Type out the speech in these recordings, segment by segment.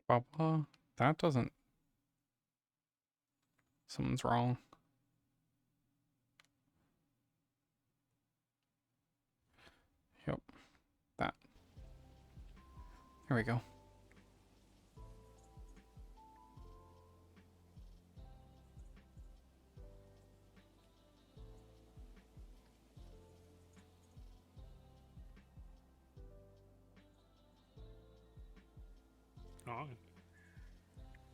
Blah. That doesn't. Something's wrong. Yep. That. Here we go. Oh.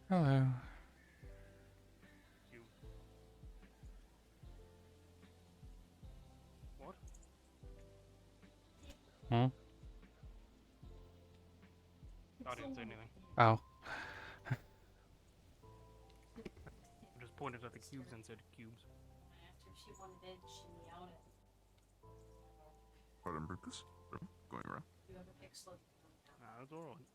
Hello. You. What? Hmm? I didn't say anything. Oh. I just pointed at the cubes and said cubes. After she wanted it, shimmy out it. Pardon, Brutus? Going around. You have a big slope. Nah, that's alright.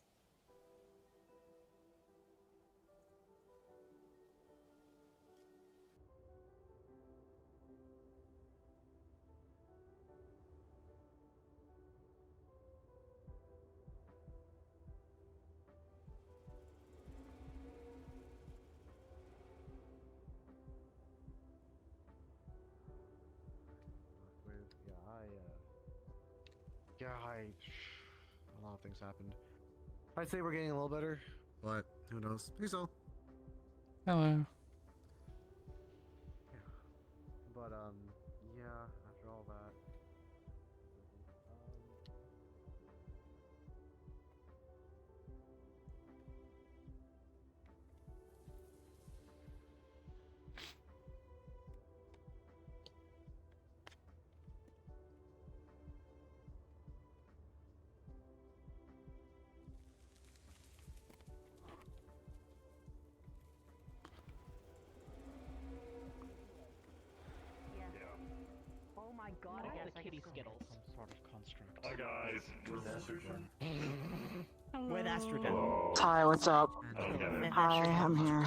A lot of things happened. I'd say we're getting a little better, but who knows? Please so. Hello. Yeah. But yeah. After all that. Oh my god, I guess the kitty skittles. Some sort of construct. Hi guys. With estrogen. Hi, what's up? With Hi, estrogen. I'm here.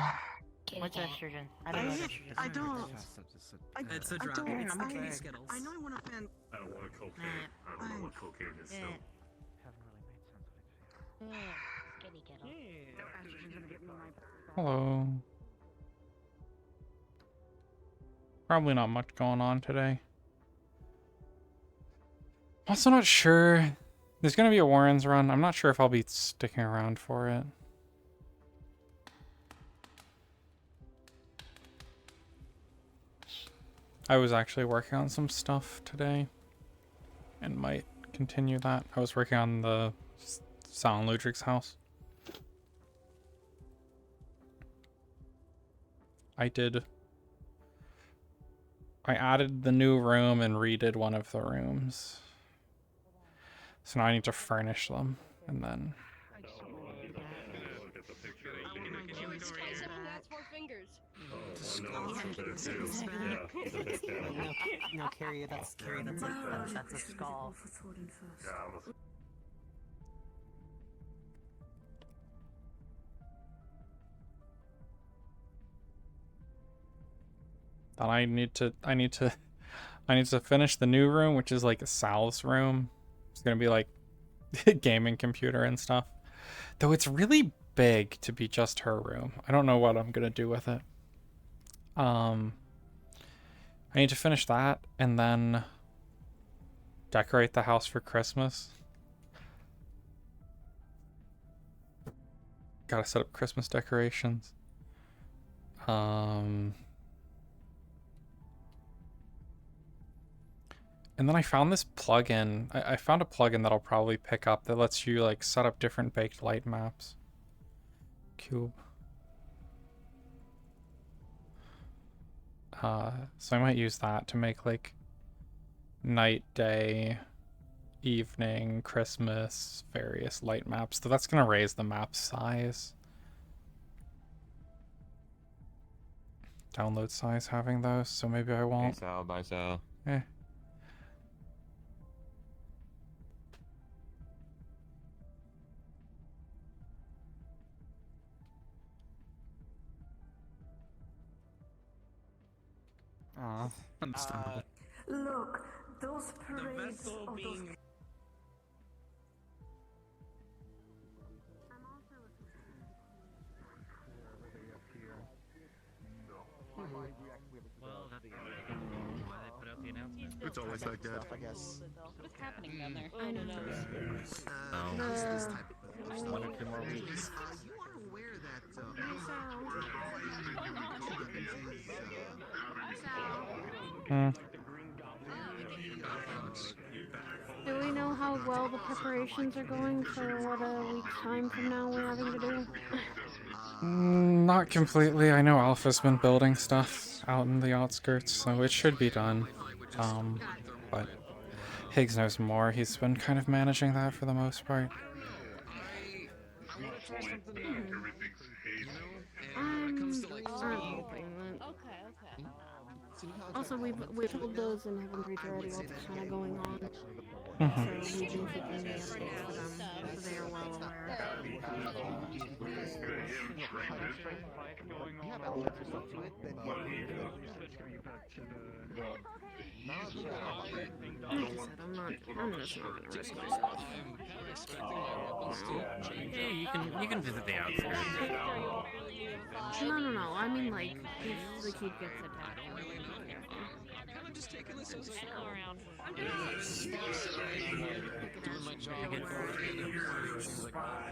What's estrogen? I don't know what estrogen is. I don't. It's a I drug. don't. It's the I- kitty skittles. I know I want to fan. I don't want cocaine. I don't know what cocaine is. So. Haven't really made sense of it. Kitty kettle. Estrogen's gonna get me my. Hello. Probably not much going on today. Also not sure. There's gonna be a Warren's run. I'm not sure if I'll be sticking around for it. I was actually working on some stuff today and might continue that. I was working on the Sound Ludric's house. I added the new room and redid one of the rooms. So now I need to furnish them and then... No, Carrie, that's a skull. Then I need to finish the new room, which is like Sal's room. It's gonna be like gaming computer and stuff. Though it's really big to be just her room. I don't know what I'm gonna do with it. I need to finish that and then decorate the house for Christmas. Gotta set up Christmas decorations. And then I found this plugin. I found a plugin that I'll probably pick up that lets you like set up different baked light maps. Cube. So I might use that to make like night, day, evening, Christmas, various light maps. So that's gonna raise the map size. Download size having those, so maybe I won't. Hey, Sal, bye, Sal. Eh. Aw, understandable. Look, those The parades vessel of those. being It's always like that. stuff, I guess. What's happening down there? I don't know. This type of stuff. 1 or 2 more weeks. You are aware that Hmm. Do we know how well the preparations are going for what a week's time from now we're having to do? Not completely. I know Alpha's been building stuff out in the outskirts, so it should be done. But Higgs knows more. He's been kind of managing that for the most part. I'm hoping that. Also, we've told those in Heaven's Reach already what's kind of going on. Mhm. So we've been keeping the updates for them, so they are well aware. Like I said, I'm just not gonna risk myself. Yeah, you can visit the outskirts. No. I mean, like, if the kid gets attacked. Just taking this as a around.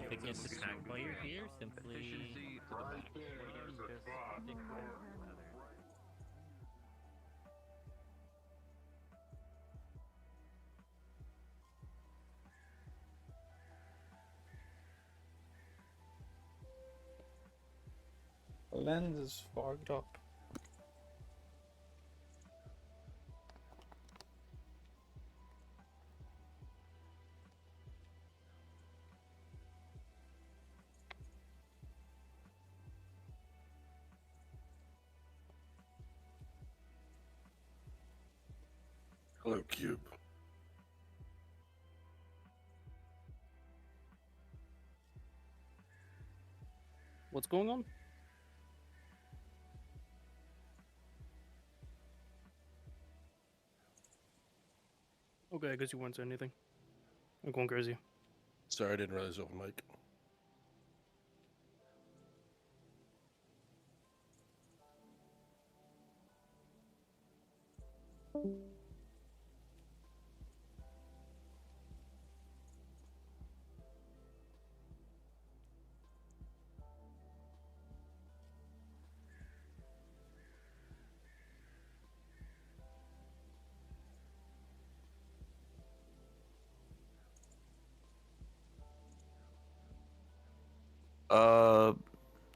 If it gets attacked while you're here, simply The lens is fogged up. Hello, Cube. What's going on? Okay, I guess you won't say anything. I'm going crazy. Sorry, I didn't realize open mic.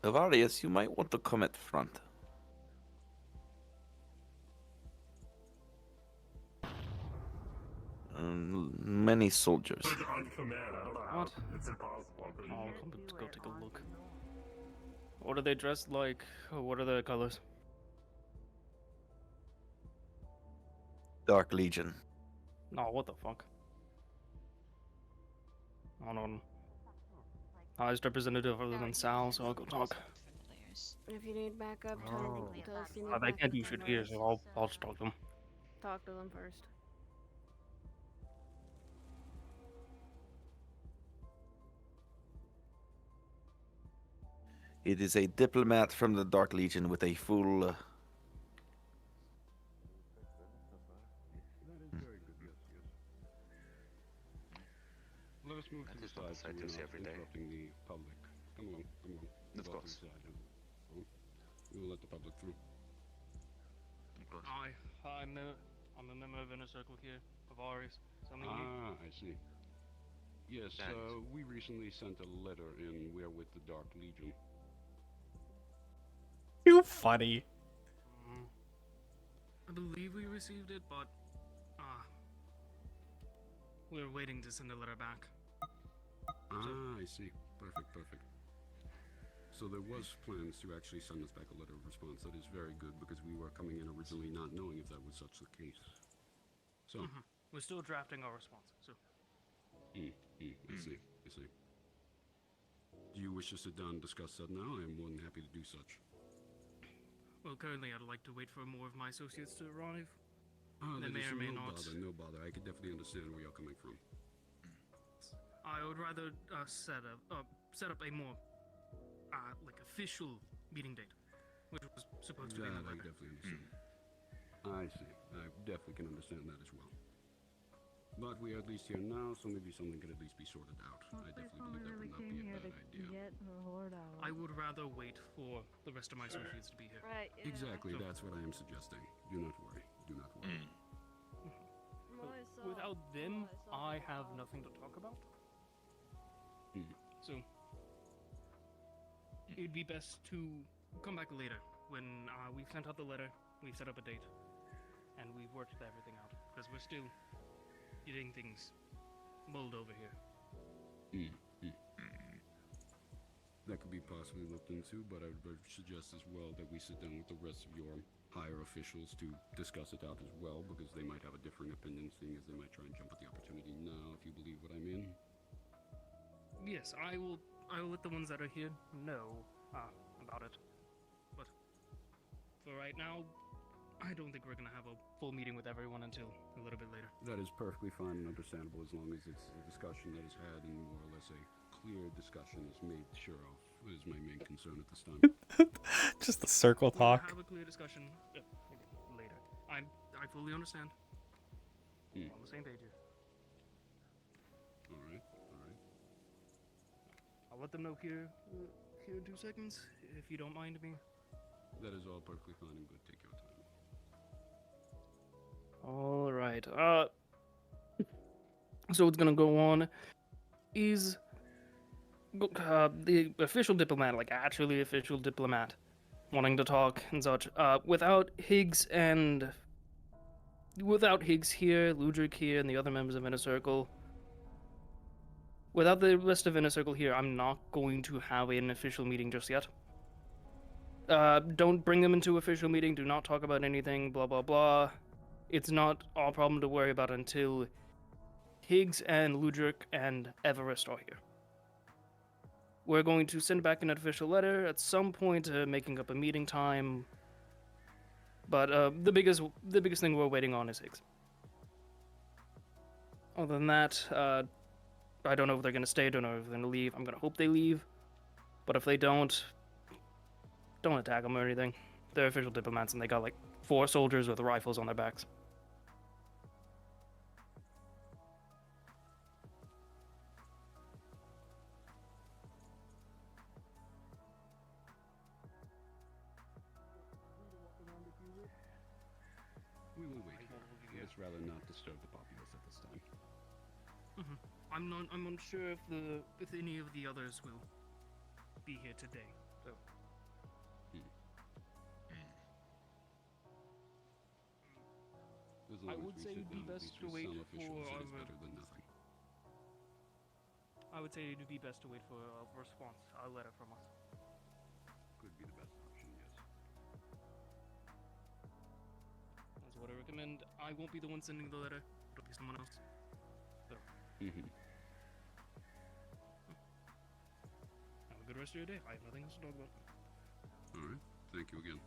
Avarius, you might want to come at front. Many soldiers. On command, I don't know how. What? It's impossible. Oh, let's go take a look. What are they dressed like? What are their colors? Dark Legion. No, what the fuck? Hold on. Highest representative other than Sal, so I'll go talk. If you need backup, tell us you need They can't do backup shit here, first. so I'll just talk to them. Talk to them first. It is a diplomat from the Dark Legion with a full. Let us move to the side so we're not interrupting the public. Come along, come along. Of Go to course. the side, we will let the public through. Hi, I'm a member of Inner Circle here, Avarius. I see. Yes, we recently sent a letter in. We're with the Dark Legion. You funny. I believe we received it, but we're waiting to send the letter back. I see. Perfect. So there was plans to actually send us back a letter of response. That is very good because we were coming in originally not knowing if that was such the case. So. We're still drafting our response, so. I see. Do you wish to sit down and discuss that now? I am more than happy to do such. Well, currently I'd like to wait for more of my associates to arrive. They may or may no not. No bother. I could definitely understand where you're coming from. I would rather set up a more like official meeting date, which was supposed to be in the I letter. definitely understand. I see. I definitely can understand that as well. But we are at least here now, so maybe something could at least be sorted out. I definitely believe that would not be a bad idea. Get the horde out. I would rather wait for the rest of my associates to be here. Right. Yeah. Exactly, that's what I am suggesting. Do not worry. Do not worry. Without them, I have nothing to talk about. So, it'd be best to come back later when we've sent out the letter, we've set up a date, and we've worked everything out. Because we're still getting things mulled over here. That could be possibly looked into, but I would suggest as well that we sit down with the rest of your higher officials to discuss it out as well, because they might have a differing opinion, seeing as they might try and jump at the opportunity now, if you believe what I mean. Yes, I will let the ones that are here know about it. But for right now, I don't think we're gonna have a full meeting with everyone until a little bit later. That is perfectly fine and understandable, as long as it's a discussion that is had and more or less a clear discussion is made sure of, is my main concern at this time. Just the circle talk. We'll have a clear discussion later. I fully understand. We're on the same page here. Alright. I'll let them know here in 2 seconds, if you don't mind me. That is all perfectly fine and good. Take your time. All right. So what's gonna go on is the official diplomat, like actually official diplomat, wanting to talk and such. Without Higgs here, Ludric here, and the other members of Inner Circle. Without the rest of Inner Circle here, I'm not going to have an official meeting just yet. Don't bring them into official meeting. Do not talk about anything. Blah blah blah. It's not our problem to worry about until Higgs and Ludric and Everest are here. We're going to send back an official letter at some point, making up a meeting time. But the biggest thing we're waiting on is Higgs. Other than that, I don't know if they're gonna stay. Don't know if they're gonna leave. I'm gonna hope they leave. But if they don't attack them or anything. They're official diplomats, and they got like 4 soldiers with rifles on their backs. We will wait. Let's rather not disturb the populace at this time. I'm unsure if any of the others will be here today. So. I would say it'd be best to wait for I would say it'd be best to wait for a response, a letter from us. Could be the best option, yes. That's what I recommend. I won't be the one sending the letter. It'll be someone else. So. Have a good rest of your day. I have nothing else to talk about. Alright. Thank you again.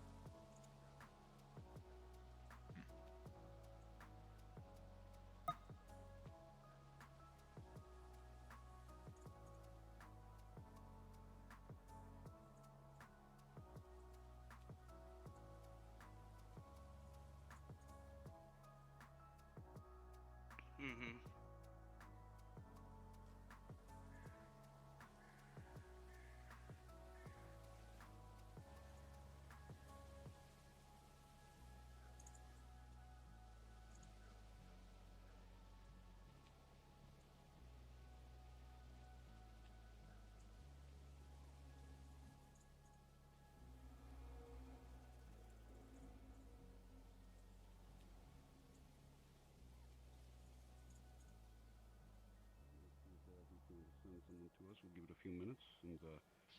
Send someone to us. We'll give it a few minutes and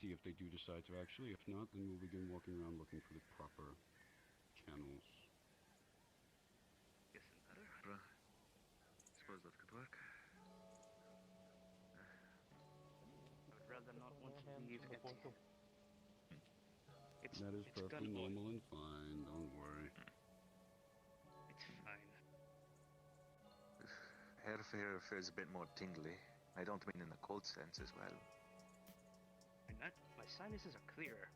see if they do decide to actually. If not, then we'll begin walking around looking for the proper channels. Guessing better. Suppose that could work. I would rather not want to leave empty. That is perfectly normal and fine. Don't worry. It's fine. Hair feels a bit more tingly. I don't mean in the cold sense as well. And that, my sinuses are clearer.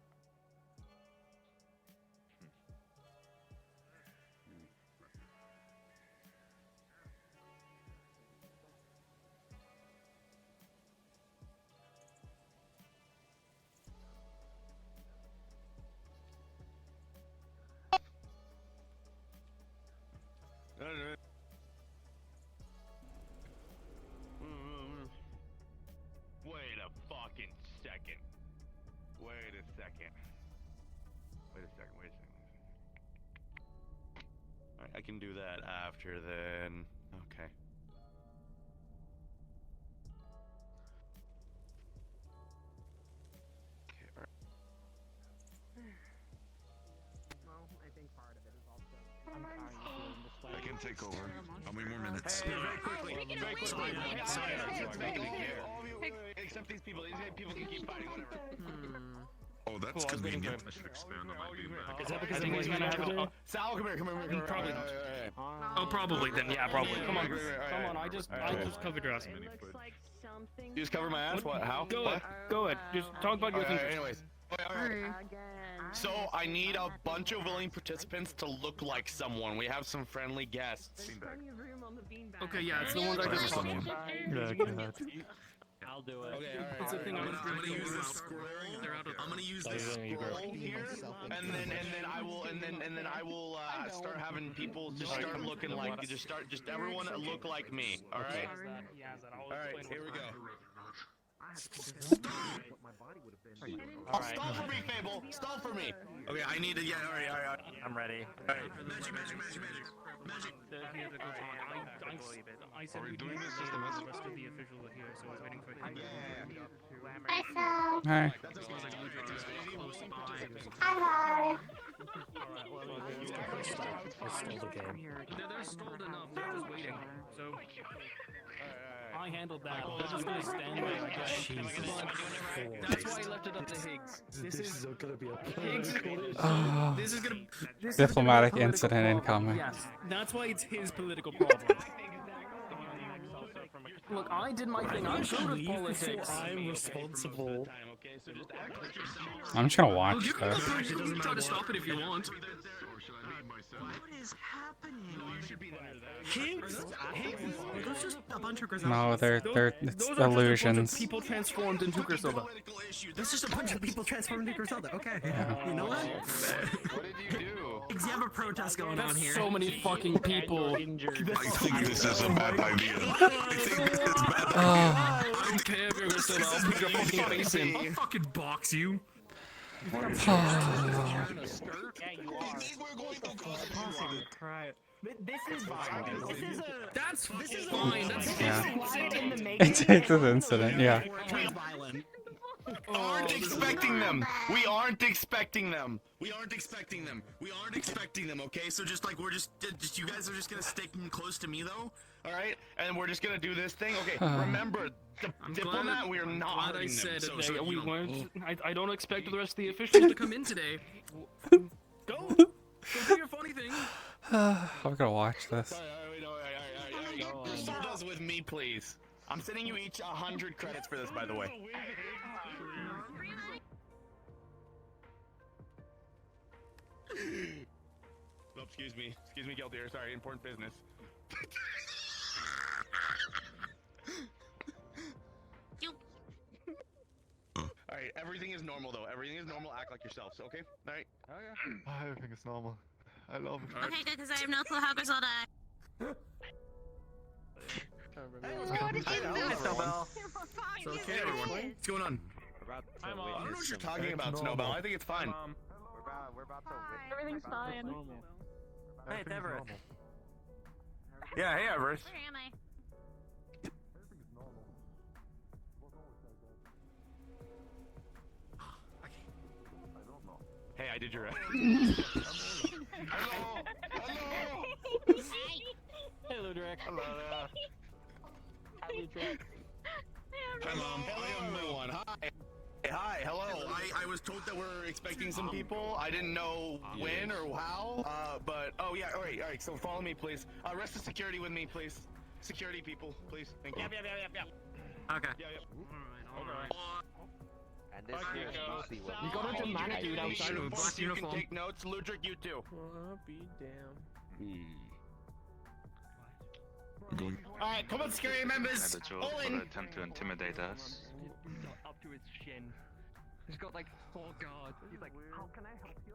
Wait a fucking second. Wait a second. Alright, I can do that after then. Okay. Well, I think part of it is also. I can take over. How many more minutes? Very quickly. Except these people. These people can keep fighting, whatever. Oh, that's convenient. I should expand on my beanbag. Is that because he's gonna have a... Sal, come here. Probably not. Oh, probably then. Yeah, probably. Come on. I just covered your ass. Looks like something. You just cover my ass? What? How? Go ahead. Just talk about your thing. Anyways. Again. So I need a bunch of willing participants to look like someone. We have some friendly guests. Plenty of room on the beanbag. Okay, yeah, it's the ones I just talked about. I'll do it. Okay, alright. It's a thing I'm I'm gonna use this scroll. I'm gonna use this scroll here, and then I will start having people just start looking like just everyone look like me. All right. All right. Here we go. Stop! Oh, stall for me, Fable. Stall for me. Okay, I need to. Yeah. All right. I'm ready. All right. Magic. I said we doing this? the rest of the officials are here, so I was waiting for him. Hi. They're stalled enough. They're just waiting. So I handled that. They're just gonna stand there, I guess. That's why I left it up to Higgs. This is gonna be a Higgs. This is gonna. Diplomatic incident incoming. Yes, that's why it's his political problem. Look, I did my thing. I'm good with politics. I'm responsible. I'm just gonna watch You this. can try to stop it if you want. What is happening? Higgs? That's just a bunch of Griselda. No, it's Those are just a bunch of illusions. people transformed into Griselda. That's just a bunch of people transformed into Griselda. Okay. You know what? What did you do? Higgs, you have a protest going on here. So many fucking people. I think this is a bad idea. I think this is bad. I don't care if you're Griselda. I'll put your fucking face in. I'll fucking box you. Yeah, you are. This is fine. This is a. That's fine. That's Yeah. in the making. It's an incident, yeah. Violent. Aren't expecting them. We aren't expecting them. We aren't expecting them. We aren't expecting them. Okay, so just like we're just you guys are just gonna stick close to me though. All right, and we're just gonna do this thing. Okay, remember, diplomat. We are not Glad I hurting said them. it. So We you know. weren't. I don't expect the rest of the officials to come in today. Go do your funny thing. I'm gonna watch this. All right. Restore those with me, please. I'm sending you each 100 credits for this, by the way. Oh, excuse me, Geldier. Sorry, important business. All right, everything is normal though. Everything is normal. Act like yourselves, okay? All right. Oh yeah. Everything is normal. I love it. Okay, good, because I have no clue how Griselda acts. What did you do? It's okay, everyone. What's going on? I don't know what you're talking about, Snowbell. I think it's fine. We're about to Everything's fine. Hey, it's Everett. Yeah, hey, Everett. Where am I? Hey, I did your. Hello. Hey, Ludwig. Hello there. Hi, Ludwig. Hi, Mom. I am the one. Hi. Hi, hello. I was told that we're expecting some people. I didn't know when or how. But oh yeah. All right. So follow me, please. Rest of security with me, please. Security people, please. Thank you. Okay. All right. And this here is mostly what You got a dramatic dude outside of a black You can uniform. take notes. Ludwig, you too. I'll be damned. All right, come on, scary members. And the Joe All for in. the attempt to intimidate us. Up to his shin. He's got like, oh god. He's like, How can I help you?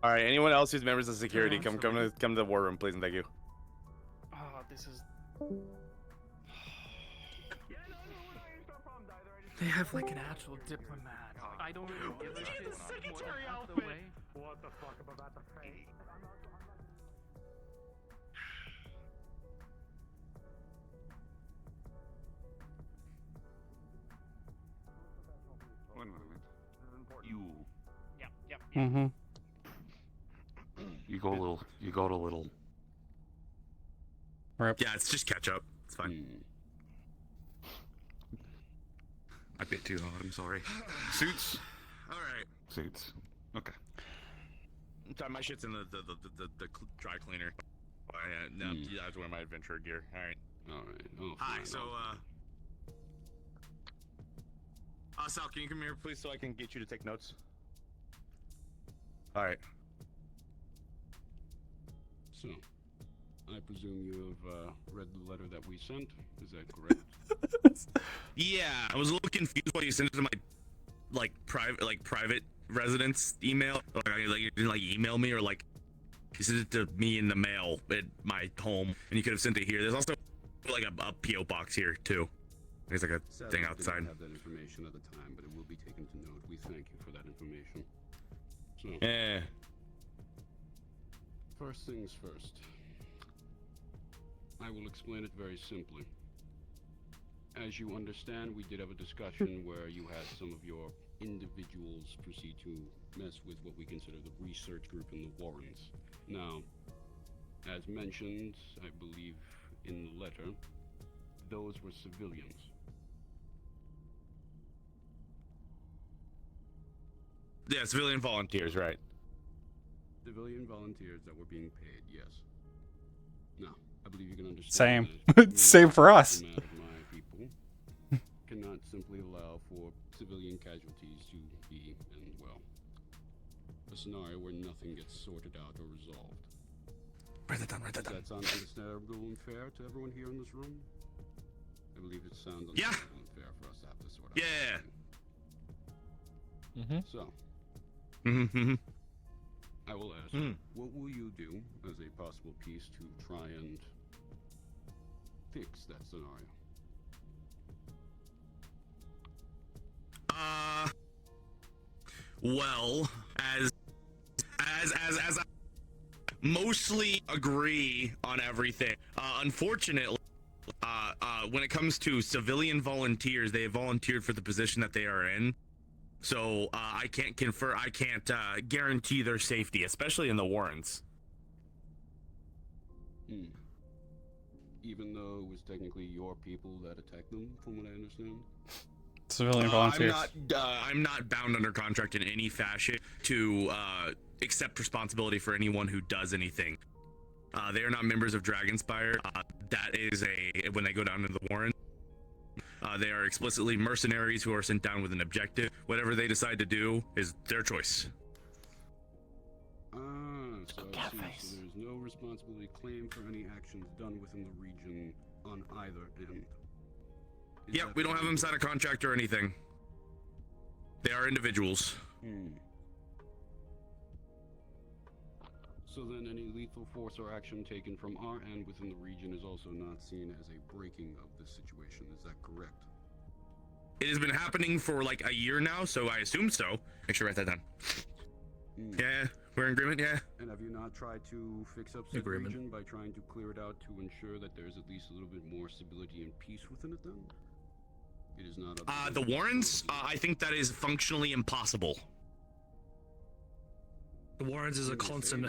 All right. Anyone else who's members of security, come to the war room, please, and thank you. Oh, this is. They have like an actual diplomat. I don't really give a shit. Secretary More than half the outfit. way. What the fuck am I about to face? One moment. You. Yep. Mm-hmm. You go a little. You got a little. Rip. Yeah, it's just catch up. It's fine. A bit too hot. I'm sorry. Suits. All right. Suits. Okay. Sorry, my shit's in the dry cleaner. No, yeah, I was wearing my adventure gear. All right. All right. Oh, Hi. fine, So, Sal, can you come here, please, so I can get you to take notes? All right. So, I presume you have read the letter that we sent. Is that correct? Yeah, I was a little confused why you sent it to my private residence email. You didn't email me, or you sent it to me in the mail at my home, and you could have sent it here. There's also a PO box here too. There's a Sadly, thing I outside. didn't have that information at the time, but it will be taken to note. We thank you for that information. So, Yeah. first things first. I will explain it very simply. As you understand, we did have a discussion where you had some of your individuals proceed to mess with what we consider the research group in the Warrens. Now, as mentioned, I believe in the letter, those were civilians. Yeah, civilian volunteers, right? Civilian volunteers that were being paid, yes. Now, I believe you can understand. Same. that Same for us. the amount of my people cannot simply allow for civilian casualties to be in, well, a scenario where nothing gets sorted out or resolved. Write that down, write that down. Does that sound understandable and fair to everyone here in this room? I believe it sounds Yeah. understandable and fair for us to have this sort of Yeah. Mm-hmm. So, Mm-hmm. I will ask, what will you do as a possible piece to try and fix that scenario? Well, as I mostly agree on everything. Unfortunately, when it comes to civilian volunteers, they have volunteered for the position that they are in. So I can't guarantee their safety, especially in the Warrens. Even though it was technically your people that attacked them, from what I understand? Civilian volunteers. I'm not bound under contract in any fashion to accept responsibility for anyone who does anything. They are not members of Dragonspire. That is when they go down into the Warren. They are explicitly mercenaries who are sent down with an objective. Whatever they decide to do is their choice. So I see. So there's no responsibility claimed for any actions done within the region on either end. Yeah, we don't have them sign a contract or anything. They are individuals. So then any lethal force or action taken from our end within the region is also not seen as a breaking of this situation. Is that correct? It has been happening for like a year now, so I assume so. Make sure to write that down. Yeah, we're in agreement, yeah. And have you not tried to fix up the region by trying to clear it out to ensure that there's at least a little bit more stability and peace within it then? It is not up to The Warrens, I think that is functionally impossible. The Warrens is a constant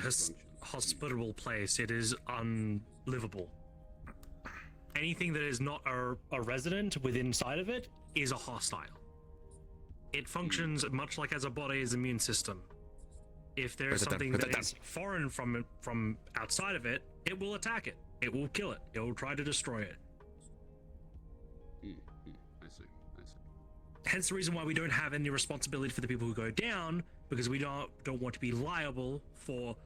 hospitable place. It is unlivable. Anything that is not a resident within inside of it is a hostile. It functions much like as a body's immune system. If there's something that is foreign from outside of it, it will attack it. It will kill it. It will try to destroy it. I see. Hence the reason why we don't have any responsibility for the people who go down, because we don't want to be liable for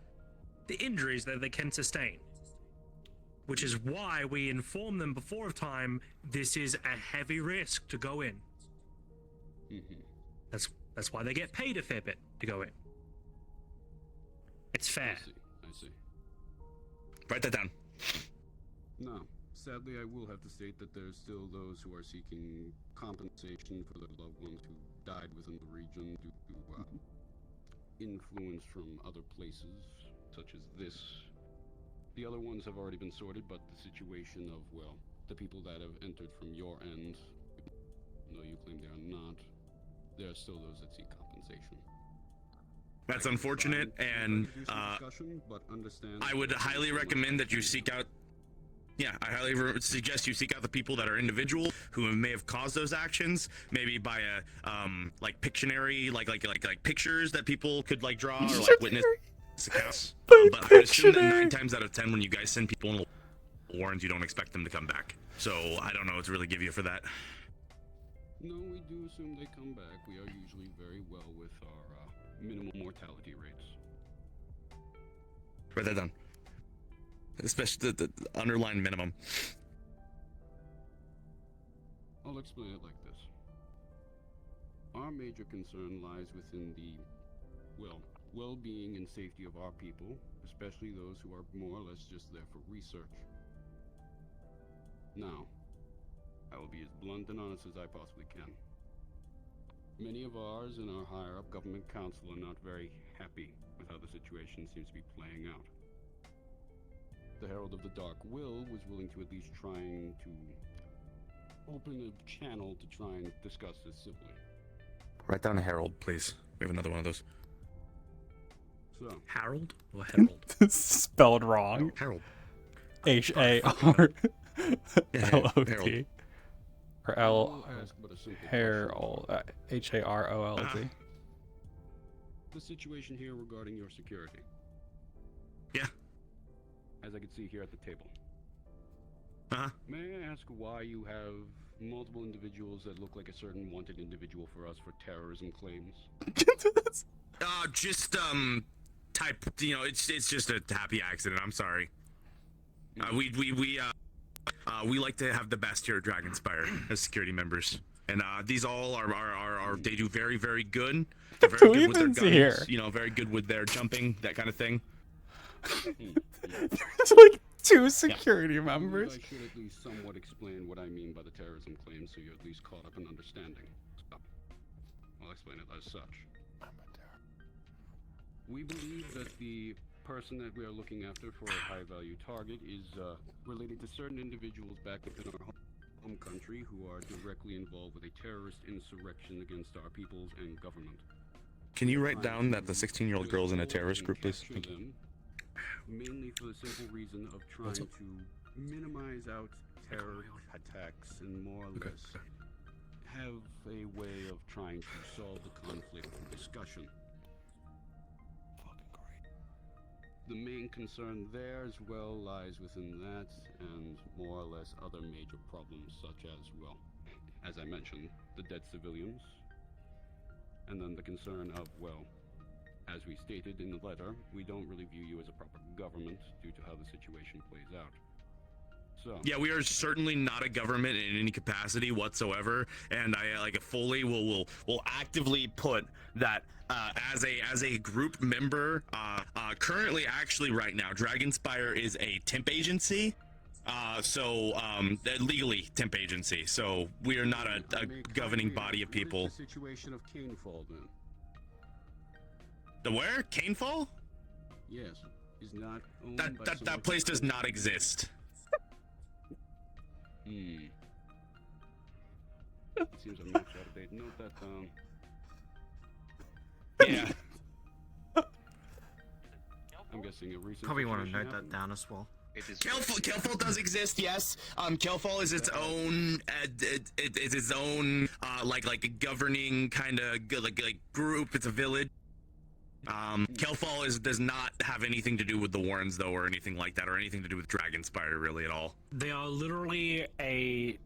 the injuries that they can sustain. Which is why we inform them before of time, this is a heavy risk to go in. That's why they get paid a fair bit to go in. It's fair. I see. Write that down. Now, sadly, I will have to state that there's still those who are seeking compensation for their loved ones who died within the region due to influence from other places, such as this. The other ones have already been sorted, but the situation of, well, the people that have entered from your end, even though you claim they are not, there are still those that seek compensation. That's unfortunate, and I would highly recommend that you seek out. Yeah, I highly suggest you seek out the people that are individual who may have caused those actions, maybe by a like Pictionary, like pictures that people could like draw or like witness accounts. But I would assume that 9 times out of 10, when you guys send people in warrants, you don't expect them to come back. So I don't know what to really give you for that. No, we do assume they come back. We are usually very well with our minimal mortality rates. Write that down. Especially the underlying minimum. I'll explain it like this. Our major concern lies within the, well-being and safety of our people, especially those who are more or less just there for research. Now, I will be as blunt and honest as I possibly can. Many of ours in our higher-up government council are not very happy with how the situation seems to be playing out. The Herald of the Dark Will was willing to at least trying to open a channel to try and discuss this civilly. Write down Herald, please. We have another one of those. So, Harold or Herald? Spelled wrong. Harold. H-A-R-L-O-D. Or Harold. H-A-R-O-L-D. The situation here regarding your security. Yeah. As I can see here at the table. Uh-huh. May I ask why you have multiple individuals that look like a certain wanted individual for us for terrorism claims? Just type. You know, it's just a happy accident. I'm sorry. We like to have the best here at Dragonspire as security members, and these all are they do very, very good. They're very good with their guns. Here? You know, very good with their jumping, that kind of thing. There's like 2 security members. I should at least somewhat explain what I mean by the terrorism claims, so you're at least caught up in understanding. I'll explain it as such. We believe that the person that we are looking after for a high-value target is related to certain individuals back within our home country who are directly involved with a terrorist insurrection against our peoples and government. Can you write down that the 16-year-old girl's in a terrorist group, please? Thank you. Mainly for the simple reason of trying to minimize out terror attacks and more or less have a way of trying to solve the conflict through discussion. The main concern there as well lies within that and more or less other major problems such as, well, as I mentioned, the dead civilians, and then the concern of, well, as we stated in the letter, we don't really view you as a proper government due to how the situation plays out. So yeah, we are certainly not a government in any capacity whatsoever, and I fully will actively put that as a group member. Currently, actually, right now, Dragonspire is a temp agency. Legally temp agency. So we are not a governing body of people. The situation of Canefall, then. The where? Canefall? Yes, is not owned by that place does not exist. Seems I'm not out of date. Note that down. Yeah. I'm guessing a recent. Probably want to note happened. that down as well. Kelfall does exist, yes. Kelfall is its own, it's its own, like a governing kind of like group. It's a village. Kelfall does not have anything to do with the Warrens though, or anything like that, or anything to do with Dragonspire really at all. They are literally a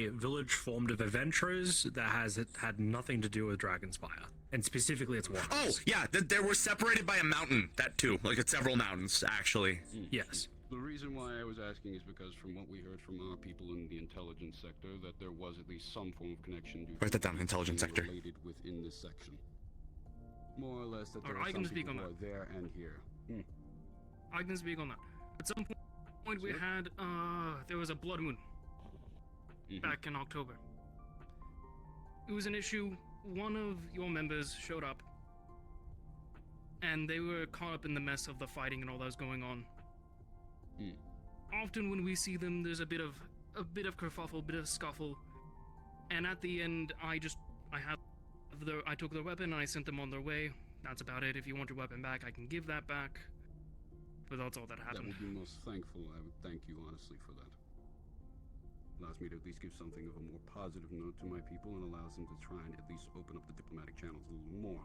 village formed of adventurers that has had nothing to do with Dragonspire, and specifically its Warrens. Oh yeah, they were separated by a mountain. That too, like it's several mountains actually. Yes. The reason why I was asking is because from what we heard from our people in the intelligence sector, that there was at least some form of connection. Write that down, intelligence sector. Related within this section. More or less that there Or are I some can speak people on who are there and here. I can speak on that. At some point we had, there was a blood moon back in October. It was an issue. One of your members showed up, and they were caught up in the mess of the fighting and all that was going on. Often when we see them, there's a bit of kerfuffle, a bit of scuffle, and at the end, I took their weapon and I sent them on their way. That's about it. If you want your weapon back, I can give that back. But that's all that happened. That would be most thankful. I would thank you honestly for that. Allows me to at least give something of a more positive note to my people and allows them to try and at least open up the diplomatic channels a little more.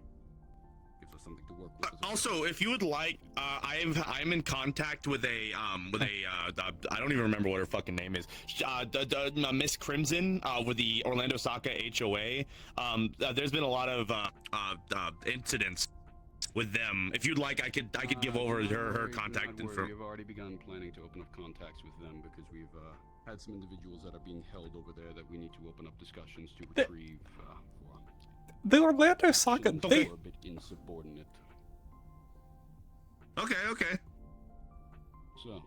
Gives us something to work with. Also, if you would like, I'm in contact with a I don't even remember what her fucking name is. Miss Crimson with the Orlando Soccer HOA. There's been a lot of incidents with them. If you'd like, I could give over her contact info. We've already begun planning to open up contacts with them because we've had some individuals that are being held over there that we need to open up discussions to retrieve. The Orlando Soccer. They... a bit insubordinate. Okay. So,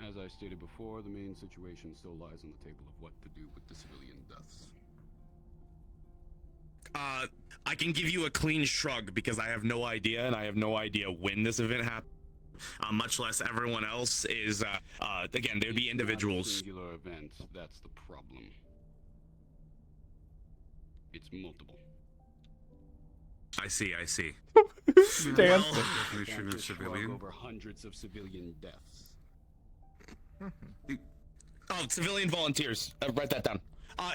as I stated before, the main situation still lies on the table of what to do with the civilian deaths. I can give you a clean shrug because I have no idea, and I have no idea when this event happened. Much less everyone else is. Again, there'd be individuals. Not a singular event. That's the problem. It's multiple. I see. Damn. Definition of civilian. Over hundreds of civilian deaths. Oh, civilian volunteers. Write that down.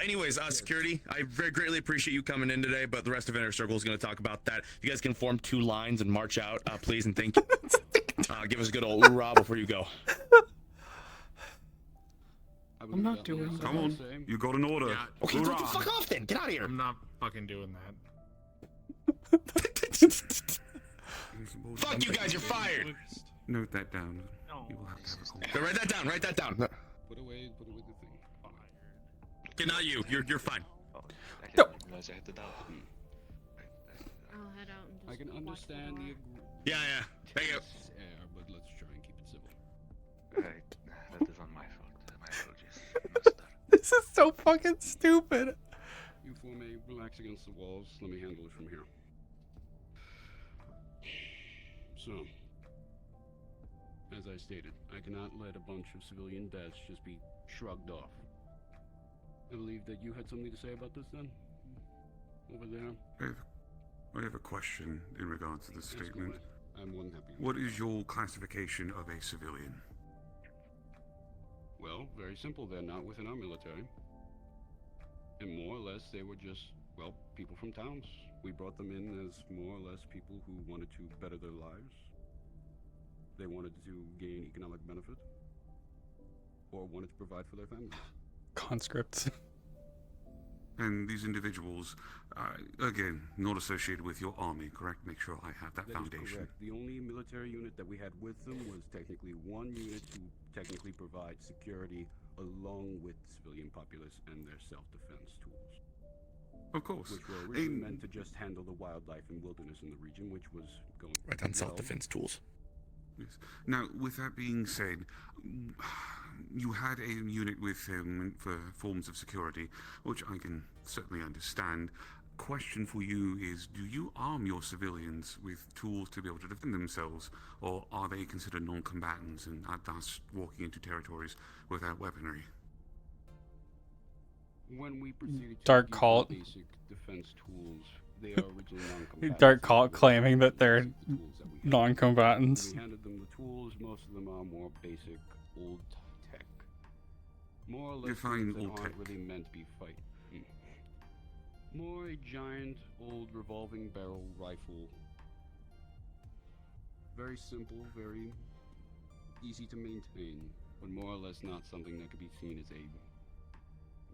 Anyways, security, I very greatly appreciate you coming in today, but the rest of Inner Circle is going to talk about that. You guys can form 2 lines and march out, please, and thank you. Give us a good old hoorah before you go. I'm not doing that. Come on, you got an order. Yeah. Okay, fuck off then. Get out of here. I'm not fucking doing that. Fuck you guys, you're fired. Note that down. You will have to have a call. Okay, write that down. Put away the thing. Okay, not you. You're fine. I didn't realize I had to dial. I'll head out and just I can understand the Yeah. Thank you. But let's try and keep it civil. Right, that is on my fault. My apologies. This is so fucking stupid. You four may relax against the walls. Let me handle it from here. So, as I stated, I cannot let a bunch of civilian deaths just be shrugged off. I believe that you had something to say about this then? Over there? I have a question in regards to this statement. I'm more than happy. What is your classification of a civilian? Well, very simple. They're not within our military. And more or less, they were just, well, people from towns. We brought them in as more or less people who wanted to better their lives. They wanted to gain economic benefit. Or wanted to provide for their families. Conscripts. And these individuals, again, not associated with your army, correct? Make sure I have that foundation. Is correct. The only military unit that we had with them was technically one unit to technically provide security along with the civilian populace and their self-defense tools. Of course. Which were originally meant to just handle the wildlife and wilderness in the region, which was going right on self-defense tools. Yes. Now, with that being said, you had a unit with him for forms of security, which I can certainly understand. Question for you is, do you arm your civilians with tools to be able to defend themselves, or are they considered non-combatants and thus walking into territories without weaponry? When we proceeded to Dark use Cult. basic defense tools, they are originally non-combatants. Dark Cult claiming that they're non-combatants. We handed them the tools. Most of them are more basic, old tech. More or less Define things that old aren't tech. really meant to be fight. More a giant, old revolving barrel rifle. Very simple, very easy to maintain, but more or less not something that could be seen as a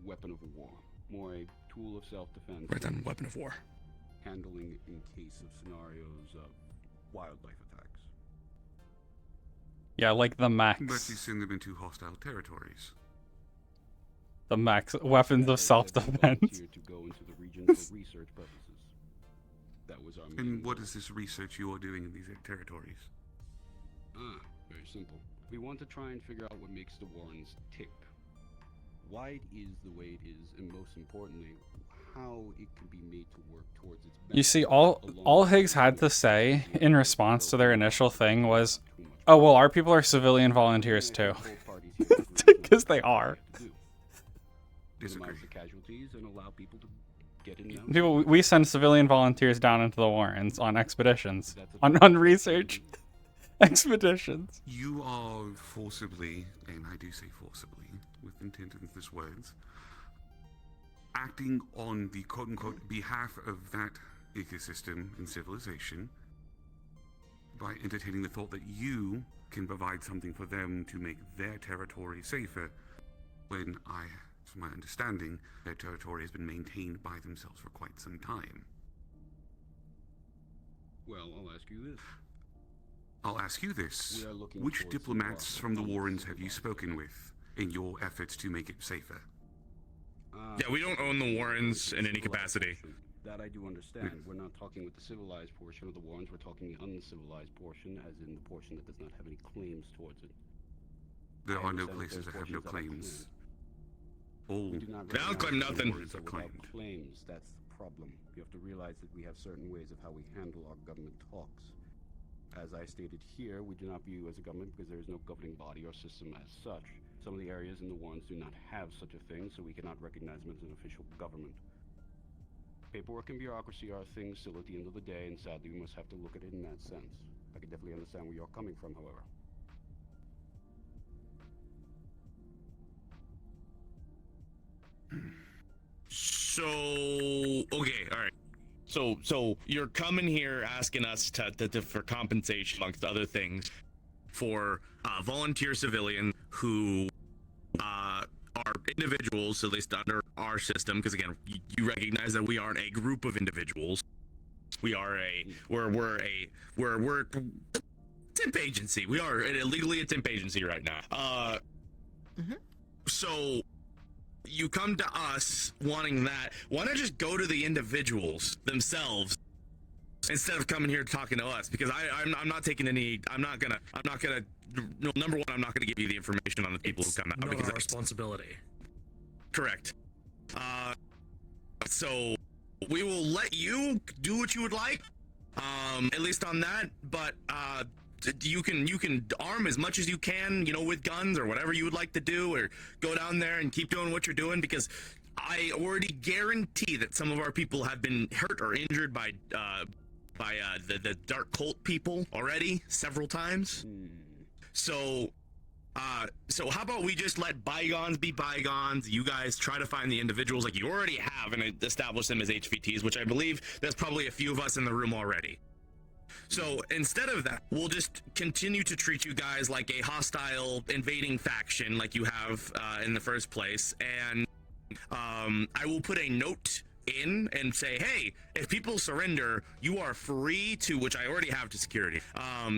weapon of war. More a tool of self-defense. Right on, weapon of war. Handling in case of scenarios of wildlife attacks. Yeah, like the Max. But you send them into hostile territories. The Max weapons of self-defense. To go into the region for research purposes. That was our main And what goal. is this research you are doing in these territories? Very simple. We want to try and figure out what makes the Warrens tick. Why it is the way it is, and most importantly, how it can be made to work towards its You see, all Higgs had to say in response to their initial thing was, "Oh well, our people are civilian volunteers too," because they are. Minimize the casualties and allow people to get in now. People, we send civilian volunteers down into the Warrens on expeditions, on research expeditions. You are forcibly, and I do say forcibly, with intent in this words, acting on the quote-unquote behalf of that ecosystem and civilization by entertaining the thought that you can provide something for them to make their territory safer, when from my understanding, their territory has been maintained by themselves for quite some time. Well, I'll ask you this. I'll ask you this. We are looking Which towards the diplomats Warrens. from the Warrens have you spoken with in your efforts to make it safer? Yeah, we don't own the Warrens in any capacity. That I do understand. We're not talking with the civilized portion of the Warrens, we're talking the uncivilized portion, as in the portion that does not have any claims towards it. There I are no understand places there's that have no portions claims. All We do not They don't recognize claim the nothing. Warrens are without claimed. claims. That's the problem. You have to realize that we have certain ways of how we handle our government talks. As I stated here, we do not view you as a government because there is no governing body or system as such. Some of the areas in the Warrens do not have such a thing, so we cannot recognize them as an official government. Paperwork and bureaucracy are things still at the end of the day, and sadly we must have to look at it in that sense. I can definitely understand where you're coming from, however. So okay, all right. So you're coming here asking us to for compensation, amongst other things, for volunteer civilians who are individuals, at least under our system, because again, you recognize that we aren't a group of individuals. We are we're temp agency. We are legally a temp agency right now. So you come to us wanting that. Why not just go to the individuals themselves instead of coming here talking to us? Because I'm not taking any. I'm not gonna. No, number one, I'm not gonna give you the information on the people who come out Not because our responsibility. correct. So we will let you do what you would like, at least on that. But you can arm as much as you can, with guns or whatever you would like to do, or go down there and keep doing what you're doing, because I already guarantee that some of our people have been hurt or injured by the dark cult people already several times. So how about we just let bygones be bygones? You guys try to find the individuals like you already have and establish them as HVTs, which I believe there's probably a few of us in the room already. So instead of that, we'll just continue to treat you guys like a hostile invading faction like you have in the first place. And I will put a note in and say, hey, if people surrender, you are free to, which I already have to security,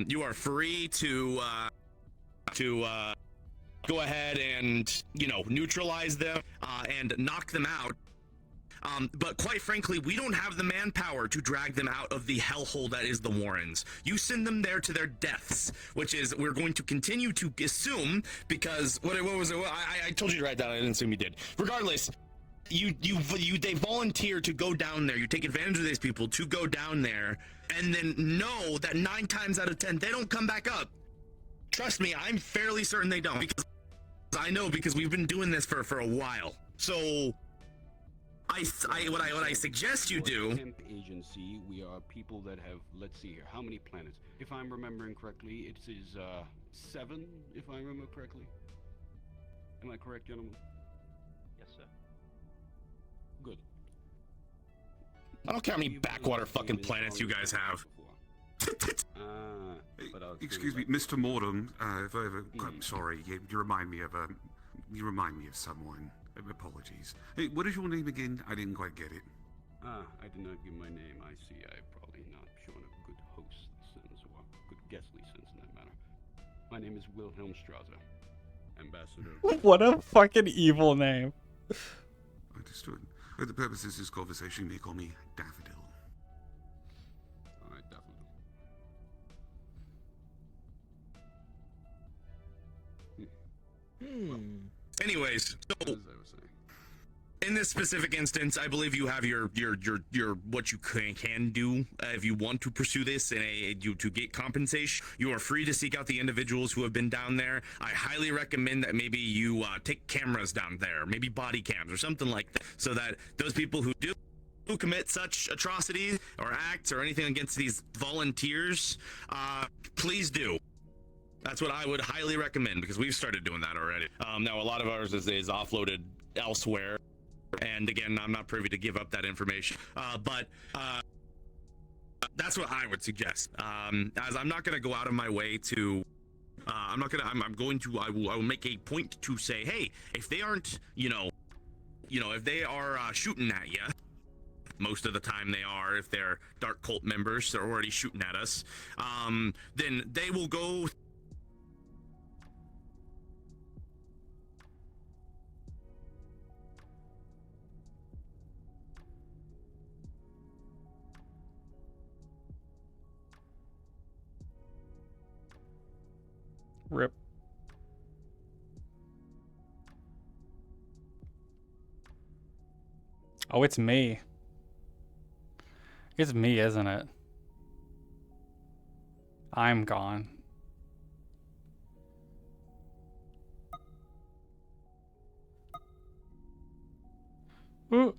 you are free to go ahead and, neutralize them and knock them out. But quite frankly, we don't have the manpower to drag them out of the hellhole that is the Warrens. You send them there to their deaths, which is we're going to continue to assume, because what was it? I told you to write that. I didn't assume you did. Regardless, they volunteer to go down there. You take advantage of these people to go down there, and then know that 9 times out of 10 they don't come back up. Trust me, I'm fairly certain they don't, because I know, because we've been doing this for a while. So what I suggest you do. Temp agency, we are people that have, let's see here, how many planets? If I'm remembering correctly, it is 7, if I remember correctly. Am I correct, gentlemen? Yes, sir. Good. I don't care how many backwater fucking planets you guys have. Excuse me, Mr. Mortem. I'm sorry. You remind me of someone. Apologies. Hey, what is your name again? I didn't quite get it. I did not give my name. I see I've probably not shown a good host sense, or good guestly sense in that matter. My name is Wilhelm Strasser, Ambassador. What a fucking evil name. Understood. For the purposes of this conversation, you may call me Daffodil. Anyways, so in this specific instance, I believe you have your what you can do if you want to pursue this to get compensation. You are free to seek out the individuals who have been down there. I highly recommend that maybe you take cameras down there, maybe body cams or something like that, so that those people who do commit such atrocities or acts or anything against these volunteers, please do. That's what I would highly recommend, because we've started doing that already. Now, a lot of ours is offloaded elsewhere. And again, I'm not privy to give up that information, but that's what I would suggest. As I'm not going to go out of my way to, I will make a point to say, hey, if they aren't, if they are shooting at you, most of the time they are, if they're dark cult members, they're already shooting at us, then they will go. Rip. Oh, it's me. It's me, isn't it? I'm gone. Ooh.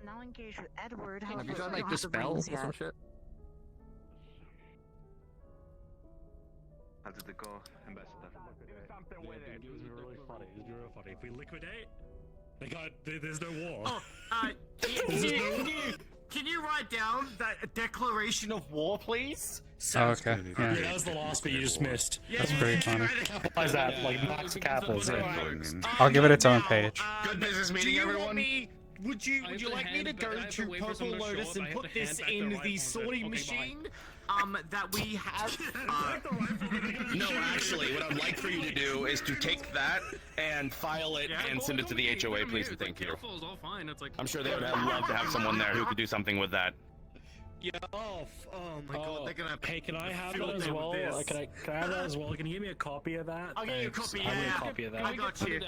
I'm now engaged with Edward. Have However, you done we like don't the have spell or rings some yet. shit? How did it go, Ambassador? It was really funny. It was real funny. If we liquidate, there's no war. Oh, can you write down that declaration of war, please? Oh, okay. Yeah. That was the last bit you just missed. That's pretty funny. Why is that? Like max capitals. I'll give it its own page. Good business meeting, everyone. Would you like me to go to Purple Lotus and put this in the sorting machine? That we have. No, actually, what I'd like for you to do is to take that and file it and send it to the HOA, please, and thank you. I'm sure they would love to have someone there who could do something with that. Yeah. Oh my god, they're gonna. Hey, can I have that as well? Can I have that as well? Can you give me a copy of that? I'll get you a copy. I need a copy of that. I got you.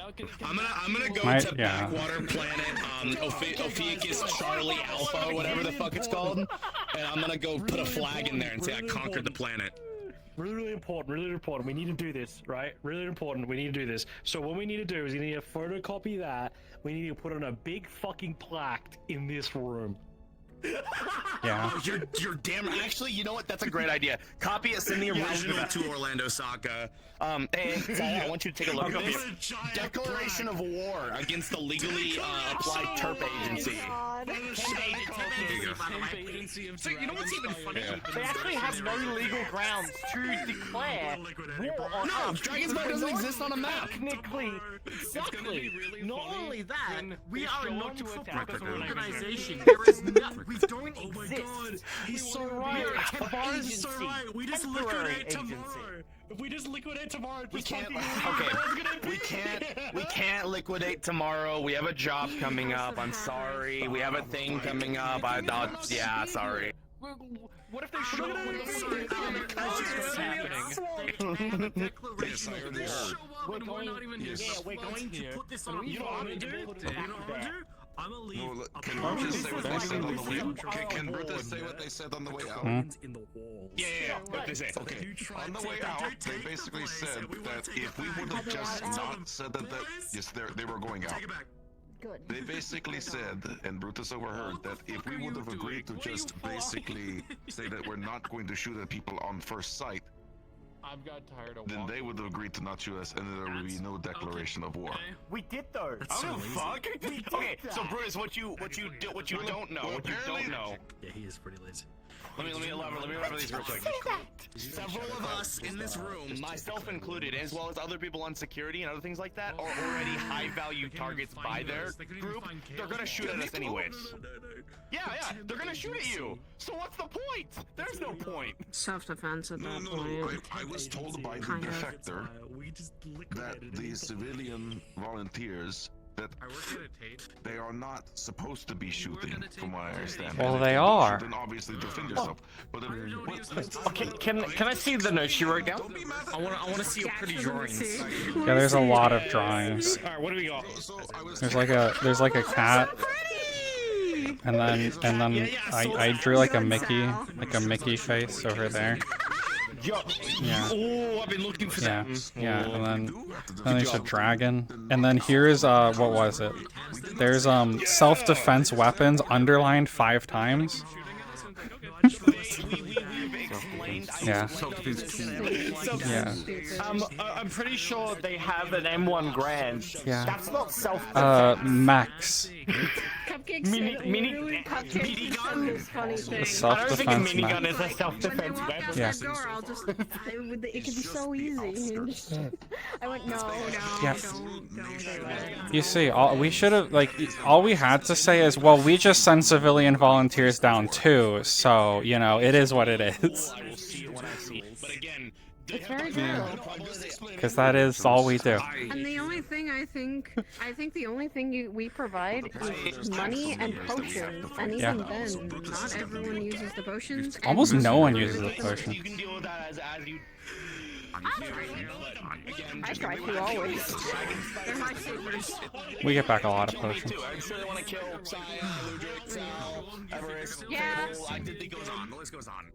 I'm gonna go to Backwater Planet, Ophiuchus Charlie Alpha, whatever the fuck it's called, and I'm gonna go put a flag in there and say I conquered the planet. Really important. We need to do this, right? Really important. We need to do this. So what we need to do is we need to photocopy that. We need to put it on a big fucking plaque in this room. Yeah. Oh, you're damn. Actually, you know what? That's a great idea. Copy it, send the original to Orlando Saka. Hey, Saya, I want you to take a look at this. Declaration of war against the legally applied TERP agency. So you know what's even funny? They actually have no legal grounds to declare war on us. Dragonspire doesn't exist on a map. Technically, exactly. Not only that, we are a non-for-profit organization. There is no, we don't exist. He's so right. He's so right. We just liquidate tomorrow. If we just liquidate tomorrow, we can't. We can't liquidate tomorrow. We have a job coming up. I'm sorry. We have a thing coming up. Yeah, sorry. What if they show up with what's happening? We're going to put this on. You know what I'm gonna do? I'm gonna leave. No, can Brutus say what they said on the way out? Can Brutus say what they said on the way out? In the walls. Yeah. What they say? Okay. On the way out, they basically said that if we would have just not said that, yes, they were going out. Good. They basically said, and Brutus overheard, that if we would have agreed to just basically say that we're not going to shoot at people on first sight, then they would agree to not shoot us, and there would be no declaration of war. We did though. I don't fuck. Okay, so Brutus, what you don't know. Yeah, he is pretty lazy. Let me elaborate these real quick. Several of us in this room, myself included, as well as other people on security and other things like that, are already high-value targets by their group. They're gonna shoot at us anyways. Yeah, they're gonna shoot at you. So what's the point? There's no point. Self-defense at that point. I was told by the defector that the civilian volunteers that they are not supposed to be shooting, from what I understand. Well, they are. Then obviously defend yourself. But Okay, can I see the notes you wrote down? I want to see your pretty drawings. Yeah, there's a lot of drawings. All right, what do we got? There's like a cat. And then I drew like a Mickey face over there. Yeah. Oh, I've been looking for that. Yeah, and then there's a dragon. And then here's what was it? There's self-defense weapons underlined 5 times. Yeah. Yeah. I'm pretty sure they have an M1 Grand. Yeah. That's not self. Max. Mini gun. Self-defense I don't think a minigun max. is a self-defense weapon. Yeah. It could be so easy. I went, no, Yeah. don't do it. You see, we should have, all we had to say is, well, we just send civilian volunteers down too, so, you know, it is what it is. It's very true. Because that is all we do. And the only thing I think the only thing we provide is money and potions. And even then, not everyone uses the potions. Almost no one uses the potion. You can deal with that as you. I try to always. They're my savers. We get back a lot of potions. I'm sure they want to kill Everest. Yeah. Activity goes on. The list goes on.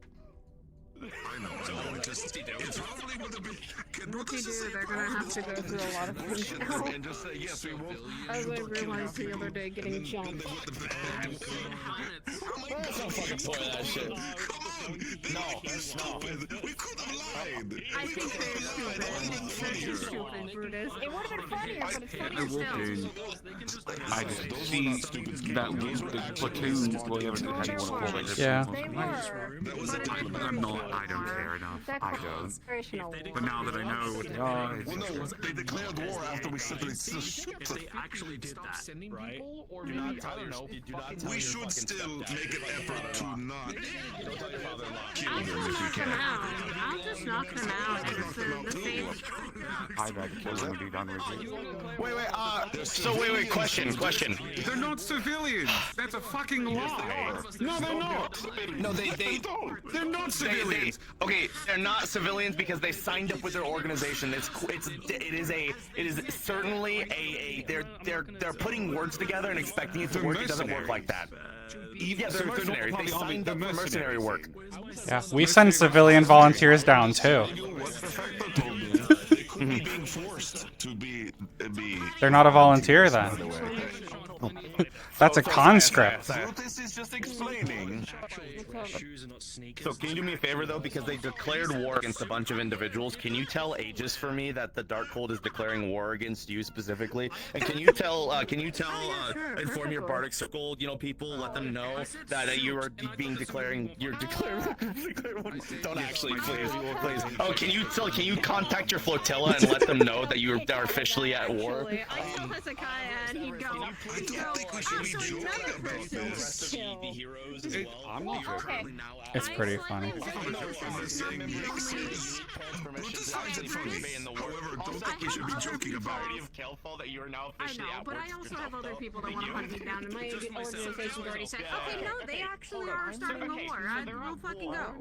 I know. It's probably going to be. They're gonna have to go through a lot of things now. And just say yes, we will. As I realized the other day, getting jumped. That's no fucking point of that shit. No, stupid. We could have lied. I think they're stupid. They're too stupid, Brutus. It would have been funnier, but it's funnier still. I just see that the platoon will ever had anyone call it. Yeah. They were. But I'm not. I don't care enough. I don't. But now that I know what they are, it's Well, no, they declared war after we simply If they actually did that, right? Do not tell your We should still make an effort to not kill them if we can. I'll just knock them out. It's the same. I'd rather kill them and be done with it. Wait, question. They're not civilians. That's a fucking lie. No, they're not. No, They're not civilians. Okay, they're not civilians because they signed up with their organization. It is certainly a they're putting words together and expecting it to work. It doesn't work like that. Yeah, they're mercenaries. They signed up for mercenary work. Yeah, we send civilian volunteers down too. Being forced to be. They're not a volunteer then. That's a conscript. This is just explaining. So can you do me a favor though, because they declared war against a bunch of individuals? Can you tell Aegis for me that the Darkhold is declaring war against you specifically? And can you tell inform your Bardic Circle, people, let them know that you are declaring. Don't actually, please. Oh, can you contact your flotilla and let them know that you are officially at war? I tell Hezekiah and he'd go, It's pretty funny. However, don't think we should be joking about it. I know, but I also have other people that want to hunt me down, and my organization's already said, okay, no, they actually are starting the war. We'll fucking go.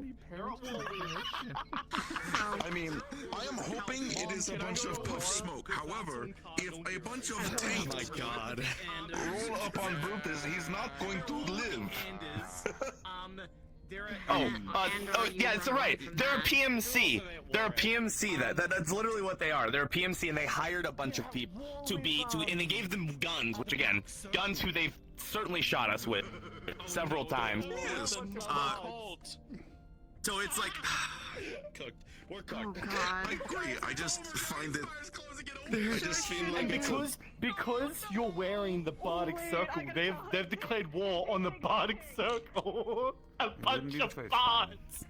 I mean, I am hoping it is a bunch of puff smoke. However, if a bunch of tanks roll up on Brutus, he's not going to live. Yeah, it's right. They're a PMC. They're a PMC. That's literally what they are. They're a PMC, and they hired a bunch of people and they gave them guns, which again, guns who they've certainly shot us with several times. Yes. So it's like, cooked. We're cooked. Oh god. I agree. I just find it. I just feel like And it's because you're wearing the Bardic Circle, they've declared war on the Bardic Circle. A bunch of bards.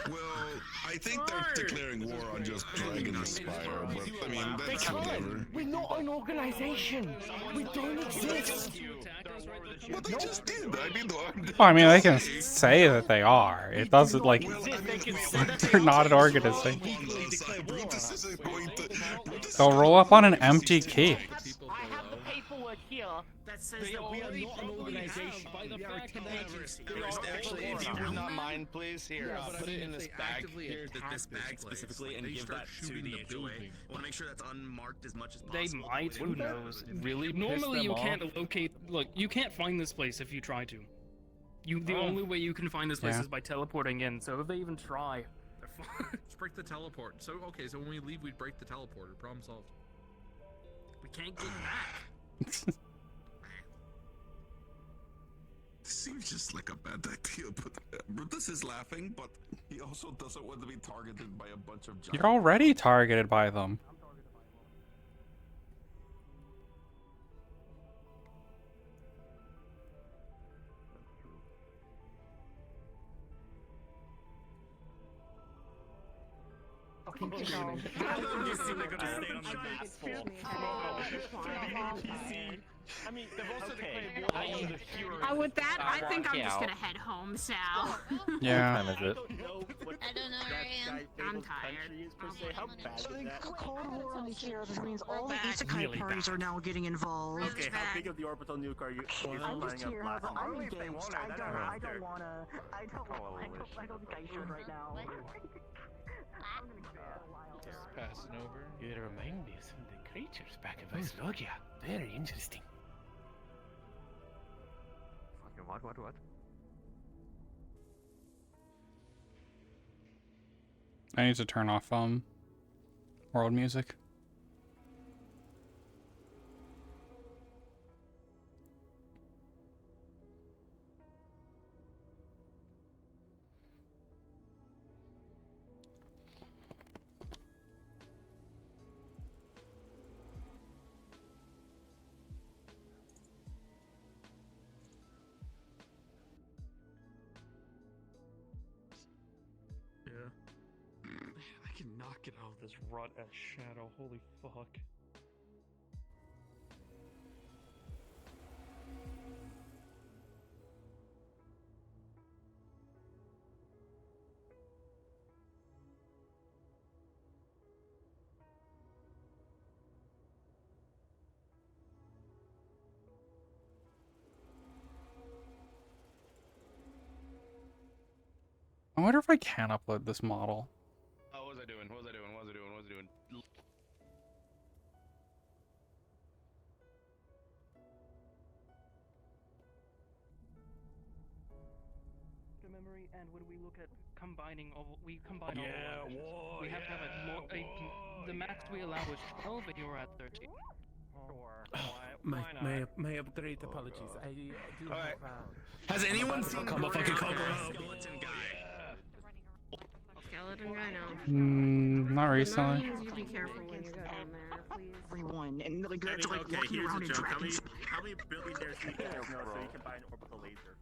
Well, I think they're declaring war on just Dragonspire, but I mean, that's whatever. We're not an organization. We don't exist. But they just did. I mean, Well, I mean, they can say that they are. It doesn't, like, they're not an organization. Brutus isn't going to. They'll roll up on an empty key. I have the paperwork here that says that we are not an organization. We are a agency. Actually, if you would not mind, please, here, put it in this bag. Here, this bag specifically, and give that to the HOA. I want to make sure that's unmarked as much as possible. They might, who knows? Really? Normally you can't locate, look, you can't find this place if you try to. The only way you can find this place is by teleporting in, so if they even try, they're fine. Just break the teleport. So, okay, so when we leave, we break the teleporter. Problem solved. We can't get back. Seems just like a bad idea, but Brutus is laughing, but he also doesn't want to be targeted by a bunch of giants. You're already targeted by them. I mean, they've also declared war on the hero. With that, I think I'm just gonna head home, Sal. Yeah. I don't know where I am. I'm tired. How bad is that? Cold War on the heroes, which means all the isekai parties are now getting involved. Okay, how big of the orbital nuke are you planning on blasting? I'm engaged. I don't wanna. I don't think I should right now. Just passing over. You remind me of some of the creatures back in Veslogia. Very interesting. What? I need to turn off world music. I cannot get out of this rut as Shadow. Holy fuck. I wonder if I can upload this model. Oh, what was I doing? The memory, and when we look at combining all, we combine all the languages. war, We have to have the max we allow is 12, and you're at 13. My upgrade apologies. I do Alright. have Has anyone seen I'm a fucking cockroach. skeleton guy? Skeleton guy now. Not recently. Marines, you be careful when you go down there, please. Everyone, and like, I mean, like okay, walking here's around a in joke. Dragonspire. How many billionaires do you guys know so you can buy an orbital laser?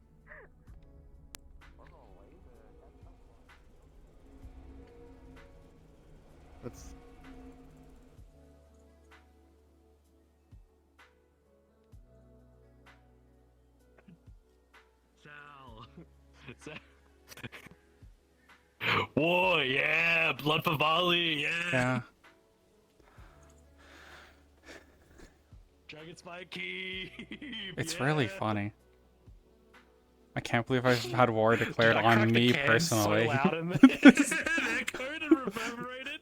That's Sal. Whoa, yeah, blood for volley, yeah. Dragonspire key. It's really funny. I can't believe I've had war declared on me personally. So loud in this. That code and reverberated.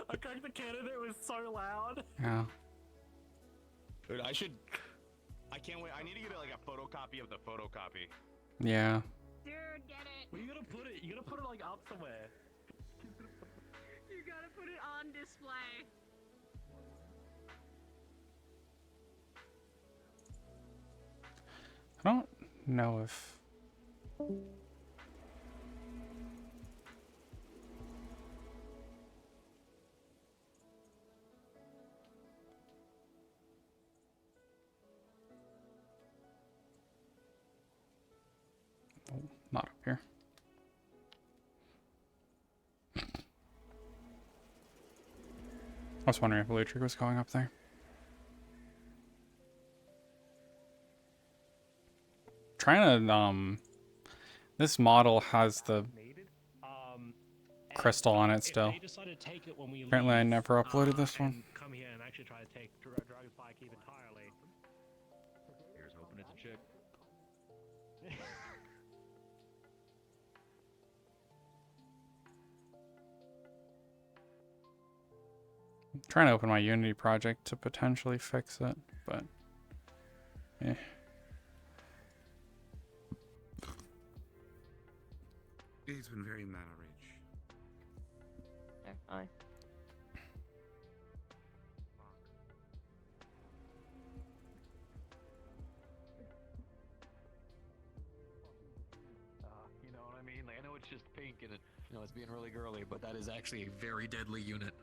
I cracked the cannon. It was so loud. Yeah. Dude, I can't wait. I need to get like a photocopy of the photocopy. Yeah. Dude, get it. Where you gonna put it? You gotta put it like up somewhere. You gotta put it on display. I don't know if... I was wondering if Lutric was going up there. Trying to, this model has the crystal on it still. Apparently I never uploaded this one. Come here and actually try to take Dragonspire Keep entirely. Here's hoping it's a chick. I'm trying to open my Unity project to potentially fix it, but eh. It's been very mana rich. Hi. You know what I mean? Like, I know it's just pink and it, you know, it's being really girly, but that is actually a very deadly unit.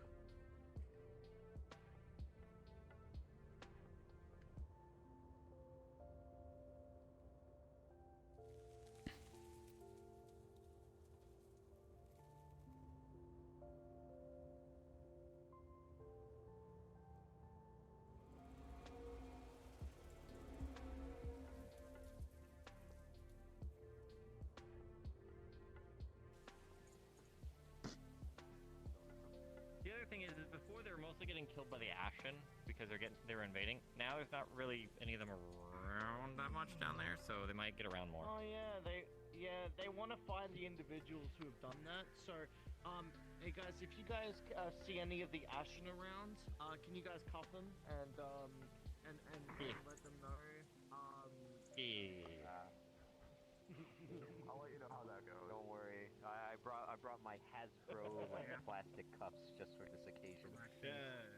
The other thing is before they were mostly getting killed by the Ashen because they're invading. Now there's not really any of them around that much down there, so they might get around more. Oh yeah, they want to find the individuals who have done that. So, hey guys, if you guys see any of the Ashen around, can you guys cuff them and let them know? I'll let you know how that goes. Don't worry. I brought my Hasbro like plastic cuffs just for this occasion.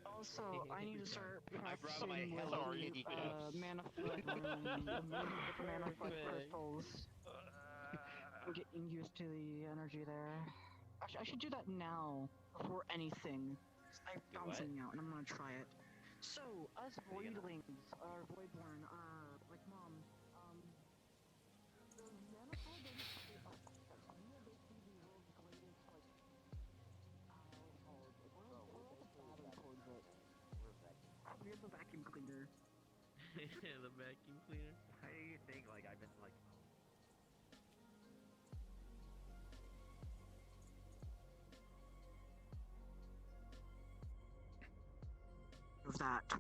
Also, I need to start I brought my practicing Hello with Kitty cuffs. mana flip mana flip crystals. I'm getting used to the energy there. Actually, I should do that now before anything. I found something out and I'm gonna try it. So, us voidlings, or voidborn, like mom, the manifold we have the vacuum cleaner. The vacuum cleaner. How do you think? Like I've been like. Of that.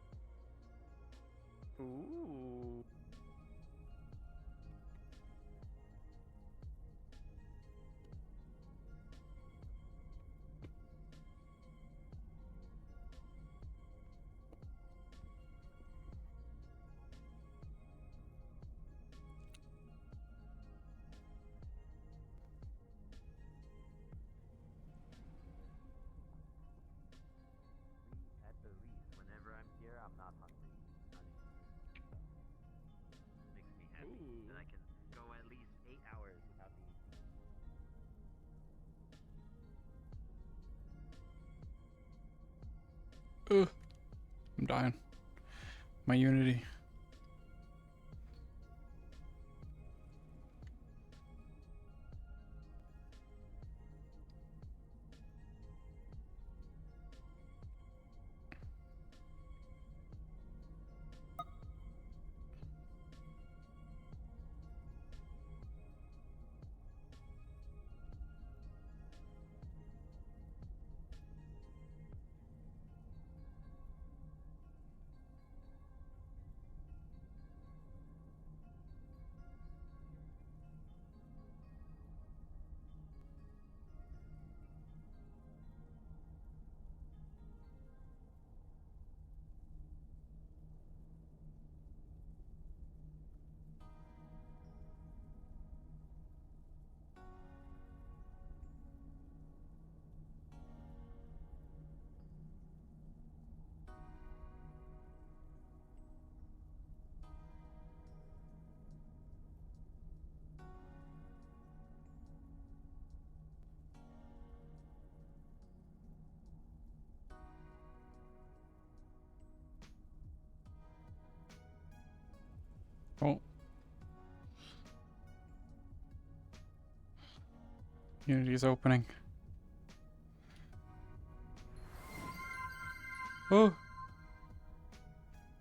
Ooh. At the least, whenever I'm here, I'm not hungry. Makes me happy. Then I can go at least 8 hours without eating. Ugh. I'm dying. My Unity. Oh. Unity's opening. Oh.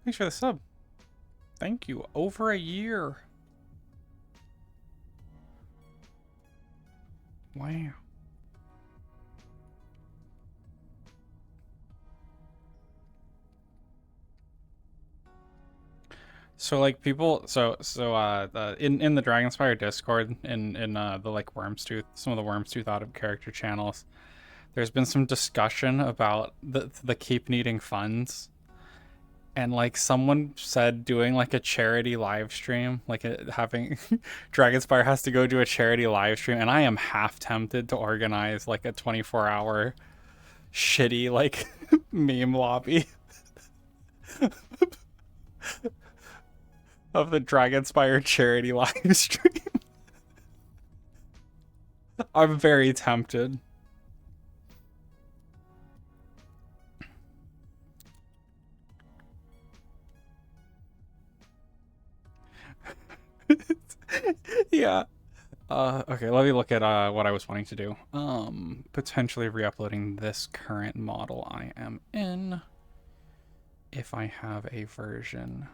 Thanks for the sub. Thank you. Over a year. Wow. So like people, in the Dragonspire Discord, in the like Wormstooth, some of the Wormstooth out of character channels, there's been some discussion about the keep needing funds, and like someone said doing like a charity live stream, like having Dragonspire has to go do a charity live stream, and I am half tempted to organize like a 24-hour shitty like meme lobby of the Dragonspire charity live stream. I'm very tempted. Yeah. Okay, let me look at what I was wanting to do. Potentially re-uploading this current model I am in, if I have a version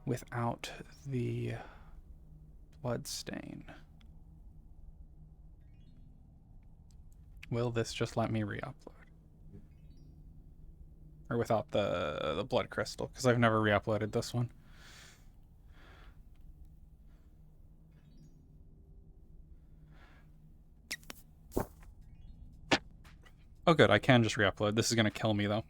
without the bloodstain. Will this just let me re-upload? Or without the blood crystal, because I've never re-uploaded this one. Oh good, I can just re-upload. This is gonna kill me though.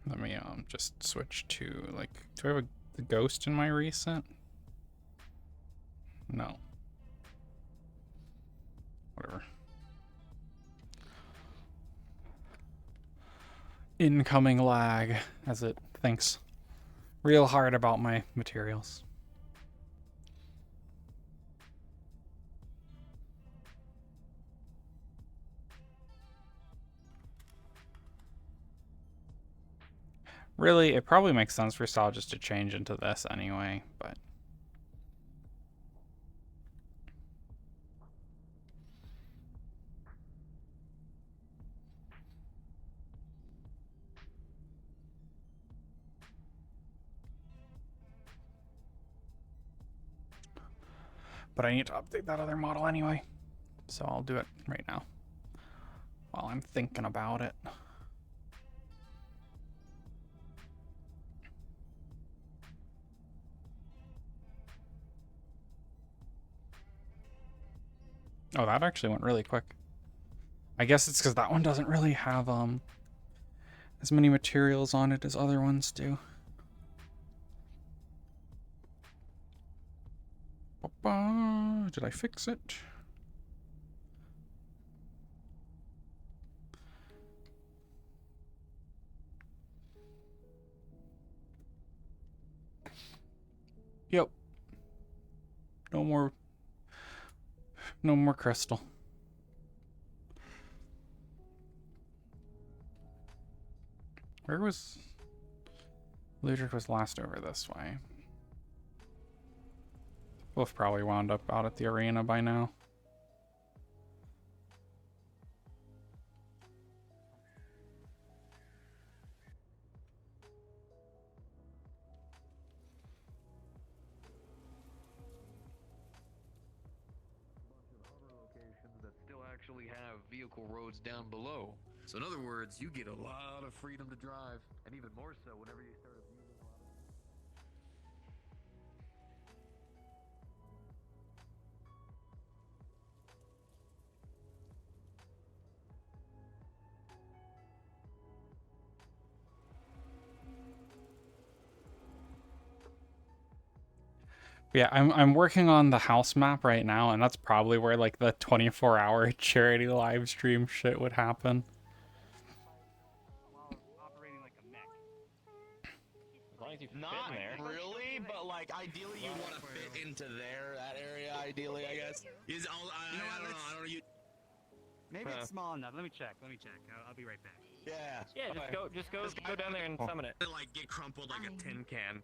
Let me just switch to like, do I have the ghost in my recent? No. Whatever. Incoming lag as it thinks real hard about my materials. Really, it probably makes sense for Sal just to change into this anyway, but... But I need to update that other model anyway, so I'll do it right now while I'm thinking about it. Oh, that actually went really quick. I guess it's because that one doesn't really have as many materials on it as other ones do. Did I fix it? Yep. No more crystal. Where was... Ludric was last over this way. Both probably wound up out at the arena by now. That still actually have vehicle roads down below. So in other words, you get a lot of freedom to drive, and even more so whenever you start abusing a lot of... Yeah, I'm working on the house map right now, and that's probably where like the 24-hour charity live stream shit would happen. Not really, but like ideally you want to fit into that area. Ideally, I guess. I don't know. Maybe it's small enough. Let me check. I'll be right back. Yeah. Yeah, just go down there and summon it. Like get crumpled like a tin can.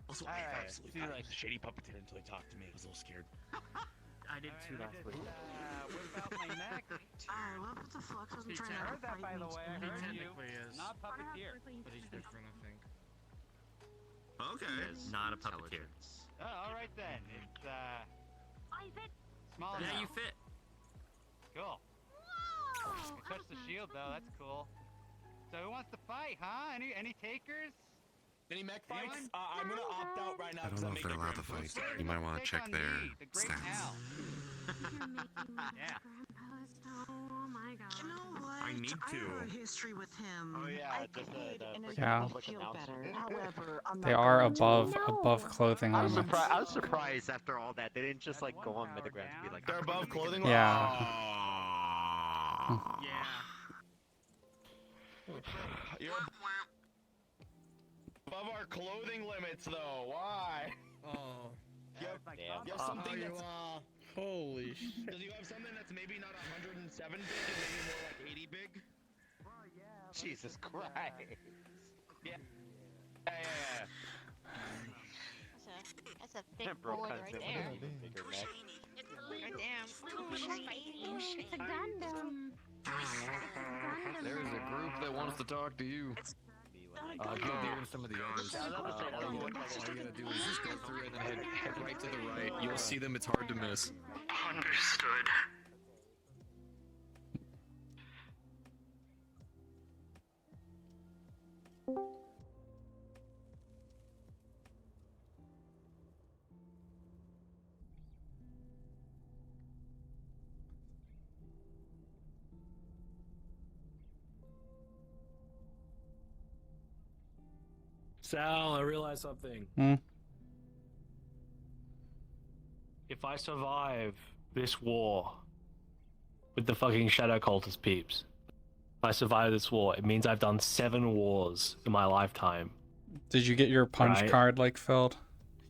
Also, I Alright, absolutely see, thought like- he was a shady puppeteer until he talked to me. I was a little scared. I did too last week. Whip out my neck. What the fuck? I wasn't trying I to heard that, by the way. I heard you. is. Not puppeteer. But he's different, I think. Okay. Not a puppeteer. Oh, all right then. It's I fit. small Yeah, enough. you fit. Cool. You touched the shield though. That's cool. So who wants to fight, huh? Any takers? Any mech Anyone? fights? I'm gonna opt out right now. I don't know if they're allowed to fight. You might want to check their stats. Yeah. Oh my god. You know what? I need I to. have a history with him. Oh, yeah, I just could, and it Yeah. would feel better. However, I'm not They are going to. above clothing I was, limits. I was surprised after all that. They didn't just like go on Metagram to be like, They're above clothing. Yeah. Yeah. You're above our clothing limits, though. Why? Oh. You have something that's. Holy shit. Does you have something that's maybe not 107 big and maybe more like 80 big? Jesus Christ. Yeah. That's a big Bro board cuts right it there. with a bigger neck. It's a Gundam. There is a group that wants to talk to you. Gildir and some of the others. All you gotta do is just go through it and head right to the right. You'll see them, it's hard to miss. Understood. Sal, I realized something. Hmm? If I survive this war with the fucking Shadow Cultist peeps, if I survive this war, it means I've done 7 wars in my lifetime. Did you get your punch Right. card like filled?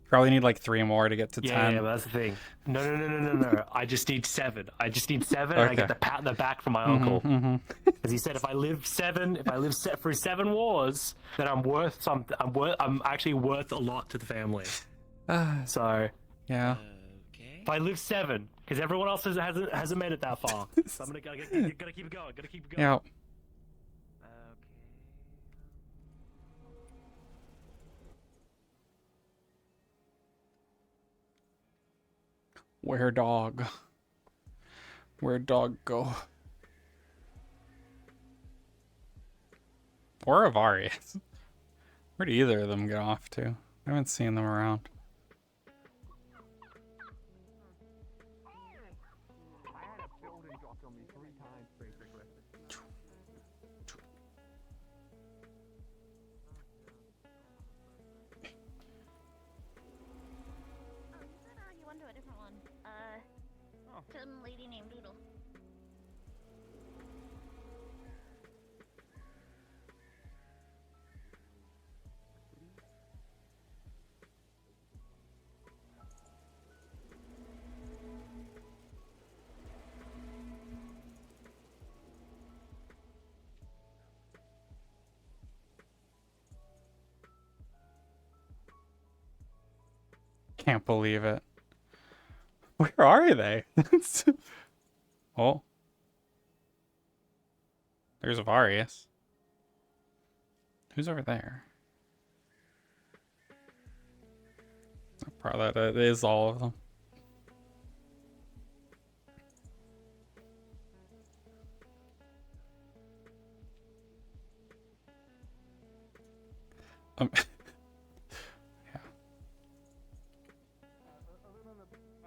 Probably need like 3 more to get to 10. Yeah, but that's the thing. No. I just need 7. I just need 7, and I get the pat on the back from my uncle. Because he said if I live through 7 wars, then I'm worth something. I'm actually worth a lot to the family. So yeah. If I live 7, because everyone else hasn't made it that far, so I'm gotta keep it going. Gotta keep it going. Yeah. Where dog? Where'd dog go? Or Avarius. Where'd either of them get off to? I haven't seen them around. I had a building dropped on me 3 times, basically. You went to a different one. Some lady named Doodle. Can't believe it. Where are they? Oh. There's Avarius. Who's over there? Probably that is all of them.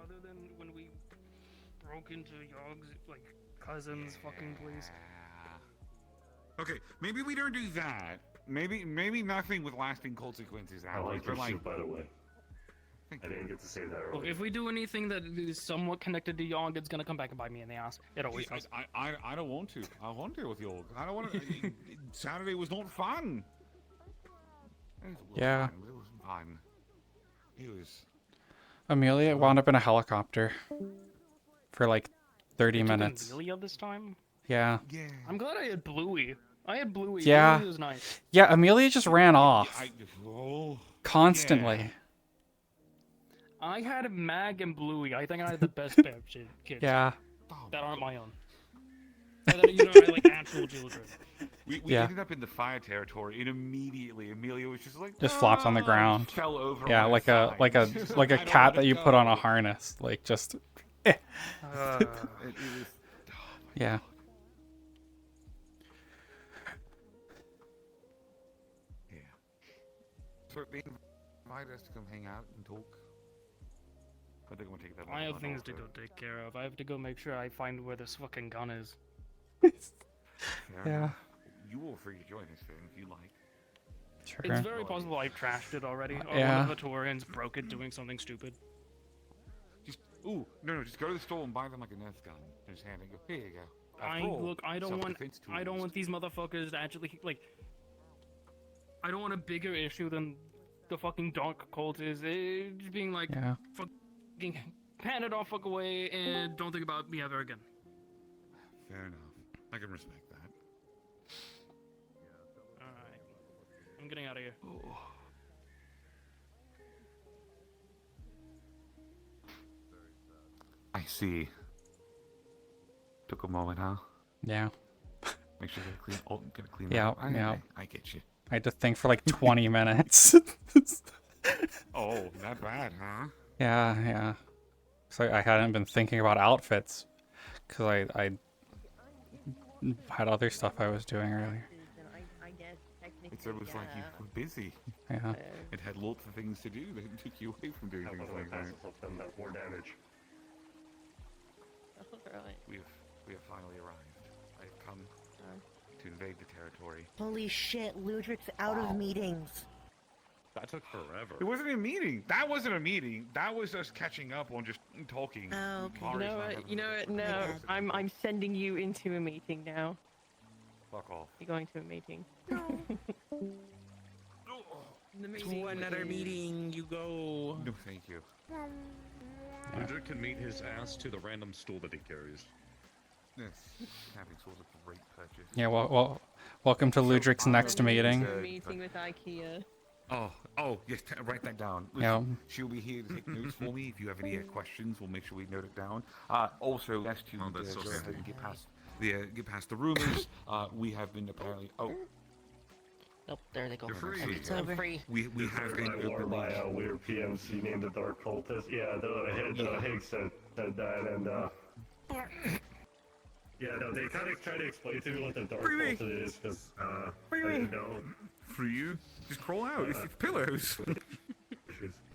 Other than when we broke into Yogg's, like, cousin's fucking place. Okay, maybe we don't do that. Maybe nothing with lasting consequences. I like but your suit, by the way. I didn't get to say that earlier. Look, if we do anything that is somewhat connected to Yogg, it's gonna come back and bite me in the ass. It always does. I don't want to. I want to with York. I don't want to. Saturday was not fun. It was Yeah. fun, but it wasn't fun. It was. Amelia wound up in a helicopter for like 30 It took minutes. Amelia this time? Yeah. I'm glad I had Bluey. I had Bluey. Yeah. Bluey was nice. Yeah, Amelia just ran off. Oh, Constantly. I had Mag and Bluey. I think I had the best pair of kids. Yeah. That aren't my own. That, you know, I like actual children. We Yeah. ended up in the fire territory, and immediately Amelia was just like Just flops on the ground. fell over. Yeah, on like her a side. like a I don't cat wanna that you go. put on a harness. Like just It was yeah. Yeah. So they invited us to come hang out and talk. But they're gonna take that. I have things to go take care of. I have to go make sure I find where this fucking gun is. Yeah. You all free to join us then if you like. Sure. It's very possible I trashed it already, or Yeah. one of the Taurians broke it doing something stupid. Just no, just go to the store and buy them like a Nerf gun. And just hand it. Go. Here you go. I After all, don't want self-defense tools. these motherfuckers to actually like. I don't want a bigger issue than the fucking dark cult is. Just being like, Yeah. fucking pan it off, fuck away, and don't think about me ever again. Fair enough. I can respect that. Alright. I'm getting out of here. I see. Took a moment, huh? Yeah. Make sure you clean. Oh, gotta clean. Yeah, that up. yeah. I get you. I had to think for like 20 minutes. Oh, not bad, huh? Yeah. So I hadn't been thinking about outfits because I had other stuff I was doing earlier. It was like you were busy. Yeah. It had lots of things to do that took you away from doing things like that. More damage. We have finally arrived. I have come to invade the territory. Holy shit, Ludric's out of meetings. That took forever. It wasn't a meeting. That wasn't a meeting. That was us catching up on just talking. Oh, okay. Mari's not having You know a- what? No, I'm sending you into a meeting now. Fuck off. You're going to a meeting. To another meeting, you go. No, thank you. Ludric can meet his ass to the random stool that he carries. Yes, having was a great purchase. Yeah. Well, welcome to Ludric's next meeting. Meeting with IKEA. Oh, yes, write that down. Yeah. Listen, she'll be here to take notes for me. If you have any questions, we'll make sure we note it down. Also, best to that's so go ahead sad. and get past the rumors. We have been apparently. Oh, Nope, there they go. You're free. It's over. we have been openly. Weird PMC named the Dark Cultist. Yeah, the Higgs said that, and yeah, no, they kind of try to explain to me what the Dark Cultist is, because I didn't know. For you, just crawl out. It's pillows.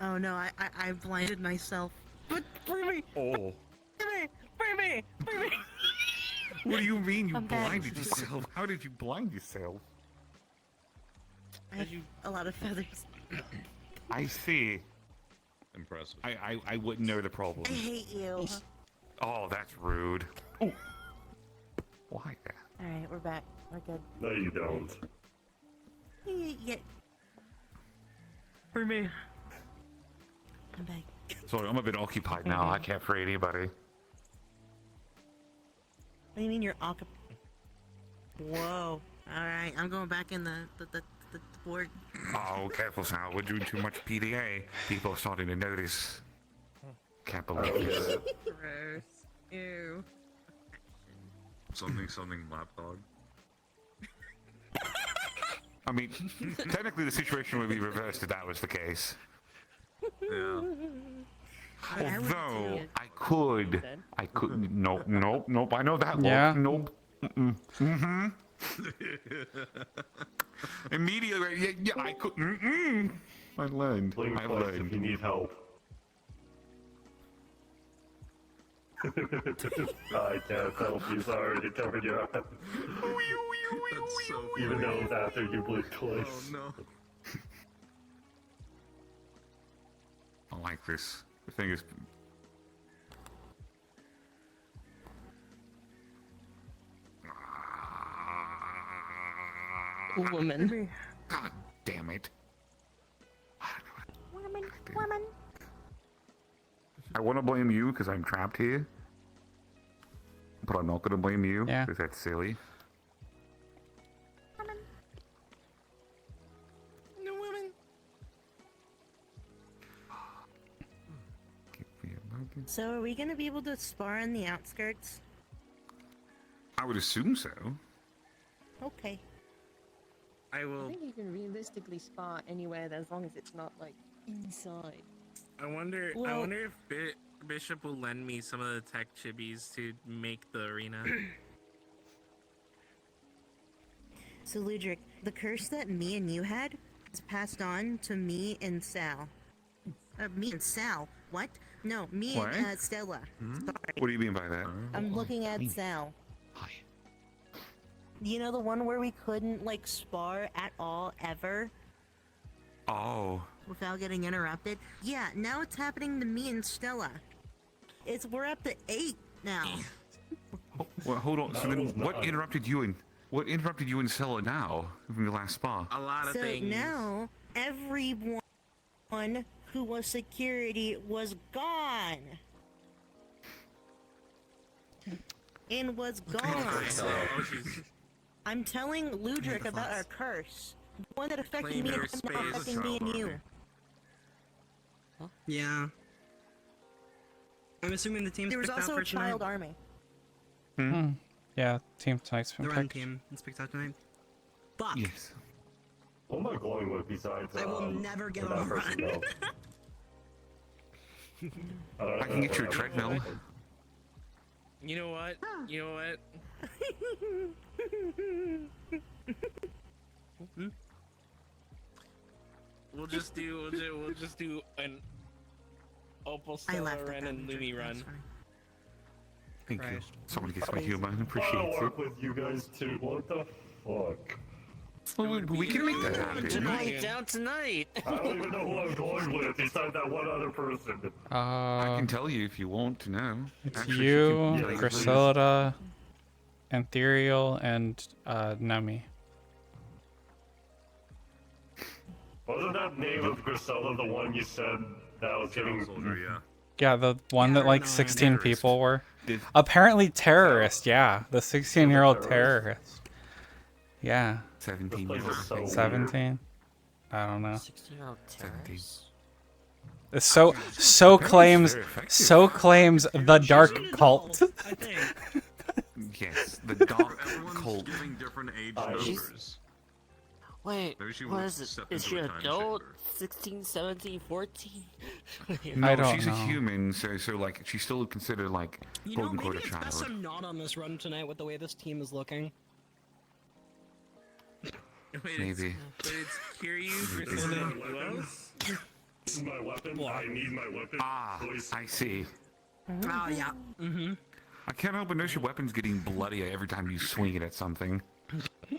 Oh no, I blinded myself. But free me! Oh. Free me! What do you mean you I'm back. blinded yourself? How did you blind yourself? I have a lot of feathers. I see. Impressive. I wouldn't know the problem. I hate you. Oh, that's rude. Oh. Why that? Alright, we're back. We're good. No, you don't. Yeah. For me. I'm back. Sorry, I'm a bit occupied now. I can't free anybody. What do you mean you're occupied? Whoa. Alright, I'm going back in the board. Oh, careful, Sal. We're doing too much PDA. People are starting to notice. Can't believe this. Gross. Ew. Something lapdog. I mean, technically the situation would be reversed if that was the case. Yeah. Although, I could. Nope. I know that Yeah. look. Nope. Mm-hmm. Immediately, yeah, I could. I learned. Blink I twice learned. if you need help. I can't help you, sorry to cover your eyes. That's so Even funny. though it's after you blink twice. Oh no. I like this. The thing is. Woman. God damn it. Woman. I want to blame you because I'm trapped here. but I'm not gonna blame you. Yeah. Because that's silly. No women. So are we gonna be able to spar on the outskirts? I would assume so. Okay. I I will. think you can realistically spar anywhere as long as it's not like inside. I wonder. I Well- wonder if Bishop will lend me some of the tech chibis to make the arena. So Ludric, the curse that me and you had is passed on to me and Sal. Me and Sal. What? No, me What? and Stella. Sorry. What do you mean by that? I'm looking at Sal. Hi. You know the one where we couldn't like spar at all ever Oh. without getting interrupted? Yeah, now it's happening to me and Stella. We're up to 8 now. Well, hold on. So then, what interrupted you and Stella now from the last spa? A lot of So things. now everyone who was security was gone. And was gone. I'm telling Ludric about our curse. The one that affected me and not affecting me and you. Yeah. I'm assuming the team's There was picked out also for a child tonight. army. Yeah, team tonight's been The run picked. team is picked out tonight. Fuck. Yes. What am I going with besides? I will never get where'd on that a person run. go? I can get you a treadmill. You know what? You know what? We'll just do an Opal I Stella laughed at run that. and Lumi run. Thank you. Christ. Someone gets my humor and I'll appreciates it. work with you guys too. What the fuck? Well, we can make that happen. Down tonight. I don't even know who I'm going with besides that one other person. I can tell you if you want to know. It's Actually, she you, can tell you. Griselda, Ethereal, and Nami. Wasn't that name of Griselda the one you said that was getting? Yeah, the one that like 16 people were. Apparently terrorist, yeah. The 16-year-old terrorist. Yeah. 17 This place is so weird. 17? I don't know. 16-year-old terrorist. It's so claims claims the dark cult. Yes, the dark cult. Giving different age She's- numbers. Wait, Maybe she what was is it? stepped Is into she a an time adult? 16, 17, 14? No, I don't she's know. a human, so like she's still considered like You quote know, unquote maybe a it's best child. I'm not on this run tonight with the way this team is looking. Wait, Maybe. it's Kiryu, Maybe. Griselda, and who else? This is my weapon. I need my weapon. Please. I see. Oh, yeah. Mm-hmm. I can't help but notice your weapon's getting bloodier every time you swing it at something.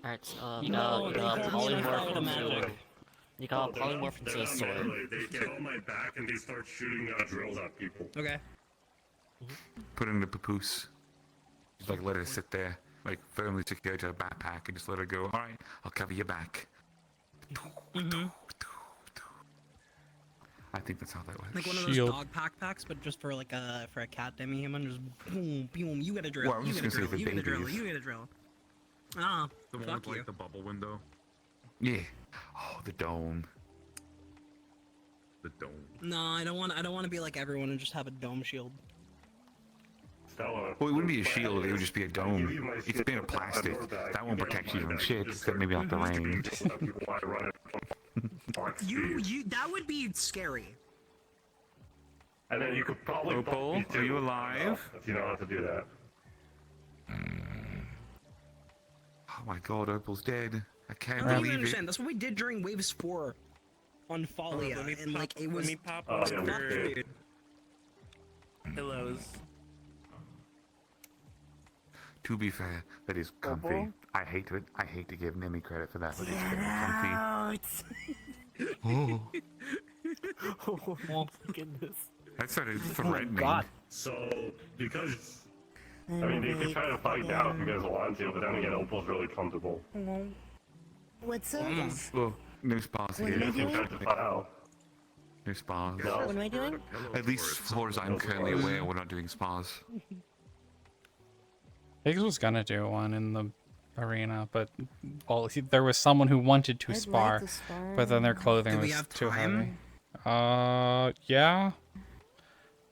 Alright, so, You know, they called me an polymorph automatic. into... You call it polymorph into a sword. They get on my back and they start shooting drills at people. Okay. Put it in the papoose. Just like let it sit there, like firmly secured to a backpack, and just let it go. All right, I'll cover your back. Mm-hmm. I think that's how that works. Like one of those dog backpacks, but just for like a cat demi-human, just boom, boom. You get a drill. Well, I was you just get a gonna drill. say You for get a drill. babies. You get a drill. Ah, The one fuck with you. like the bubble window. Yeah. Oh, the dome. The dome. No, I don't want to be like everyone and just have a dome shield. Well, it wouldn't be a shield, it would just be a dome. It's made of plastic. That won't protect you from shit, except maybe like the rain. You that would be scary. And then you could probably Opal, bump me are you too, alive? if you know how to do that. Oh my god, Opal's dead. I can't I don't even believe it. understand. That's what we did during Waves 4 on Folia, and like it was. Let me pop Oh, yeah, fuck, weird. dude. Pillows. To be fair, that is comfy. Opal? I hate it. I hate to give Nemi credit for that, but it's very comfy. Oh, Oh my goodness. that sounded threatening. So, because, I mean, they could try to fight now if you guys want to, but then again, Opal's really comfortable. What's up? Well, no spas What here. am I doing? Wow. No spas. What am I doing? At least as far as I'm currently aware, we're not doing spas. Higgs was gonna do one in the arena, but well, there was someone who wanted to I'd spar, like to spar. but then their clothing Do we was have too time? heavy. Yeah.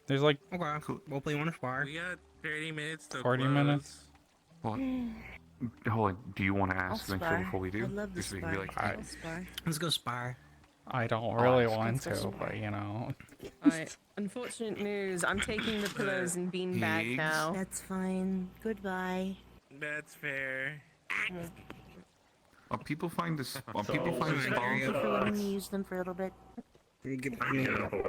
There's like Okay, we'll play one spar. We got 30 minutes to 40 close. minutes. What? Hold on. Do you want to I'll ask something spar. before we do? I'd love to Just so we can spar. be like, I'll spar. Let's go spar. I don't really let's want go to, spar. but you know. Alright, unfortunate news. I'm taking the pillows and beanbag Higgs? now. That's fine. Goodbye. That's fair. are people find this? Are So, people find this so- bomb? Thank you for letting me use them for a little bit. You get Yeah,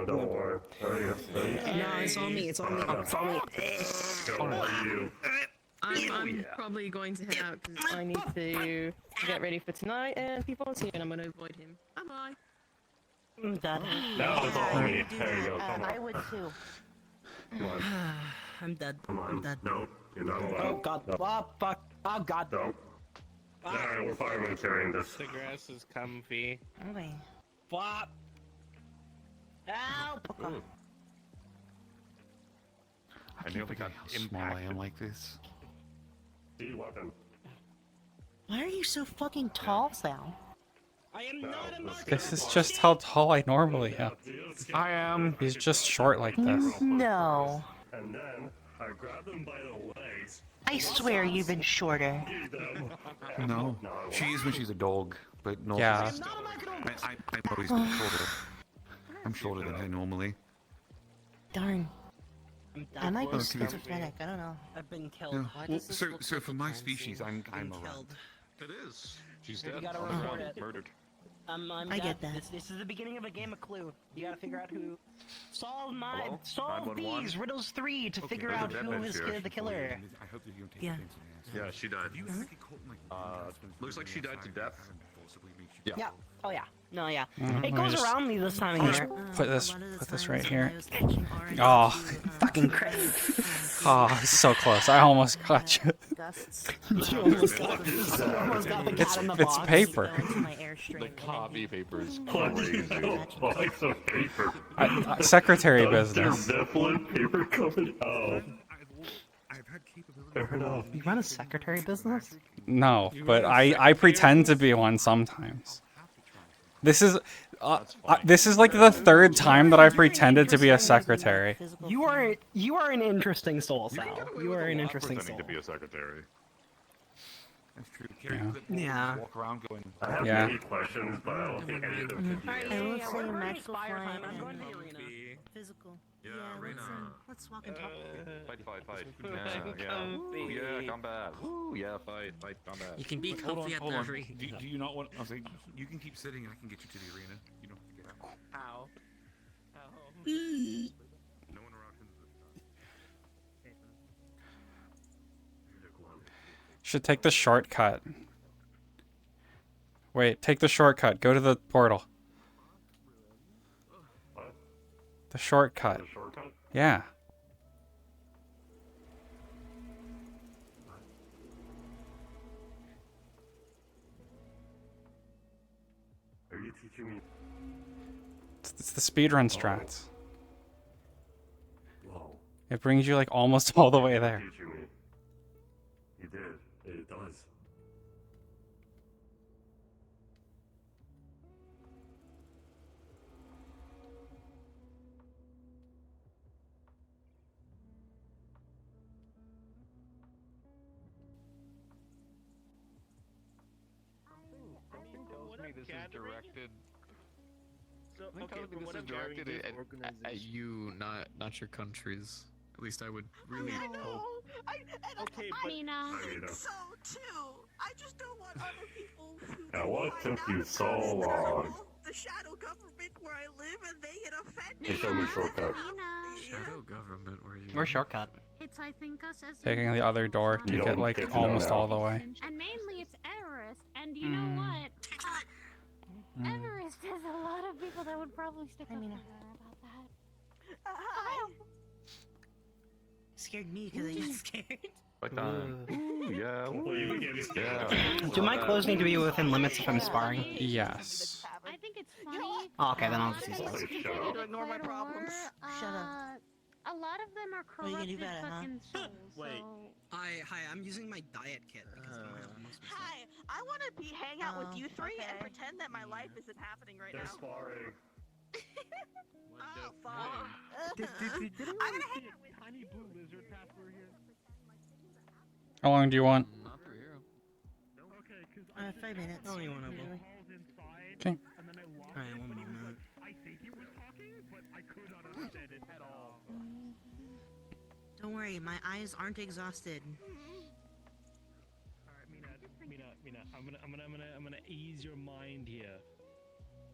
don't worry. No, it's on me. It's on me. It's on me. You. I'm probably going to head out because I need to get ready for tonight, and people are here, and I'm going to avoid him. Bye bye. Done. Now it's all me. There you go. Come I on. would too. Come on. I'm dead. Come on. I'm dead. No, you're not allowed. Oh god. No. Oh fuck. Oh god. No. Alright, we're firemen carrying this. The grass is comfy. Okay. Flop. Help. I nearly got how small I am like this. See weapon. Why are you so fucking tall, Sal? I am not a monkey. This is just how tall I normally am. I am. He's just short like this. No. And then I grab them by the legs. I swear you've been shorter. No. She is when she's a dog, but no. Yeah. I'm always been shorter. I'm shorter than her normally. Darn. I might be Okay. schizophrenic. I don't know. I've been killed. Yeah. Why Well, does this so look so so for my fancy? species, I'm Been around. killed. It is. She's You dead. gotta On the report ground, it. murdered. I'm I dead. get that. This is the beginning of a game of Clue. You gotta figure out who. Solve Hello? solve 911? these riddles 3 to figure there's a out dead who man is here. the killer. I hope that you don't take Yeah. offense to that. Yeah, she died. You ever get caught in, like, Looks like she died to death. Yeah. Yeah. Oh yeah. No, yeah. Mhm. It Let me goes just- around me this time of year. Put this right here. Oh. Oh, Fucking crazy. oh, so close. I almost got you. You almost got the cat in the It's box. paper. The copy paper is What? crazy. Like some paper. Secretary There's business. Zeppelin paper coming out. I've had capability. Fair enough. You run a secretary business? No, but I pretend to be one sometimes. This is like the third time that I've pretended to be a secretary. You are an interesting soul, Sal. You are an interesting soul. Pretending to be a secretary. That's true. Yeah. Walk around going. I have Yeah. many questions, but I don't think any of them could be I answered. will say we're magical Spire flying time. I'm going to the and arena. physical. Yeah, let's, arena. let's walk and talk. Fight. Yeah. Combat. Woo, yeah, fight, combat. You can be Hold on, comfy at hold the on. arena. Do you not want? I was like, you can keep sitting. I can get you to the arena. You don't have to get out. Ow. No interruptions. Should take the shortcut. Wait, take the shortcut. Go to the portal. What? The shortcut. The shortcut? Yeah. Are you teaching me? It's the speedrun strats. Whoa. It brings you like almost all the way there. Teaching me. You did. It does. This is directed. So, I think okay, this what is I'm gathering directed this at organization. you, not your countries. At least I would really hope. Okay, I but mean, So too. I just don't want other people who Now what took you so long? the shadow government where I live and they get offended. Hey, show me shortcut. Shadow government, where you? We're shortcut. it's I think us as Taking the other door to You get don't like get to know almost now. all the way. and mainly it's Everest, and you know what? Everest has a lot of people that would probably stick up for her about that. Hi. Scared me because I get scared. Fight time. Ooh, yeah. Well, you get me scared. Yeah. Do my clothes need to be within limits if I'm sparring? Yes. I think it's funny. Oh, okay, then I'll just use A lot those. of Shut up. people Ignore my problems. Shut up. A lot of them What are you gonna do about it, huh? Wait. Hi, I'm using my diet kit because I don't have most of Hi, I want to hang out with you three and okay. pretend that my life isn't happening right They're now. sparring. Oh, fuck. Did anyone I'm gonna see hang out with a tiny blue lizard pass through here? How long do you want? Not through here. Okay, because 5 minutes. Only one of them. Okay. Alright, one moment. I think he was talking, but I could not understand it at all. Don't worry, my eyes aren't exhausted. Alright, Mina, I'm gonna ease your mind here.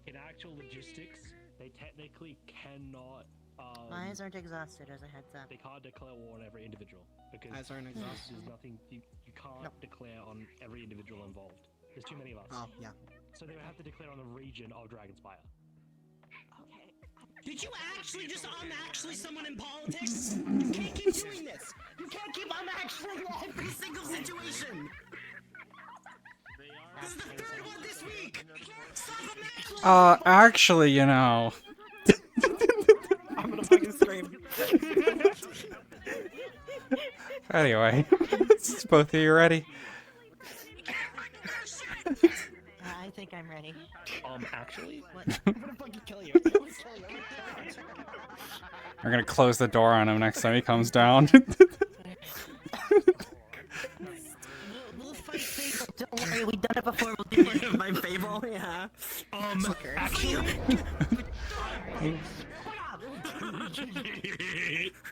In actual logistics, they technically cannot. My eyes aren't exhausted, as a heads up. They can't declare war on every individual because Eyes aren't exhausted. There's nothing you can't declare on every individual involved. There's too many of us. Oh, yeah. So they would have to declare on the region of Dragonspire. Okay. Did you actually just actually someone in politics? You can't keep doing this! You can't keep actually every single situation! This is the third one this week! Actually, you know. I'm gonna fucking scream. Anyway, is both of you ready? I think I'm ready. Actually? What? I'm gonna fucking kill you. We're gonna close the door on him next time he comes down. We'll fight Fable. Don't worry, we've done it before. We'll do it. My Fable, yeah. Actually.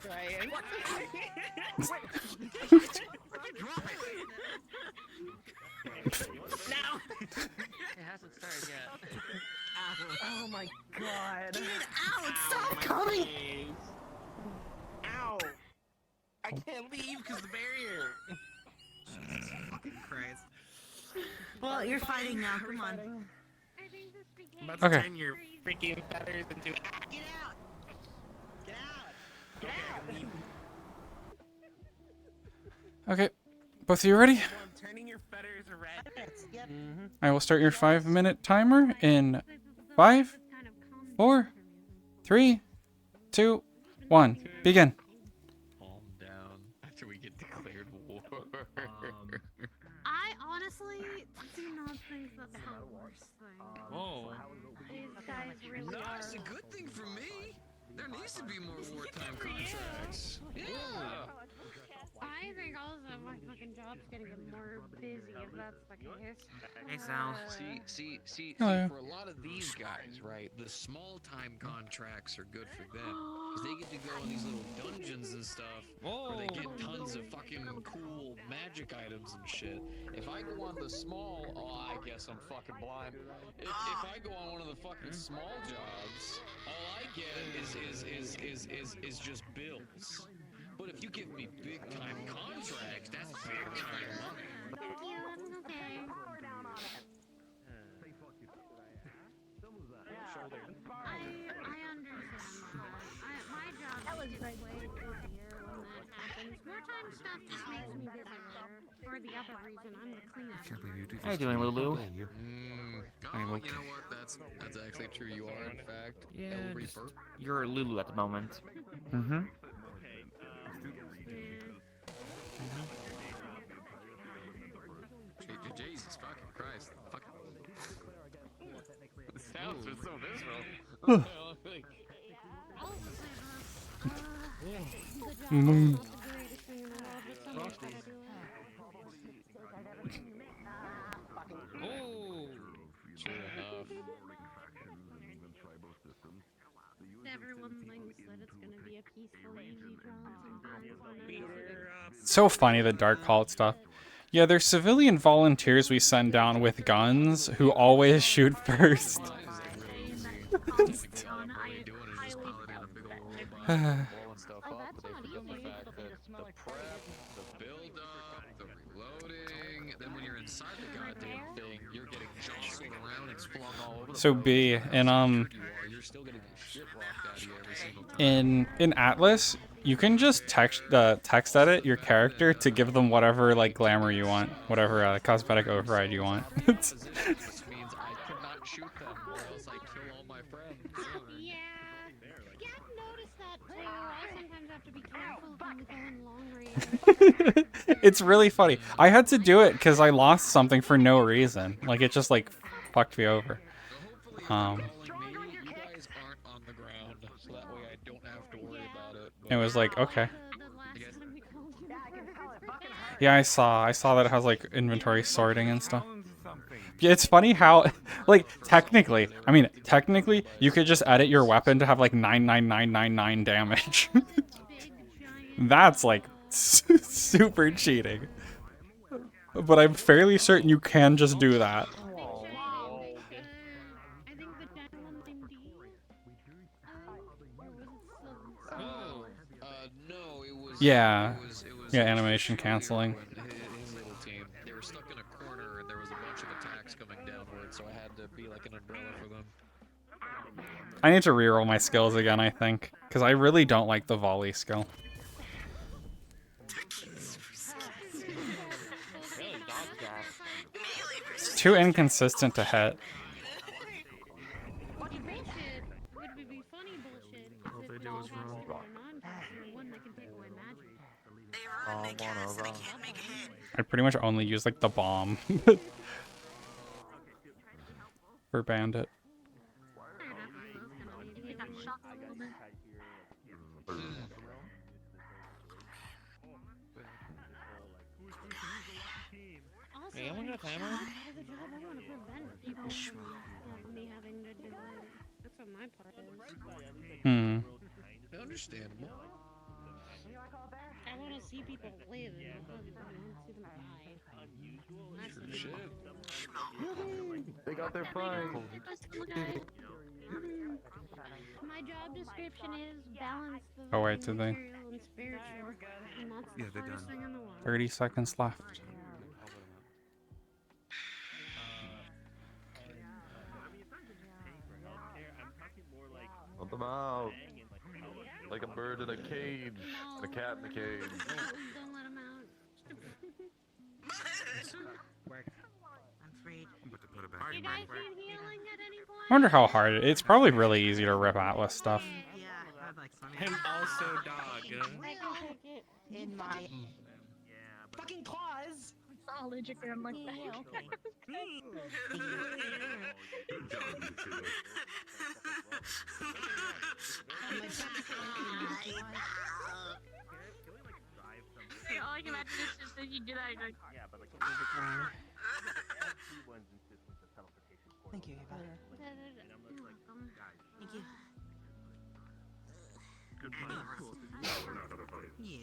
Ryan. Now! It hasn't started yet. Oh my god. Get out! Stop coming! Ow! I can't leave because the barrier. Fucking Christ. Well, you're fighting now. Come on. Let's Okay. turn your freaking feathers into. Get out! Get out! Get out! Okay, both of you ready? I'm turning your feathers red. Yep. I will start your 5-minute timer in 5, 4, 3, 2, 1. Begin. Calm down after we get declared war. I honestly do not think that's the worst thing. Whoa. These guys really No, are. it's a good thing for me. There needs to be more wartime contracts. Yeah. I think also my fucking job's getting more busy if that's the case. Hey Sal. See, Hello. for a lot of these guys, right, the small time contracts are good for them. Because they get to go in these little dungeons and stuff where they get tons of fucking cool magic items and shit. If I go on the small, I guess I'm fucking blind. If I go on one of the fucking small jobs, all I get is just bills. But if you give me big time contracts, that's big time money. Thank you, that's okay. I understand that. My job is way easier when that happens. More time stuff just makes me busier. For the other reason, I'm the cleanup. How you doing, Lulu? You know what? That's actually true. You are, in fact, Yeah, El just, Reaper. you're Lulu at the moment. Mm-hmm. Jesus fucking Christ. Fucking. The sounds are so visceral. Mm. Oh, sure enough. Everyone thinks that it's gonna be a peaceful, easy job. So funny, the dark cult stuff. Yeah, there's civilian volunteers we send down with guns who always shoot first. Then when you're inside the goddamn thing, you're getting jostled around and flung all over the So place. B, and You're still getting shit rocked out of you every single time. in Atlas, you can just text edit your character to give them whatever like glamour you want, whatever cosmetic override you want. Which means I could not shoot them, or else I kill all my friends. Yeah, I've noticed that too. I sometimes have to be careful when we go in long range. It's really funny. I had to do it because I lost something for no reason. Like, it just, like, fucked me over. It was like, okay. Yeah, I saw that it has, like, inventory sorting and stuff. It's funny how, like, technically, you could just edit your weapon to have, like, 99999 damage. That's, like, super cheating. But I'm fairly certain you can just do that. Yeah. Yeah, animation canceling. His little team. They were stuck in a corner and there was a bunch of attacks coming downward, so I had to be like an umbrella for them. I need to reroll my skills again, I think. Because I really don't like the volley skill. It's too inconsistent to hit. All they do is run. I pretty much only use, like, the bomb. For Bandit. Hey, I want to hammer. I want to prevent people from me having to do it. That's what my part is. Understandable. I want to see people live. I want to see them die. They got their prize. My job description is balance the Oh, wait, did they? material and spiritual. And that's Yeah, the they're hardest done. thing in the world. 30 seconds left. Let them out. Like a bird in a cage. And a cat in a cage. Don't let them out. I'm afraid. You guys need healing at any point? I wonder how hard it's probably really easy to rip Atlas stuff. And also dog. In my fucking claws. Oh, Ludwig, I'm like that. All I can imagine is just that you do that. Like, Yeah, but like. Thank you, Eva. Thank you. Yeah.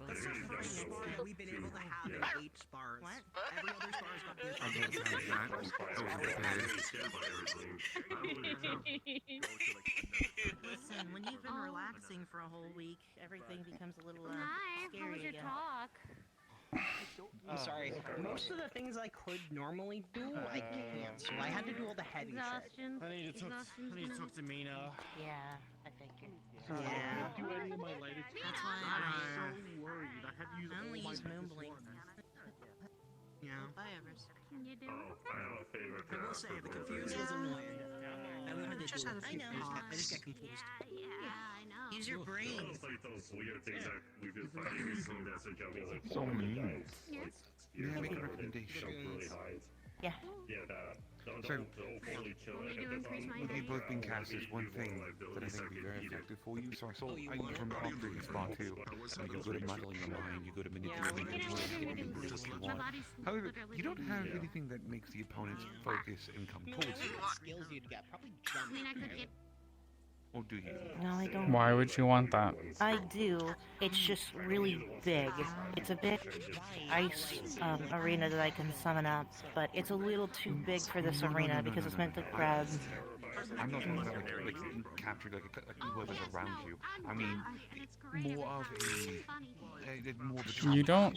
That's the first spar that we've been able to have in 8 spars. What? Every other spar's got Listen, when you've been relaxing for a whole week, everything becomes a little Hi, how scary was your again. talk? I'm sorry. Most of the things I could normally do, I can't. So I had to do all the heavy shit. Exhaustion. I need to talk to Mina. Yeah, I figured. Yeah. Do any of my lighting. That's why I'm so worried. I had to use I all only my use focus Moonblink. once. Yeah. Bye, Everest. You do? I will say, the confused was annoying. I wanted to do it. I know. I just get confused. Yeah, I know. Use your brain. It's like those weird things that we've been finding recently that's like jumping like So mean. Yes. May I make a jump recommendation? really high. Yeah. Yeah, that. Don't So, fully chill Want me it. to increase my With you height? both being cast as one thing that I think would be very effective for you, so I saw from after you spawn too. You're good at muddling your mind, you're good at manipulating your mind, you can do just what you want. However, you don't have anything that makes the opponents focus and come towards you. Skills you'd get. Probably I mean, I could get. Or do you? No, I don't. Why would you want that? I do. It's just really big. It's a big ice arena that I can summon up, but it's a little too big for this arena because it's meant to grab. I'm not talking about like capture like whoever's around you. I mean, more of more of a You don't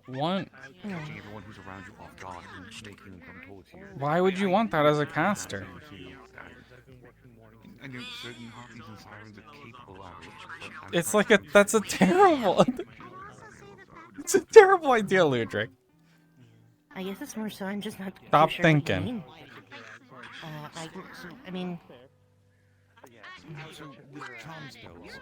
want. catching everyone who's around you off guard and making them come towards you. Why would you want that as a caster? I know certain harpies and sirens are capable of it. It's like that's a terrible. It's a terrible idea, Ludwig. I guess it's more so I'm just not. Stop too sure what you thinking. mean. I mean, So with charm spells,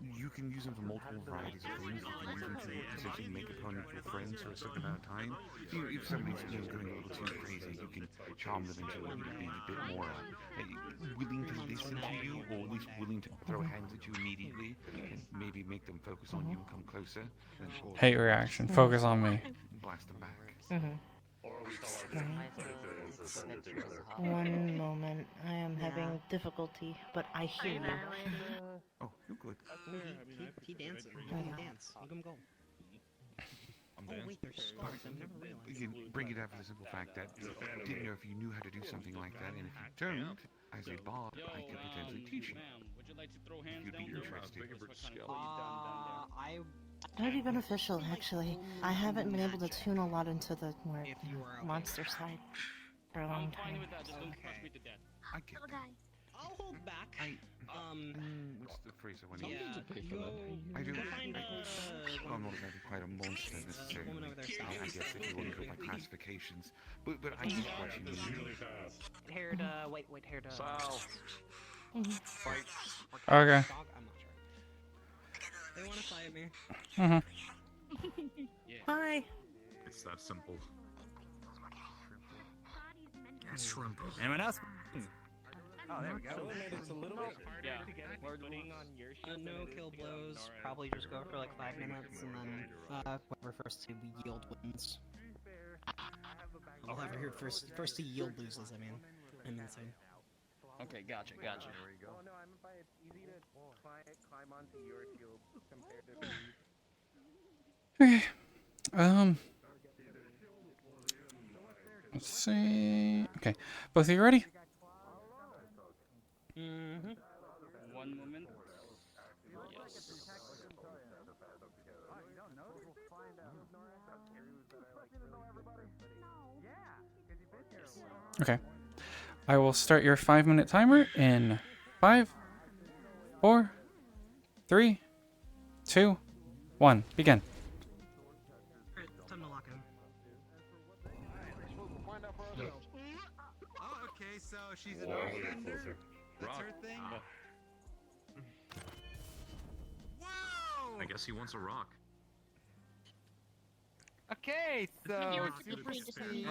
you can use them for multiple varieties of things. You can use them to essentially make opponents your friends for a certain amount of time. If somebody's going a little too crazy, you can charm them into being a bit more willing to listen to you, or at least willing to throw hands at you immediately, and maybe make them focus on you and come closer. And Hate reaction. Focus on me. Blast them back. One moment. I am having difficulty, but I hear you. Oh, you're good. He dances. Oh, He yeah. dance. Let him go. I'm Oh wait, there's skulls. I've never realized. You can bring it out for the simple fact that didn't know if you knew how to do something like that, and if you don't, as a bard, I could potentially teach you. If you'd be interested. That would be beneficial, actually. I haven't been able to tune a lot into the more monster side for a long time. I get that. I'll hold back. What's the phrase I want to Yeah, use? I do. I'm not exactly quite a monster necessarily. I guess if you want to go by classifications, but I get what you mean. Haired, white-haired, Sal. Fight. Okay. Dog? I'm not sure. They want to fight me. Hi. It's that simple. Shrimp. Anyone else? Oh, there we go. It's a little bit harder to get putting on your shield. No kill blows. Probably just go for like 5 minutes, and then whoever first to yield wins. Whoever here first to yield loses. I mean, I'm insane. Okay, gotcha. Oh no, I'm by it's easy to climb onto your shield compared to Okay. Let's see. Okay. Both of you ready? Mm-hmm. One moment. Yes. Okay. I will start your 5-minute timer in 5, 4, 3, 2, 1. Begin. Time to lock in. Oh, okay, so she's an earthbender? That's her thing? Whoa! I guess he wants a rock. Okay, so super speed.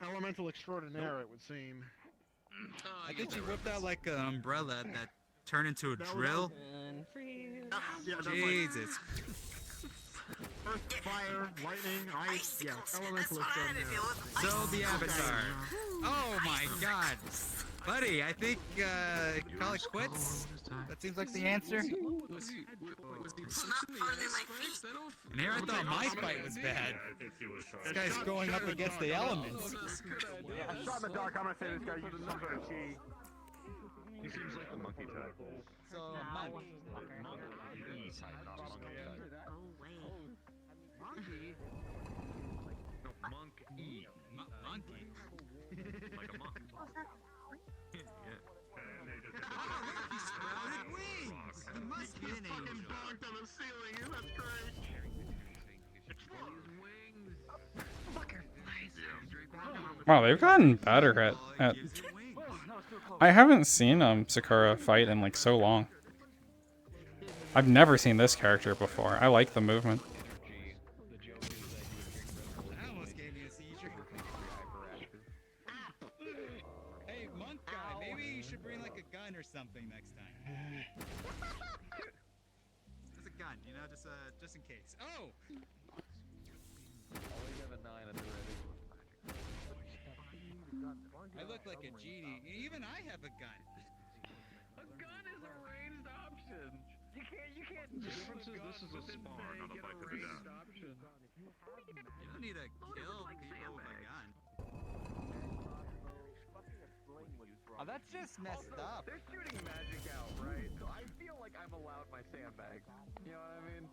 Elemental extraordinaire, it would seem. I think she whipped out like an umbrella that turned into a drill. Jesus. Earth, fire, lightning, ice, yeah, elemental extraordinaire. So the avatar. Oh my god. Buddy, I think call it quits. That seems like the answer. And here I thought my fight was bad. This guy's going up against the elements. Yeah, a shot in the dark, I'm gonna say this guy uses some sort of chi. He seems like the monkey type. So, monk. No, monkey. Monkey. Like a monk. Yeah. He sprouted wings. He must be an angel. Bonked on the ceiling, that's great. Wow, they've gotten better at I haven't seen Sakura fight in like so long. I've never seen this character before. I like the movement. That almost gave me a seizure. Hey, monk guy, maybe you should bring like a gun or something next time. Just a gun, you know, just in case. Oh! Always have a 9 at the ready. I look like a genie. Even I have a gun. A gun is a ranged option. You can't. The difference is this is a spar, not a fight to the death. You don't need to kill people with a gun. Oh, that's just messed up. They're shooting magic out, right? So I feel like I'm allowed my sandbag. You know what I mean?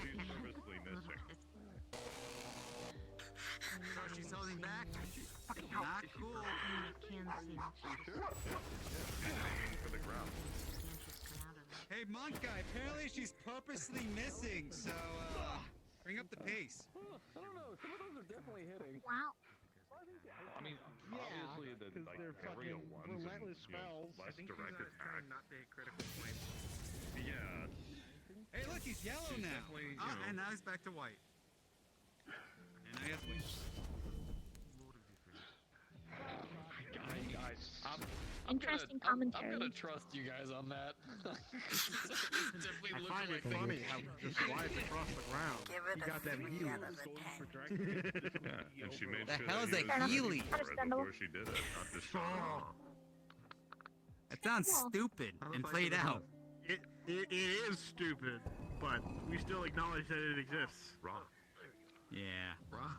She's purposely missing. So she's holding back? Not cool. For the ground. Hey, monk guy, apparently she's purposely missing, so, bring up the pace. I don't know. Some of those are definitely hitting. Wow. I mean, obviously the like they're area fucking ones relentless and, spells. less direct attack. Not to hit critical points. Yeah. Hey, look, he's yellow He's now. definitely, Oh, you know- and now he's back to white. And now he has wings. Guys, Interesting I'm commentary. gonna trust you guys on that. I find it funny how he just flies across the ground. He got them heels. Yeah, and she made The sure hell's that a he was ready Healy? for it before she did it, not just shot him off. That sounds stupid and played out. It is stupid, but we still acknowledge that it exists. Wrong. Yeah. Wrong.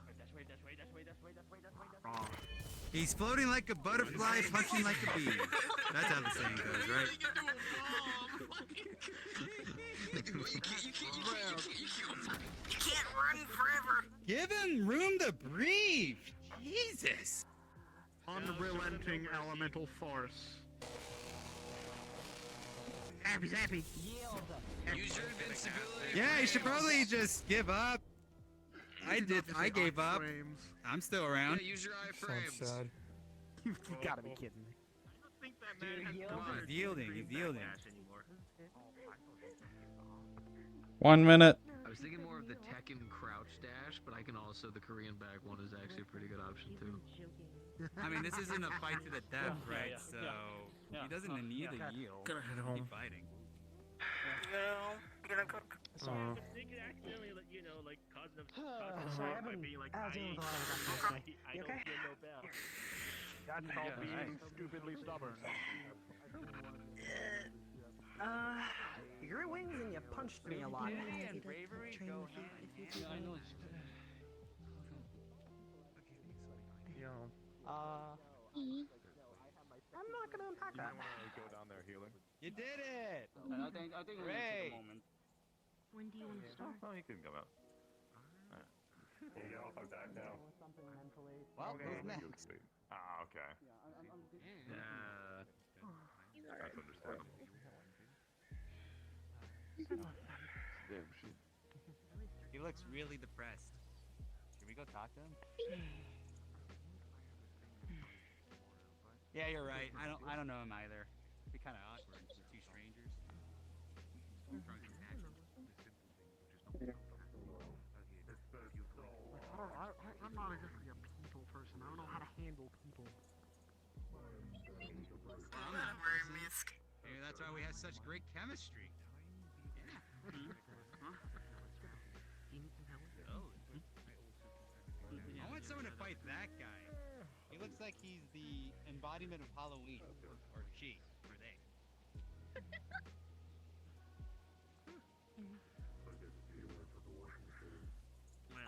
He's floating like a butterfly, punching like a bee. That's how the saying goes, right? You can't run forever. Give him room to breathe. Jesus. Unrelenting elemental force. Happy. Use your invincibility. Yeah, you should probably just give up. I gave up. I'm still around. Yeah, use your iframes. You gotta be kidding me. He's yielding. He's yielding. 1 minute. I was thinking more of the Tekken crouch dash, but I can also the Korean back one is actually a pretty good option too. I mean, this isn't a fight to the death, right? yeah, So yeah. he doesn't need a yield. Gonna head home. Keep fighting. No, gonna go. They could accidentally, like, cause them Sorry, I've by been being like, out doing with a lot of I stuff. don't You okay? get no bell. That's called being stupidly stubborn. Your wings and you punched me a lot. and bravery go hand in hand. I know. I'm not gonna unpack that. Go down there healing. You did it! I think we need to take a moment. When do you want to start? Oh, he can come out. Yeah, I'll come back now. Well, Okay. who's next? Ah, okay. That's understandable. Damn shit. He looks really depressed. Can we go talk to him? Yeah, you're right. I don't know him either. It'd be kind of awkward with two strangers. Drunk and passionate. I'm not exactly a people person. I don't know how to handle people. I'm not wearing misc. Maybe that's why we have such great chemistry. Yeah. I want someone to fight that guy. He looks like he's the embodiment of Halloween. Or she. Or they.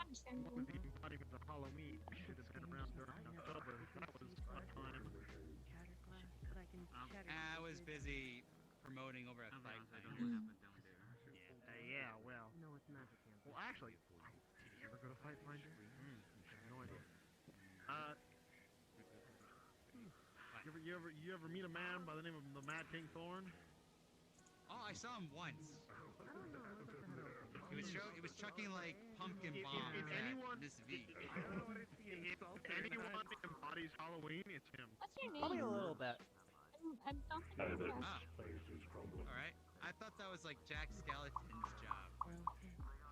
Understandable. The embodiment of Halloween should have been around during October. That was a time. I was busy promoting over at Fight Night. Yeah, well. No, it's not. Well, actually, did you ever go to Fight Finder? I have no idea. You ever meet a man by the name of the Mad King Thorn? Oh, I saw him once. He was chucking like pumpkin bombs If anyone, at Miss V. if anyone embodies Halloween, it's him. What's your name? Probably a little bit. I don't think Oh. Alright. I thought that was like Jack Skeleton's job.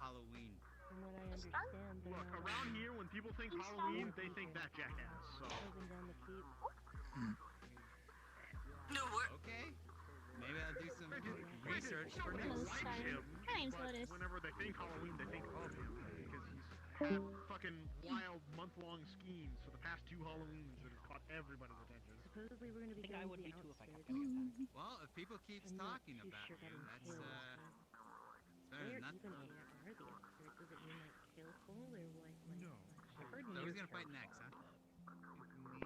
Halloween. From what I understand, they're Look, around here, when people think Halloween, they think that jackass. So. closing down the keep. No, what? Okay. Maybe I'll do some research for They next. like him, but whenever they think Halloween, they think of him because he's fucking wild month-long schemes for the past 2 Halloweens that have caught everybody's attention. Supposedly we're gonna be I going would to be the too if I outskirts. could Well, if people keep I'm not talking too about sure you, that that's entails that. better Where than even nothing. are the outskirts? Does it mean like Killful or what? No. I heard So near who's gonna fight Killful. next, huh?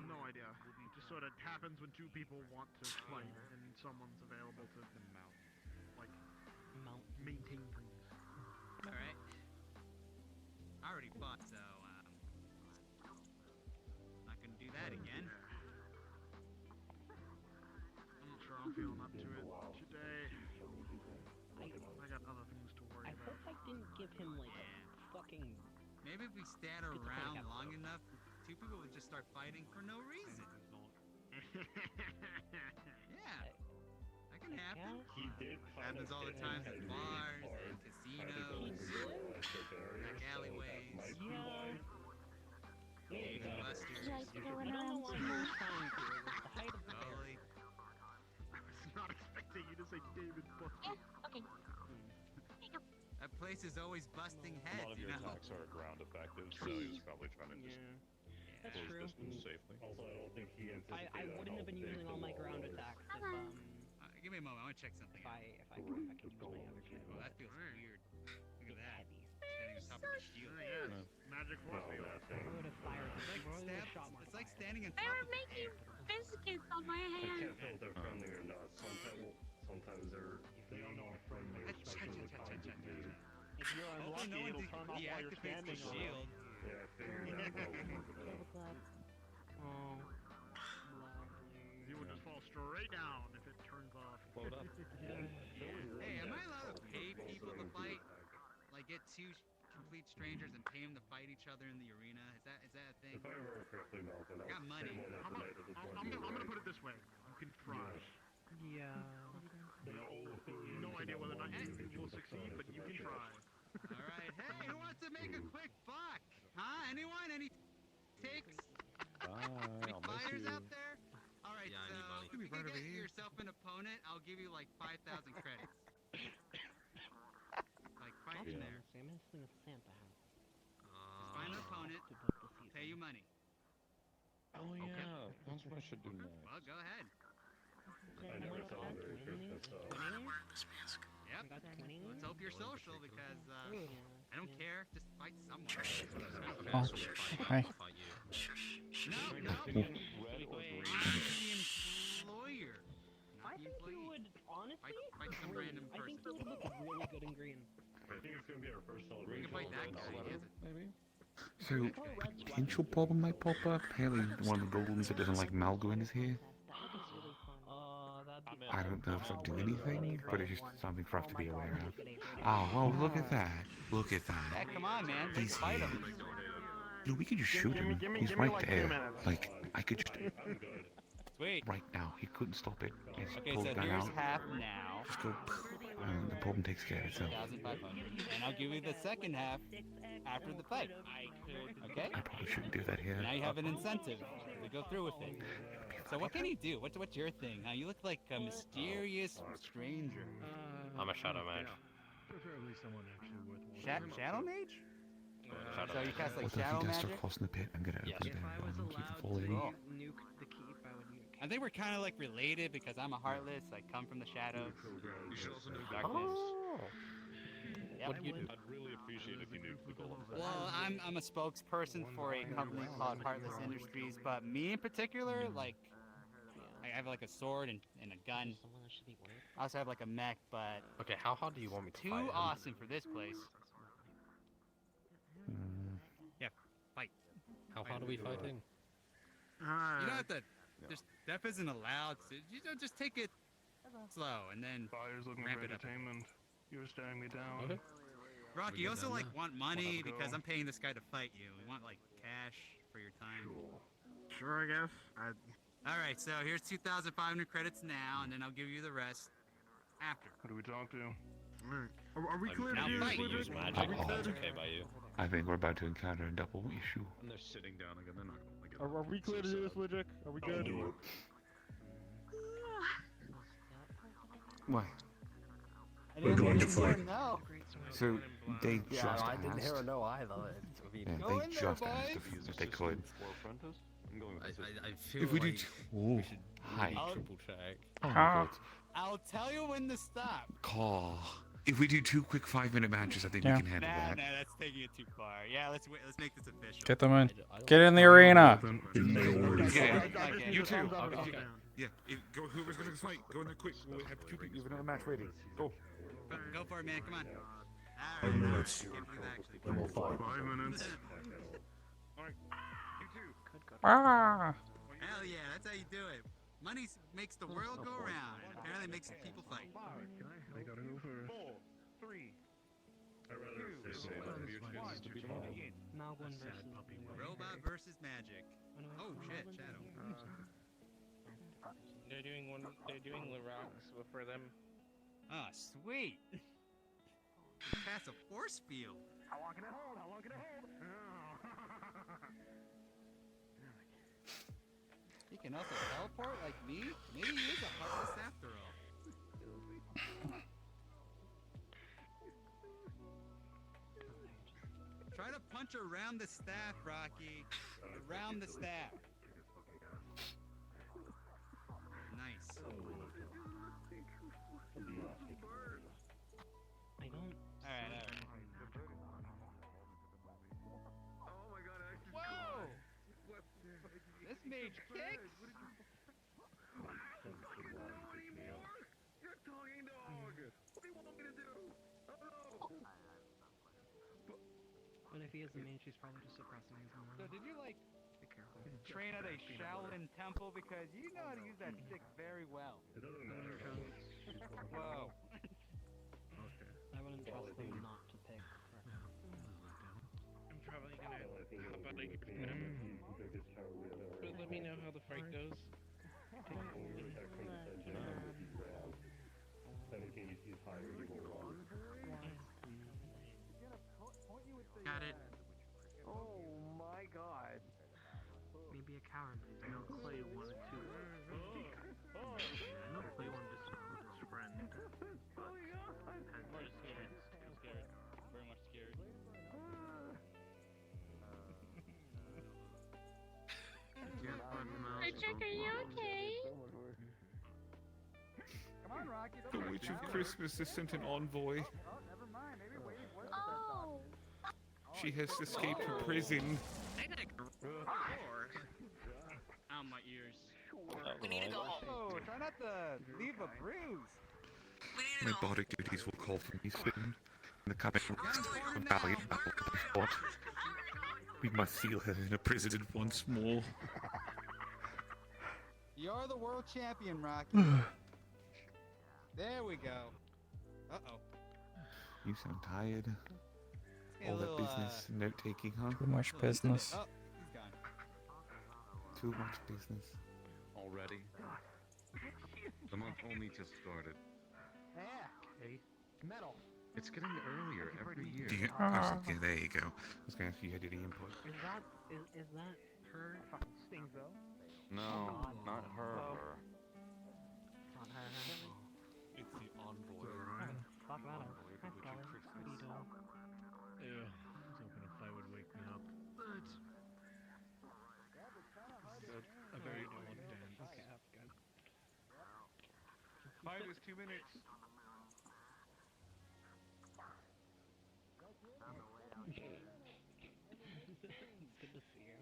No idea. It just sort of happens when 2 people want to fight and someone's available to maintain things. Alright. I already fought, so not gonna do that again. I'm not sure I'm feeling up to it today. I got other things to worry I about. hope I didn't give him like fucking. Maybe if we stand Get the fuck around out. long enough two people would just start fighting for no reason. Yeah, that can happen. He did Happens all the time at bars, casinos, back alleyways. Busters. I don't know why you were trying to. It was the height of the Totally. I was not expecting you to say David Buster. Okay. That place is always busting A heads, lot of you your know? attacks are ground effective, so he was probably trying to just That's close true. distance safely. Also, I don't think he I wouldn't have been using all my ground attacks if Give me a moment, I want to check something out. if I can use my other shit. Oh, that feels weird. Look at that. Standing on top of the shield. Yes, magic force field. I would have fired. It's like standing on They top were of making biscuits on my I hand. can't tell if they're friendly or not. Sometimes they don't know if friendly or especially with complicated. If you're Hopefully no one unlucky, it'll turn off while you're deactivates the standing on it. shield. Yeah, I figured that out. Oh. You would just fall straight down if it turns off. Float up. Hey, am I allowed to pay people to fight? Like get two complete strangers and pay them to fight each other in the arena? Is that a thing? If I remember correctly, Malcolm, I got money. I'm gonna put it this way. You can try. Yeah. No idea whether or not you will succeed, but you can try. Alright, hey, who wants to make a quick buck? Huh? Anyone? Any takes? Any I'll miss fighters you. out there? Alright, Yeah, I need so money. if you can get yourself an opponent, I'll give you like 5,000 credits. Like fighting there. I'm gonna swing a Santa hat. Just find an opponent, pay you money. Oh yeah, that's what I should do next. Well, go ahead. I never celebrated Christmas, so. Yep. Let's hope you're social because I don't care. Just fight someone. Oh, hi. No. I'm the employer. I think you would honestly. Fight some random I think person. you would look really good in green. I think it's gonna be our first We celebration. can fight that guy. He has a Maybe. So, potential problem might pop up. Apparently, one of the golems that doesn't like Malguin is here. I don't know if it'll do anything, but it's just something for us to be aware of. Oh, well, look at that. Look at that. Hey, come on, man. He's Let's fight here. him. You know, we could just shoot him. He's give me right like 2 there. minutes. Like, I could just... Sweet. Right now. He couldn't stop it. Just Okay, pull so the gun here's out. half now. Just go... the problem takes care of itself. 1,500. And I'll give you the second half after the fight. Okay? I probably shouldn't do that here. Now you have an incentive to go through with it. So what can you do? What's your thing? Huh? You look like a mysterious stranger. I'm a shadow mage. Preferably someone actually worthwhile. Shadow mage? Shadow So you mage. cast like What if shadow he does magic? start crossing the pit? I'm gonna Yes. open the door and keep it falling. Cool. Nuke the keep. I would nuke. I think we're kind of like related because I'm a heartless. I come from the shadows. You should also nuke Darkness. Yep. What do you do? I'd really appreciate if you nuked the golem. Well, I'm a spokesperson for a company called Heartless Industries, but me in particular, like, I have like a sword and a gun. Someone that should be worried. I also have like a mech, but Okay, how hard do you want me to too fight him? awesome for this place. Yeah, fight. How hard are we fighting? You don't have to. Just Def isn't allowed. So you don't just take it slow and then Fire's looking ramp for it up. entertainment. You were staring me down. Okay. Rocky, you also like want money Go. because I'm paying this guy to fight you. We want like cash for your time. Sure, I guess. All right, so here's 2,500 credits now, and then I'll give you the rest after. Who do we talk to? Are we I'm clear to now use fight. use Ludwig? magic if that's okay by you. I think we're about to encounter a double issue. And they're sitting down again. They're not going to get Are we clear to do this, Ludwig? Are we good? What? We're going to fight. No. So, they Yeah, just I didn't hear a asked. no either. I mean, Yeah, Go they in there, just boys. asked if they could. For apprentice? I'm going with this. I feel If we do... like Oh, we should hi. really triple check. Oh my god. I'll tell you when to stop. Call. If we do 2 quick 5-minute matches, I think Yeah. we can handle that. Nah, that's taking it too far. Yeah, let's make this official. Get them in. Get in the arena. Yeah, you too. Okay. Yeah, go. Whoever's gonna fight, go in there quick. We have 2 people. You have another match ready. Go. Go for it, man. Come on. 5 minutes. Can't believe I actually Then we'll fight. 5 minutes. Ah. Hell yeah, that's how you do it. Money makes the world go round, and apparently makes people fight. I gotta go first. 4, 3. I'd rather stay Malvin versus Robot versus magic. Oh shit, Shadow. They're doing one. They're doing Lorax for them. Ah, sweet. Pass a force field. How long can it hold? How long can it hold? He can also teleport like me? Maybe he is a heartless after all. Try to punch around the staff, Rocky. Around the staff. Nice. I don't. Alright. Oh my god, I actually Whoa! This mage kicks! You're a talking dog! What do you want me to do? Oh no! But if he is a mage, he's probably just suppressing his own. So did you like Be careful. train at a Shaolin temple because you know how to use that stick very well? Whoa. I wouldn't trust them not to pick. I'm probably gonna hop out of here for now. But let me know how the fight goes. Got it. Oh my god. Maybe a coward. I know Clay wanted to. I know Clay wanted to support his friend. But More scared. Too scared. Very much scared. Hey, Chick, are you okay? Come on, Rocky. The Witch of Christmas has sent an envoy. Oh, never mind. Maybe wait. What is Oh. She has escaped from prison. I gotta roar. Ow, my ears. We need to go home. Oh, try not to leave a bruise. My bardic duties will call for me soon. In the coming valiant battle to be fought. We must seal her in a prison once more. You're the world champion, Rocky. There we go. Uh-oh. You sound tired. Get a All that little, business and note-taking, huh? Too much business. Oh, he's gone. Too much business. Already? The month only just started. Yeah. Hey. Metal. It's getting earlier every year. Okay, there you go. I was going to ask you had any input. Is that her? Fucking stings though. No, not her. It's not her. It's the envoy. Fuck that up. Hi, Scully. What are you doing? Yeah, I was hoping a fight would wake me up. But a very long dance. Okay, that's good. Fight is 2 minutes. It's good to see you.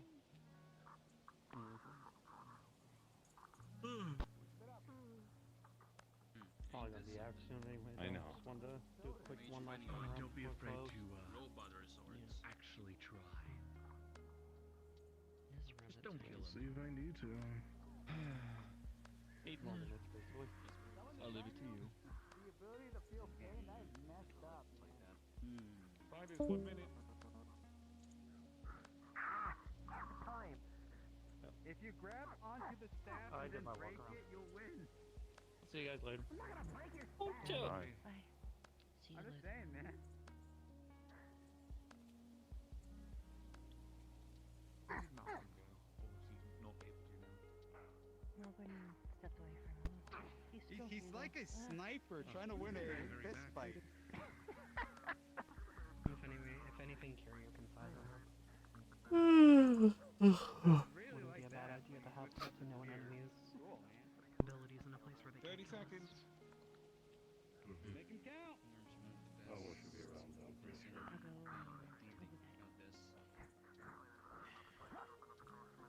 Probably gonna be out soon anyway. I know. Just wanted to do a quick one last time. Don't be afraid close. to actually try. Just don't kill him. See if I need to. 8 more minutes, basically. I'll leave it to you. The ability to feel pain, that is messed up. Fight is 1 minute. Time. If you grab onto the staff I and did then my break walk-around. it, you'll win. See you guys later. I'm not gonna break your Oh, staff. chill. Bye. See you I'm just later. saying, man. Nobody stepped away from him. He's like a sniper trying to win a fist fight. If anything, carrier can fight on her. Wouldn't be a bad idea to have such no enemies. Abilities in a place where they 30 can seconds. Make him count.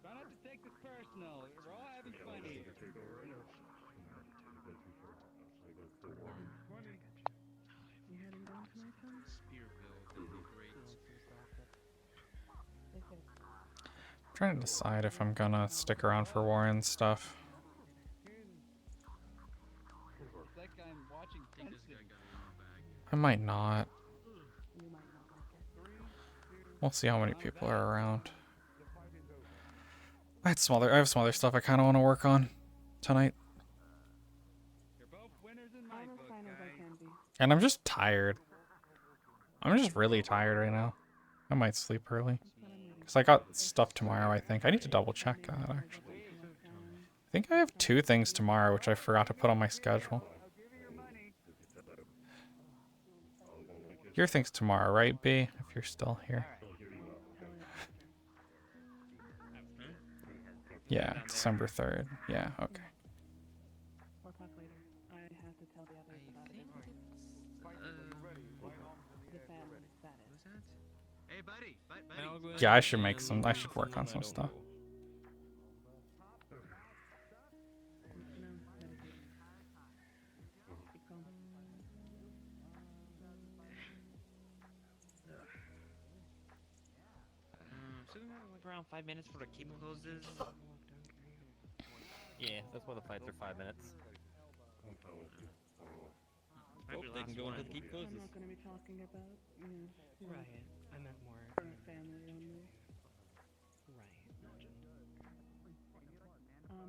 Try not to take this personal. We're all having fun here. You heading down tonight, Tom? Spear build would be great. Trying to decide if I'm gonna stick around for Warren stuff. It's like I'm watching I think this guy fencing. got a long bag. I might not. You might not like it. We'll see how many people are around. I have some other stuff I kind of want to work on tonight. And I'm just tired. I'm just really tired right now. I might sleep early. Because I got stuff tomorrow, I think. I need to double check that, actually. I think I have 2 things tomorrow, which I forgot to put on my schedule. Your thing's tomorrow, right, B? If you're still here. Yeah, December 3rd. Yeah, okay. We'll talk later. I have to tell the others about it. The family status. Hey, buddy. Yeah, I should make some. I should work on some stuff. So we have like around 5 minutes before the keep closes. Yeah, that's why the fights are 5 minutes. Hope they can go until the keep closes. I'm not going to be talking about, Right. I meant more. Family only. Right.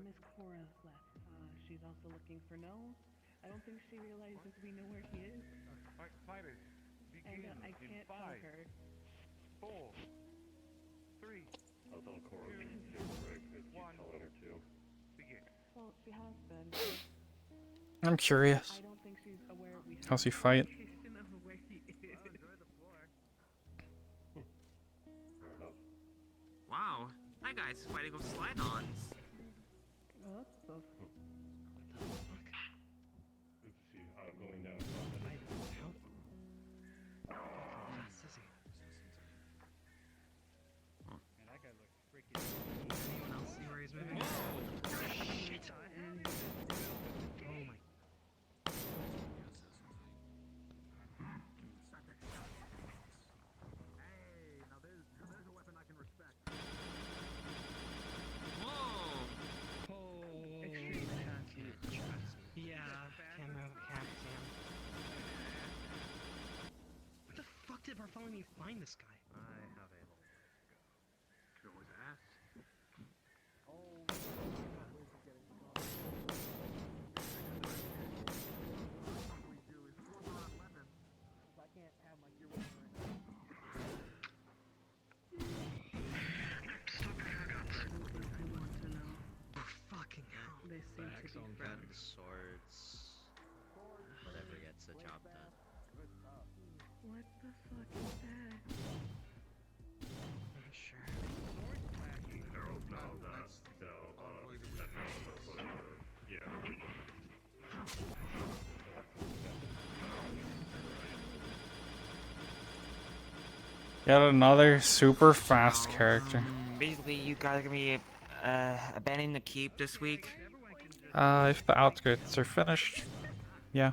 Miss Cora's left. She's also looking for Noel. I don't think she realizes we know where he is. Fighters, begin And I in can't tell 5, her. 4, 3, I'll tell Cora to keep telling her to. begin. Well, she has been. I'm curious. I don't think she's aware we How's he fight? Wow, that guy's fighting with slide-ons. What the See, I'm going down. Man, that guy looks freaking. Anyone else see where he's moving? Oh my. Hey, now there's a weapon I can respect. Whoa! Oh. Extremely cocky. Yeah, camera, cam. Where the fuck did Bartholomew find this guy? I have a kill his ass. Fucking hell. They seem to be friends. Swords. Whatever gets the job done. What the fuck is that? I'm sure. Yeah. Yet another super fast character. Basically, you guys are gonna be abandoning the keep this week. If the outskirts are finished, yeah.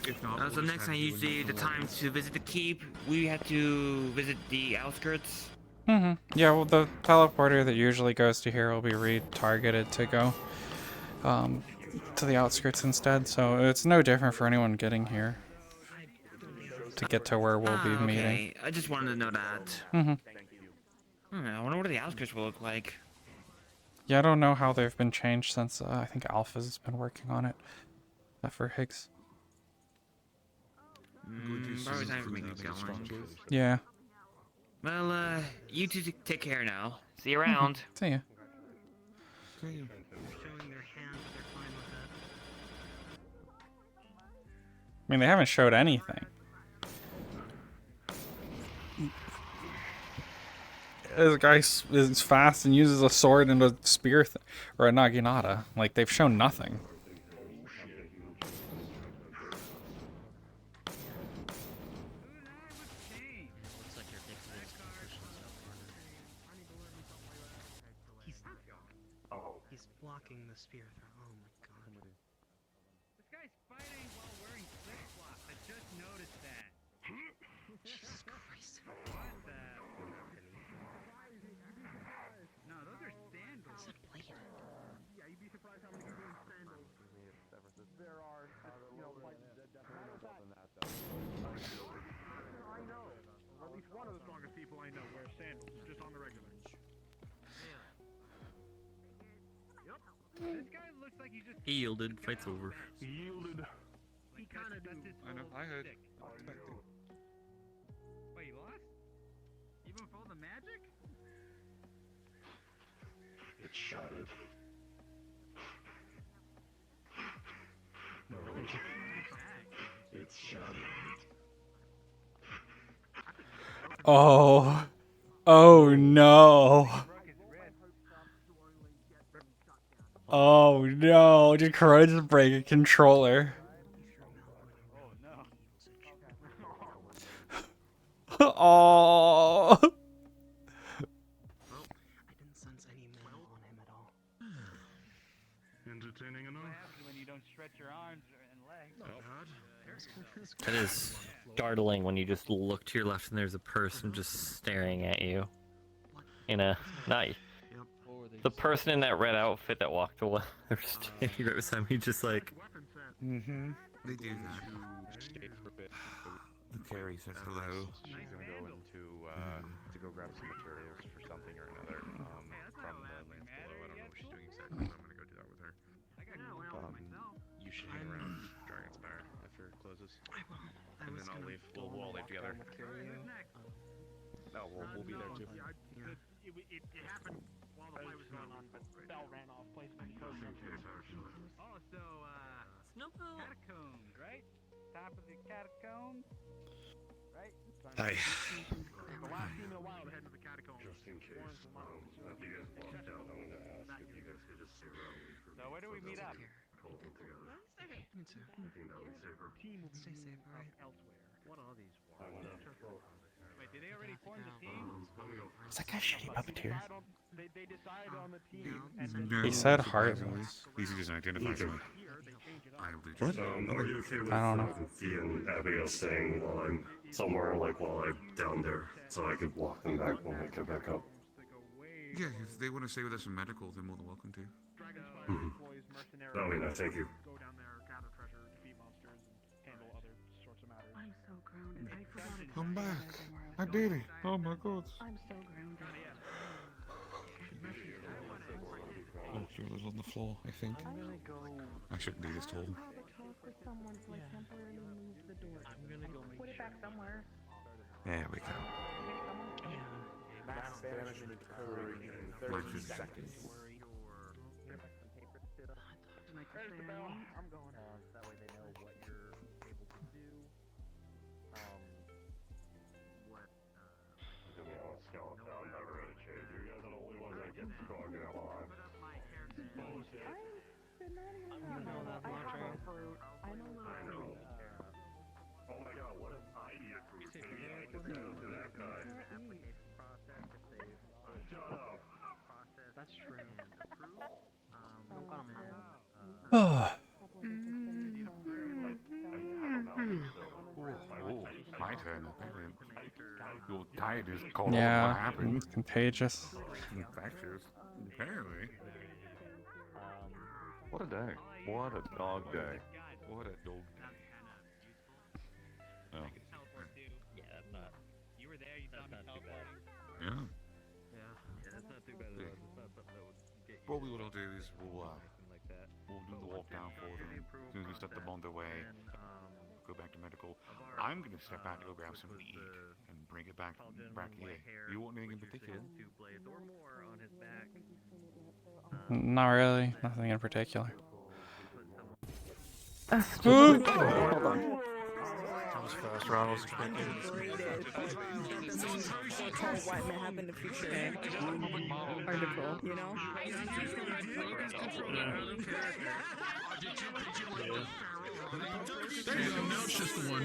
If not, So next time you see the time to visit the keep, we have to visit the outskirts. Yeah, well, the teleporter that usually goes to here will be retargeted to go to the outskirts instead, so it's no different for anyone getting here to get to where we'll be meeting. Okay, I just wanted to know that. I wonder what the outskirts will look like. Yeah, I don't know how they've been changed since I think Alpha's been working on it. For Higgs. Probably time for me to get going. Yeah. Well, you two take care now. See you around. See ya. Showing their hand that they're fine with that. I mean, they haven't showed anything. This guy is fast and uses a sword and a spear, or a naginata. Like, they've shown nothing. He's blocking the spear throw. Oh my god. This guy's fighting while wearing flip-flops. I just noticed that. Jesus Christ. What the? No, those are sandals. Yeah, you'd be surprised how many people in sandals. There are, definitely more than that, though. I know. sandals, just on the regular. Yep. This guy looks like he just. He yielded. Fight's over. He yielded. He kind of do. I know. I heard. Stick. Expecting. Wait, you lost? Even for all the magic? It's shattered. No. It's shattered. Oh. Oh no. Oh no. Did Corona just break a controller? Oh. I didn't sense any metal on him at all. Entertaining enough. When you don't stretch your arms and legs. That is startling when you just look to your left and there's a person just staring at you. In a not the person in that red outfit that walked away. They're standing right beside me, just like. Mm-hmm. They do that. The carry says hello. She's gonna go into to go grab some materials for something or another from the lands below. I don't know what she's doing exactly, but I'm gonna go do that with her. You should hang around Dragonspire after it closes, and then I'll leave. We'll all leave together. No, we'll be there too. It happened while the play was going on, but Bell ran off placement. Oh, so, catacombs, right? Top of the catacombs, right? Hi. The last female wild head to the catacombs. Just in case. After you guys walk down, I'm gonna ask if you guys could just stay around me for. So where do we meet up? Hold them together. Me too. I think that would be safer. Team will Stay safe, move alright? elsewhere. What are these? I wanna go. Wait, did they already form the team? Is that guy shitty puppeteer? They decide on the team. No, He said surprisingly, heartless. He just identifies me. I'll do What? Are you okay with I don't know. Fee and Abigail staying while I'm somewhere, like while I'm down there, so I could walk them back when I get back up? Yeah, if they want to stay with us in medical, they're more than welcome to. Mm-hmm. I mean, I thank you. Go down there, gather treasure, defeat monsters, and handle other sorts of matters. I'm so grounded. I forgot I'm back. I did it. Oh my god. I'm so grounded. Oh, she was on the floor, I think. I shouldn't be this tall. Put it back somewhere. There we go. Mass banishment occurring in 30 seconds. There's the bell. I'm going. That way they know what you're able to do. To be honest, Skeleton, I'm never gonna change. You guys are the only ones that get strong and alive. I know. Oh my god, what an idea for me. I could go to that guy. Shut up. That's true. Don't got him Oh, my turn. Your tide is cold. What Yeah, happened? it's contagious. Infectious. Apparently. What a day. What a dog day. What a dog day. Oh. Yeah, that's not. You were there, you saw me teleport. Yeah. Yeah, that's not too bad at all. It's not something that would get you. Probably what I'll do is we'll like that. we'll do the walk down for them. As soon as we set them on their way, go back to medical. I'm gonna step out to go grab something to eat and bring it back here. You want anything in particular? Not really. Nothing in particular. Hold on. That was fast, Ron. I was expecting. What may happen in the future. Article, you know? There you go, now it's just the one.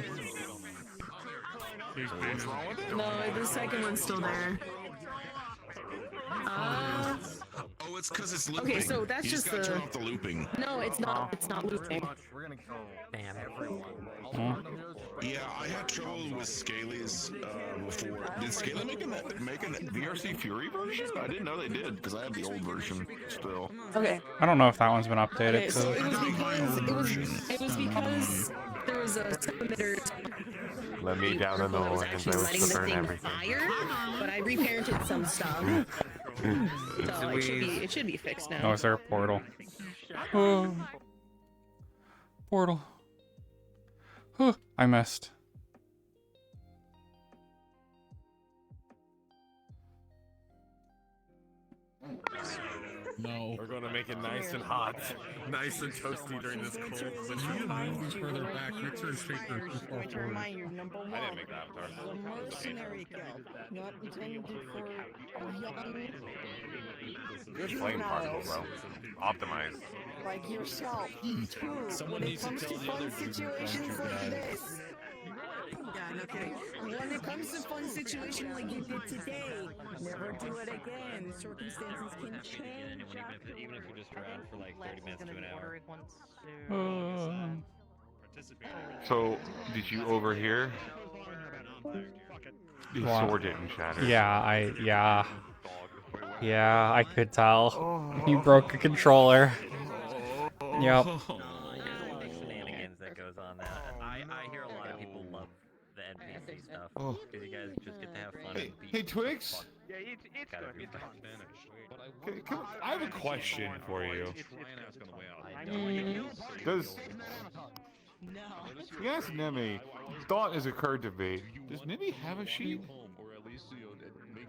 What's wrong with it? No, the second one's still there. Oh, it's because it's looping. Okay, so that's you just gotta the... turn off the looping. No, it's not. It's not looping. We're gonna kill Damn. everyone. Yeah, I had trouble with Scaly's before. Did Scaly make a VRC Fury version? I didn't know they did because I have the old version still. Okay. I don't know if that one's been updated. Okay, so it was because there was those submitters. Let me down in the I was Orleans. actually I was letting to the burn thing everything. fire, but I reparented some stuff. So it should be fixed now. Oh, is there a portal? Oh. Portal. Oh, I missed. No. We're gonna make it nice and hot, nice and toasty during this cold winter. Further back, next turn straight to the far forward. I didn't make the avatar. The mercenary guild, not intended for Good flame particle, bro. Optimized. like yourself. Someone When it needs to comes tell to the fun other situations like this. God, okay. When it comes to fun situation like you did today, never do it again. Circumstances can change. Even if you're just around for like 30 minutes to an hour. So, did you overhear? The What? sword didn't shatter. Yeah, yeah, I could tell. He broke a controller. Yep. Shenanigans that goes on now. I hear a lot of people love the NPC stuff. Oh. Because you guys just get to have fun. Hey, hey Twix. Yeah, it's Gotta good. be It's fun. fun. I have a question for you. It's Does yes, Nemi? Thought has occurred to me. Does Nemi have a sheep?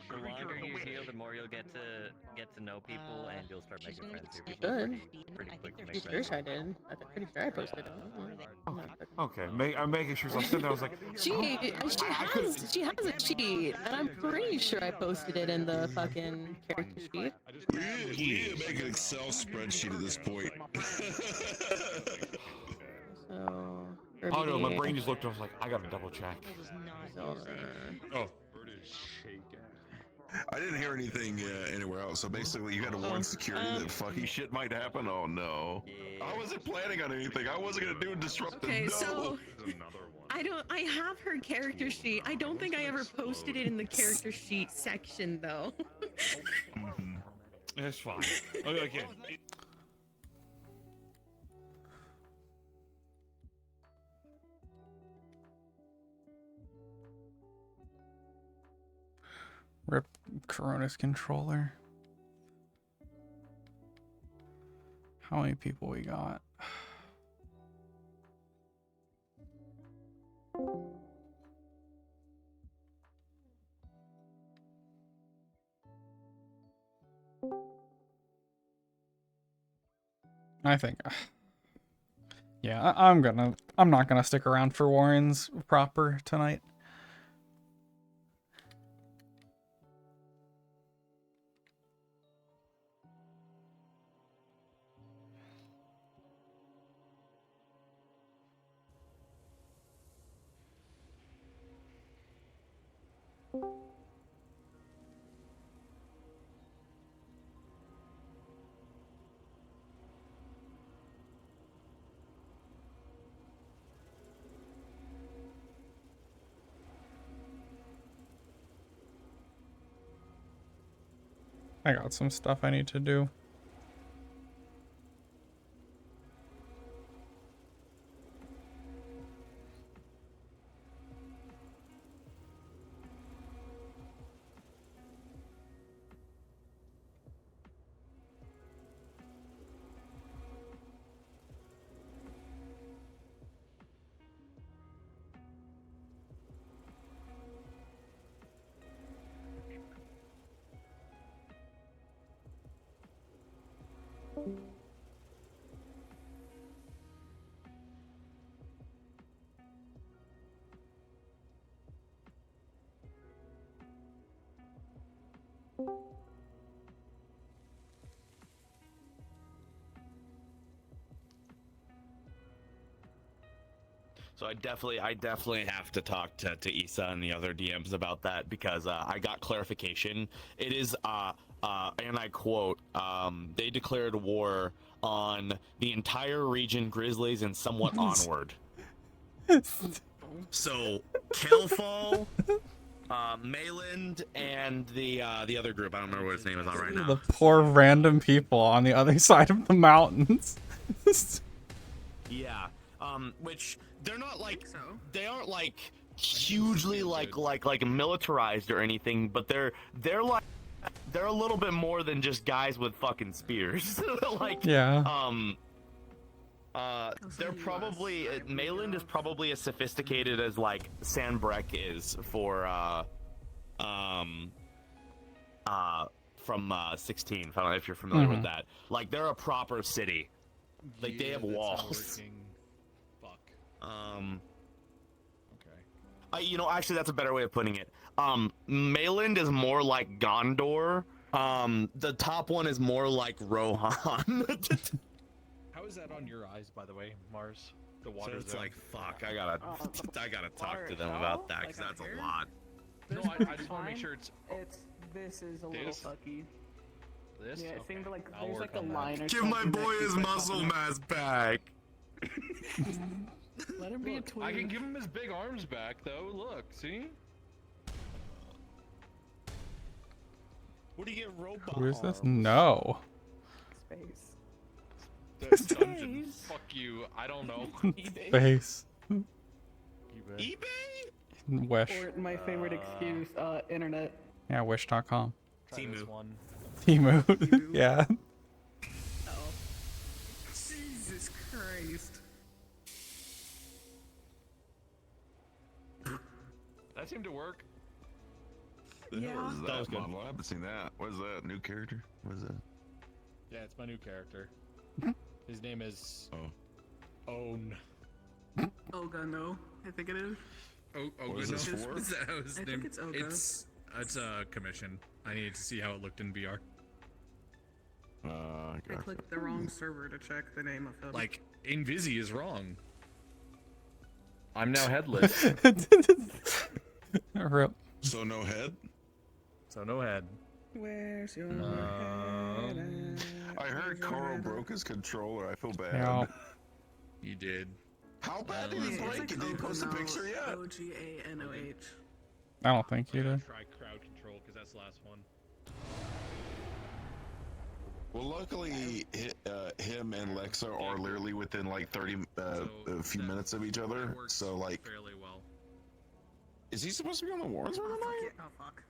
The longer you're here, the more you'll get to know people, and you'll start making friends here. You People are should. pretty quick to I'm make pretty friends. sure I did. I'm pretty sure I posted it. Okay, I'm making sure. So I'm sitting there. I was like, She has a sheet, and I'm pretty sure I posted it in the fucking character sheet. We need to make an Excel spreadsheet at this point. So. oh no, my brain just looked. I was like, I gotta double check. Oh. I didn't hear anything anywhere else. So basically, you had to warn security that fucky shit might happen. Oh no! I wasn't planning on anything. I wasn't gonna do disrupt. Okay, no. so I have her character sheet. I don't think I ever posted it in the character sheet section though. It's fine. Okay. Rip Corona's controller. How many people we got? I think, yeah, I'm not gonna stick around for Warren's proper tonight. I got some stuff I need to do. So I definitely have to talk to Issa and the other DMs about that because I got clarification. It is and I quote, they declared war on the entire region, Grizzlies, and somewhat onward. So Kelfall, Mayland, and the other group. I don't remember what his name is on right now. The poor random people on the other side of the mountains. Yeah. which they're not like they aren't like hugely like militarized or anything, but they're like they're a little bit more than just guys with fucking spears. Like Yeah. they're probably Mayland is probably as sophisticated as like Sandbreck is for from 16. I don't know if you're familiar with that. Like they're a proper city. Like they have walls. Fuck. Okay. You know, actually, that's a better way of putting it. Mayland is more like Gondor. The top one is more like Rohan. How is that on your eyes, by the way, Mars? The So water. it's like, fuck, I gotta talk to them about that, because that's a lot. No, I just want to make sure it's. This is a little This? sucky. This? Yeah, it Okay. seemed like I'll there's work like a on that. line or Give my something boy that his keeps muscle popping up. mass back. Let him be a Look, twin. I can give him his big arms back, though. Look, see? What do you get, robot? Who is this? No. Space. The dungeon. Fuck you. I don't know. Face. eBay? Wish. Or my favorite excuse, internet. Yeah, wish.com. Timu. One. Timu. Yeah. Jesus Christ. That seemed to work. The hell is That that was good. model? I haven't seen that. What is that? New character? What is that? Yeah, it's my new character. His name is. Own. Olga, no. I think it is. What Oga, is this no? for? Is that how his I name? think it's Oga. It's a commission. I needed to see how it looked in VR. I clicked the wrong server to check the name of him. Like, Invisi is wrong. I'm now headless. Rip. So no head? So no head. Where's your head? I heard Koro broke his controller. I feel bad. Yeah. He did. How bad did he break it? Did he post a picture yet? Oganoh. I don't think you did. Try crowd control because that's the last one. Well, luckily, him and Lexa are literally within like 30, a few minutes of each other. So like, fairly well. Is he supposed to be on the Warzone tonight? Oh fuck.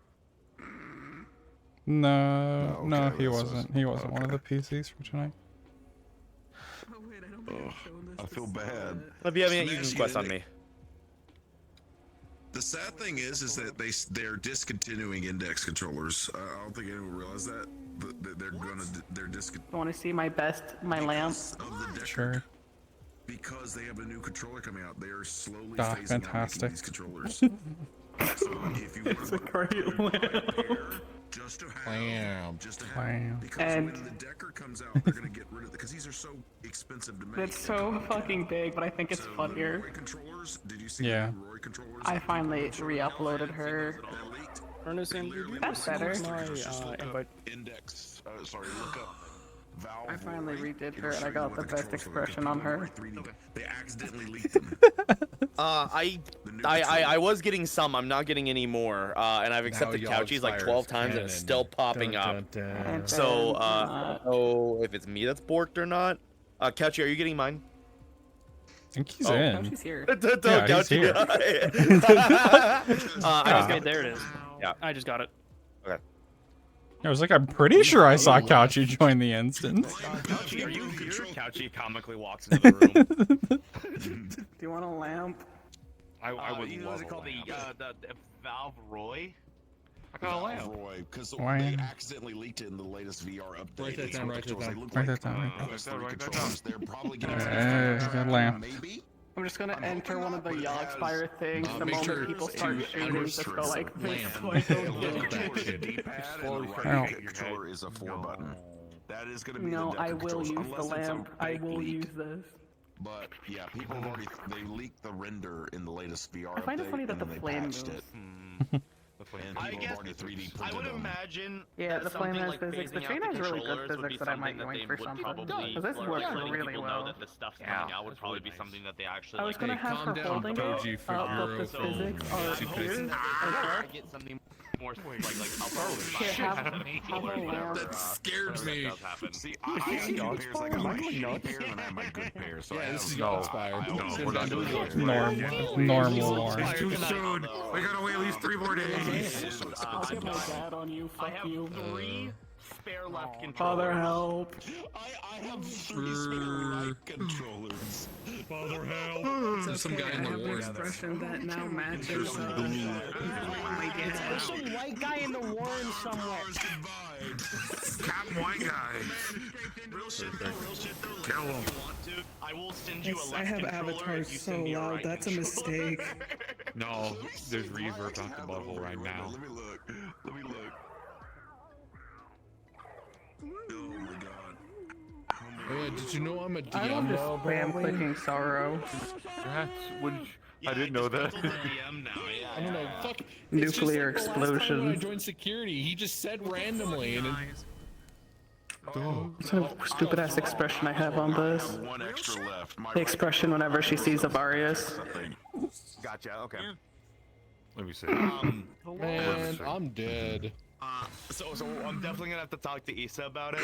No, Oh, no, okay, he that's wasn't. He wasn't one of the PCs for tonight. Oh wait, I don't think I've shown this. I feel bad. Let me have an Smash Eden quest on Unit. me. The sad thing is that they're discontinuing index controllers. I don't think anyone realized that. But they're discontinuing. Want to see my lamp? Sure. Because they have a new controller coming out. They are slowly Ah, phasing fantastic. out making these controllers. So if you want to buy a pair, just to have, because And- when the Decker comes out, they're gonna get rid of it because these are so expensive to make. It's so fucking big, but I think it's funnier. Roy controllers. Did you see Yeah. the Roy controllers? I finally re-uploaded her. Ernest, and did you That's better. invite? Index. Sorry, look up. Valve. I finally Roy. redid It'll her, and show I you got what the best controls look like. expression on her. 3D. They accidentally leaked them. I was getting some. I'm not getting any more. And I've accepted Now couchies like Yogg's 12 fire times is and it's canon. still popping Dun, up. dun, dun. So I don't know if it's me that's borked or not. Couchy, are you getting mine? I think he's Oh. in. She's here. Yeah, he's here. Okay, there it is. Yeah, I just got it. Okay. I was like, I'm pretty sure I saw Couchy join the instance. Couchy, are you here? Couchy comically walks into the room. Do you want a lamp? I would you know love what's it called? The Valve Roy? I got a lamp. Roy, because Why? they accidentally leaked it in the latest VR update. Write that It's down, what write the that controls, down. they look Write like, that down, write PS3 controllers. They're probably getting Good lamp. maybe. I'm just gonna enter one of the Yoggspire things the make moment sure people to start shooting, just go like this. Like, The D-pad and the Ow. right controller is a 4-button. That is going to be no, the I Decker will controls, use the unless it's a lamp. I big will leak. use this. But yeah, people have already they leaked the render in the latest VR I find it update, funny that and the then they flame patched moves. it. And I people guess have already 3D I printed would them. imagine. Yeah, that the flame something has like physics. The phasing train out has really good controllers would be physics that I might something wait they for would something. probably Because this flirt works letting really people well. know that the stuff's coming out would probably be something that they actually I was like. gonna have her calm down, holding Doji, it, for but Euro the film. physics are She here. pissed. I get something more like I'll probably buy That scared me. That does happen. See, I have good pairs. Like I have my shitty pair and I have my good pair. So Yeah, this is no, Dragonspire. no, we're not doing that. Normal Lauren. It's too soon. We gotta wait at least 3 more days. I'll get my dad on you. I Fuck have you. 3 spare left controllers. Father, help. I have 3 spare right controllers. Father, help. Some guy in the war. Expression that now matches. There's some white guy in the Warren somewhere. Captain White Guy. Real shit though. Kill him. I will send you a left I have controller avatars if you so send me a loud. right That's a controller. mistake. No, there's reverb out the butthole right now. Let me look. Let me look. Oh my god. Oh, yeah, did you know I'm a I DM love this now? spam clicking sorrow. I didn't know that. I don't know. Fuck. Nuclear it's just like the last time when I explosion. joined security, he just said randomly, and What kind of stupid ass expression I have on this? One extra left. My The expression whenever she sees Avarius. Gotcha. Okay. let me see. Um, Man, I'm dead. So I'm definitely gonna have to talk to Issa about it.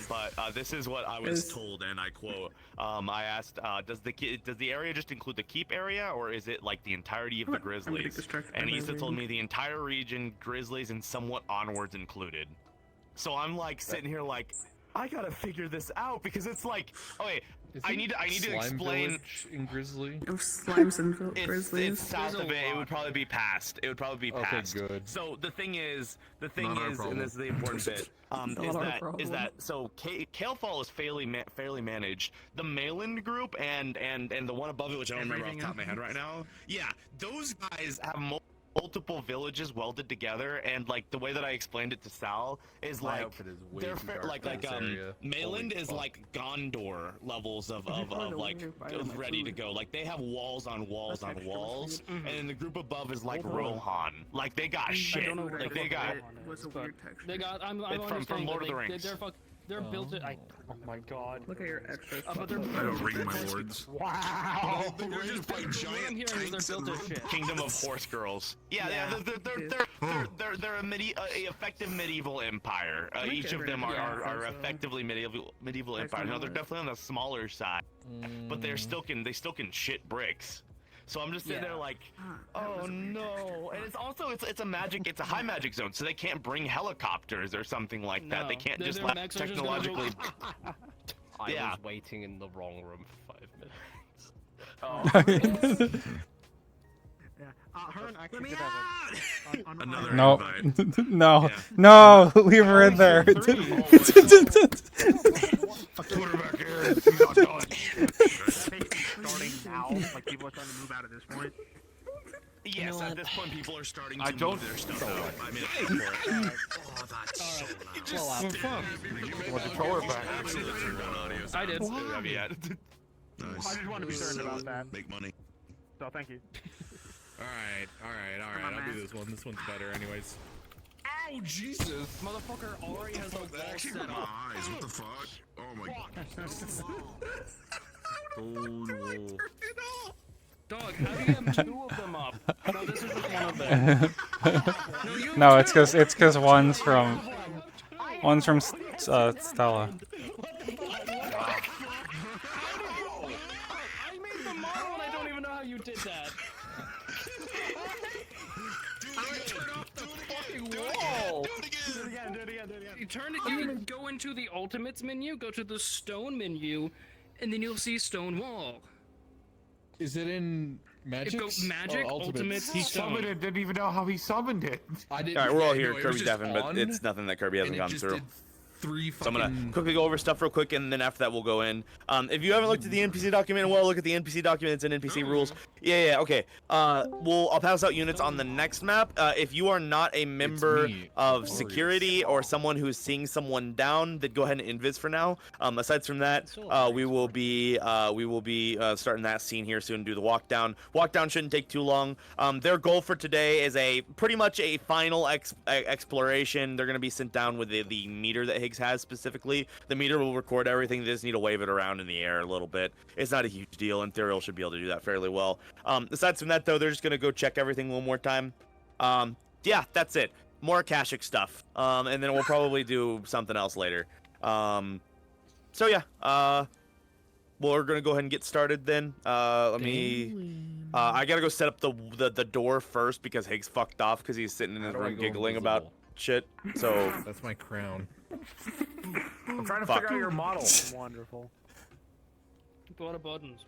But this is what I was told, and I quote. I asked, does the area just include the keep area, or is it like the entirety of the Grizzlies? And Issa told me the entire region, Grizzlies, and somewhat onwards included. So I'm like sitting here like, I gotta figure this out because it's like, okay, I need to explain. Village in Grizzly. Slimes and Grizzlies. It's south of it. It would probably be past. It would probably be past. Okay, good. So the thing is, Not our and problem. this is the important bit, is that so Kalefall is fairly managed. The Mayland group and the one above it, which I don't remember off the top of my head right now. Yeah, those guys have multiple villages welded together, and like the way that I explained it to Sal is My like outfit is way they're too dark for this area. Mayland Holy is fuck. like Gondor levels of like ready to go. Like they have walls on walls on walls, and then the group above is like Rohan. Like they got shit. Like they got. What's a weird texture? They got. I'm It's from Lord of the Rings. They're built it. Oh my god. Look at your extras. But they're I don't ring my lords. Wow. They're just by What I'm giant hearing is tanks they're and built as shit. Kingdom of Horse Girls. Yeah, they're a effective medieval empire. Each of them are effectively medieval empires. No, they're definitely on the smaller side, but they still can shit bricks. So I'm just sitting there like, oh no, and it's a high magic zone, so they can't bring helicopters or something like that. They can't just let technologically. I Yeah. was waiting in the wrong room for 5 minutes. Hearn actually did have a, Another No, invite. no, Yeah. no, leave her in there. Quarterback Aaron, he's not done. starting now. Like people are starting to move out at this point. Yes, at this point, people are starting to I don't- move their stuff out. I mean, I'm for it. Oh, that's so loud. Want the controller back? I did. Yeah. I just want to be certain about that. Make money. So thank you. Alright. Come on, I'll man. do this one. This one's better, anyways. Ow, Jesus! Motherfucker already has a wall That actually set hurt my up. eyes. What the fuck? Oh my god. Dog, how do you have 2 of them up? No, this is just one of them. No, it's cause one's from Stella. I made the model and I don't even know how you did that. Whoa! Do it again. You turn it, you go into the Ultimates menu, go to the Stone menu, and then you'll see Stone Wall. Is it in Magic? Magic, Ultimates, He summoned it, didn't even know how he summoned it. I didn't. Alright, we're all here. no, it was Kirby's just Devin, but on, it's nothing that Kirby hasn't and it gone just through. did 3 So I'm fucking... gonna quickly go over stuff real quick, and then after that we'll go in. If you haven't looked at the NPC document, well, look at the NPC documents and NPC rules. Yeah, okay. I'll pass out units on the next map. If you are not a member of security or someone who's seeing someone down, then go ahead and invis for now. Aside from that, we will be starting that scene here soon. Do the walk down. Walk down shouldn't take too long. Their goal for today is pretty much a final exploration. They're gonna be sent down with the meter that Higgs has specifically. The meter will record everything. They just need to wave it around in the air a little bit. It's not a huge deal, and Therial should be able to do that fairly well. Aside from that, though, they're just gonna go check everything one more time. Yeah, that's it. more Akashic stuff. And then we'll probably do something else later. So yeah, we're gonna go ahead and get started then. Let me. I gotta go set up the door first because Higgs fucked off because he's sitting in his room giggling about shit. So that's my crown. I'm trying to Fuck. figure out your model. Wonderful. A lot of buttons.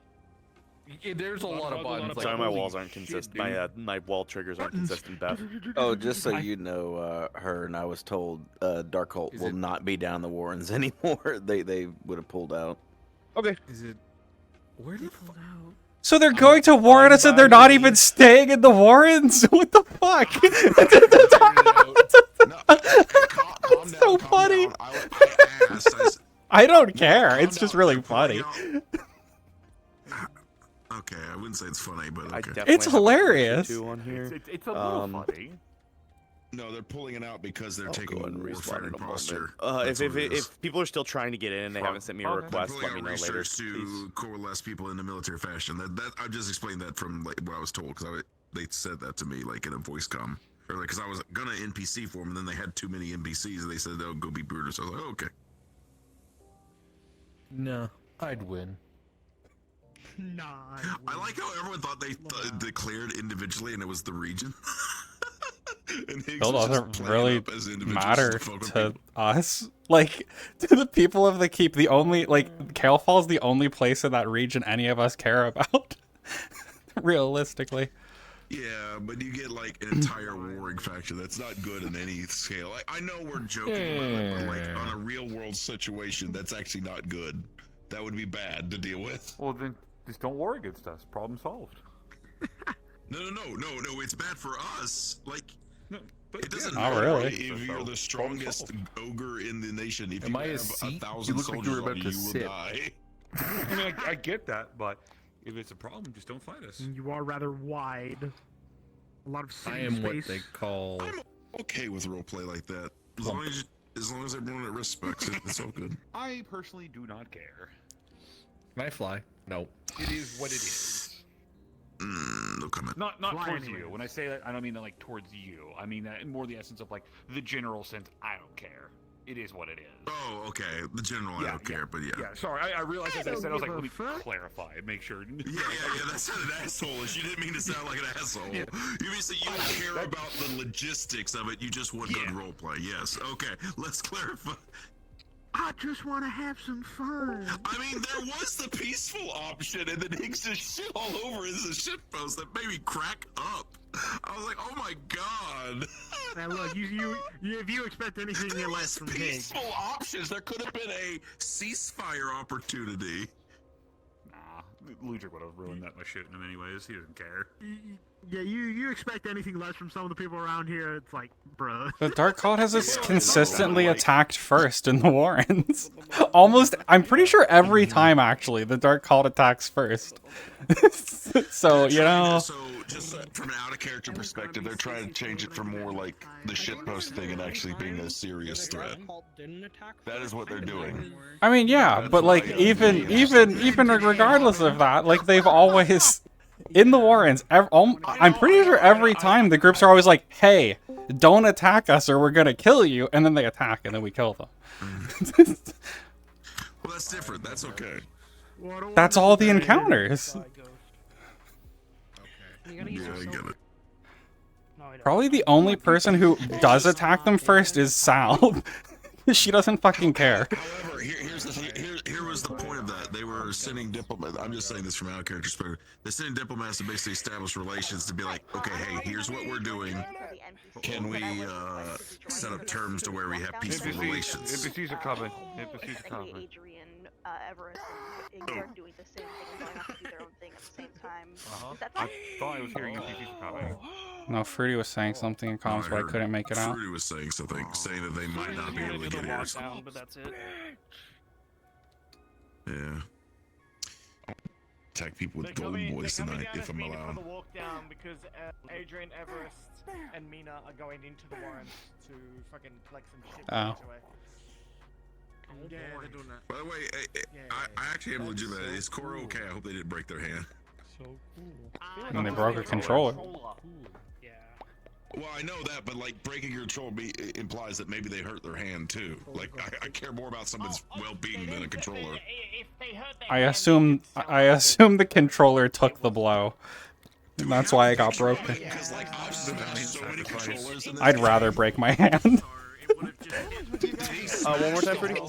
There's a lot of buttons. Sorry, my walls aren't consistent. My wall triggers aren't consistent, Beth. Oh, just so you know, her and I was told Darkhold will not be down the Warrens anymore. They would have pulled out. Okay. Is it? Where the fuck? So they're going to warn us and they're not even staying in the Warrens? What the fuck? It's so funny. I don't care. It's just really funny. Okay, I wouldn't say it's funny, but okay. It's hilarious. On here. It's a little funny. No, they're pulling it out because they're taking a warfighting posture. If people are still trying to get in and they haven't sent me a request, let me know later. Research to coalesce people into military fashion. That I just explained that from like what I was told because they said that to me like in a voice comm or like because I was gonna NPC for them and then they had too many NPCs and they said they'll go be Brutus. So I was like, oh, okay. No, I'd win. Nah. I like how everyone thought they declared individually and it was the region. It doesn't really matter to us. Like, to the people of the keep, the only, like, Kalefall's the only place in that region any of us care about. Realistically. Yeah, but you get like an entire warring faction. That's not good in any scale. I know we're joking about it, but like on a real world situation, that's actually not good. That would be bad to deal with. Well, then just don't war against us. Problem solved. No. It's bad for us. Like, it doesn't Not matter really. if you're the strongest ogre in the nation. If Am you I a have seat? 1,000 You look like soldiers you were on about you, to you will sit. die. I mean, I get that, but if it's a problem, just don't fight us. You are rather wide. A lot of city I am space. what they call. I'm okay with roleplay like that. As long as everyone respects it, it's all good. I personally do not care. Can I fly? No. It is what it is. No comment. Not Fly towards anyway. you. When I say that, I don't mean that like towards you. I mean that in more the essence of like the general sense. I don't care. It is what it is. Oh, okay. The general, I don't care, but yeah. Yeah, sorry. I realized as I said, I was like, let me fuck. clarify and make sure. Yeah, that sounded asshole-ish. You didn't mean to sound like an asshole. You mean say you don't care about the logistics of it, you just want good roleplay. Yes, okay, let's clarify. I just want to have some fun. I mean, there was the peaceful option, and then Higgs just shit all over as a shitpost that made me crack up. I was like, oh my god. Now look, if you expect anything less from Higgs. Peaceful options. There could have been a ceasefire opportunity. Nah, Ludwig would have ruined that by shitting him anyways. He doesn't care. Yeah, you expect anything less from some of the people around here, it's like, bruh. The Dark Cloud has us consistently attacked first in the Warrens. Almost, I'm pretty sure every time, actually, the Dark Cloud attacks first. So, you know... So, just from an out-of-character perspective, they're trying to change it from more like the shitpost thing and actually being a serious threat. That is what they're doing. I mean, yeah, but, like, even regardless of that, like, they've always... In the Warrens, I'm pretty sure every time the groups are always like, hey, don't attack us or we're gonna kill you, and then they attack and then we kill them. Well, that's different. That's okay. That's all the encounters. Yeah, I get it. Probably the only person who does attack them first is Sal. She doesn't fucking care. However, here's the thing. Here was the point of that. They were sending diplomats. I'm just saying this from our character perspective. They're sending diplomats to basically establish relations to be like, okay, hey, here's what we're doing. Can we set up terms to where we have peaceful relations? NPCs are coming. NPCs are coming. Everest and Igor doing the same thing and going off to do their own thing at the same time. I thought I was hearing NPCs are coming. No, Fruity was saying something in comments, but I couldn't make it out. Fruity was saying something, saying that they might not be able to get here. But that's it. Yeah. Attack people with golden boys tonight, if I'm allowed. The walk down because Adrian, Everest, and Mina are going into the Warrens to fucking flex some shit. Oh. Yeah, they're doing that. By the way, I actually am legitimate. Is Cora okay? I hope they didn't break their hand. And they broke a controller. Yeah. Well, I know that, but like breaking your control implies that maybe they hurt their hand too. Like I care more about someone's well-being than a controller. I assume the controller took the blow. And that's why I got broken. I'd rather break my hand. One more time, Pretty.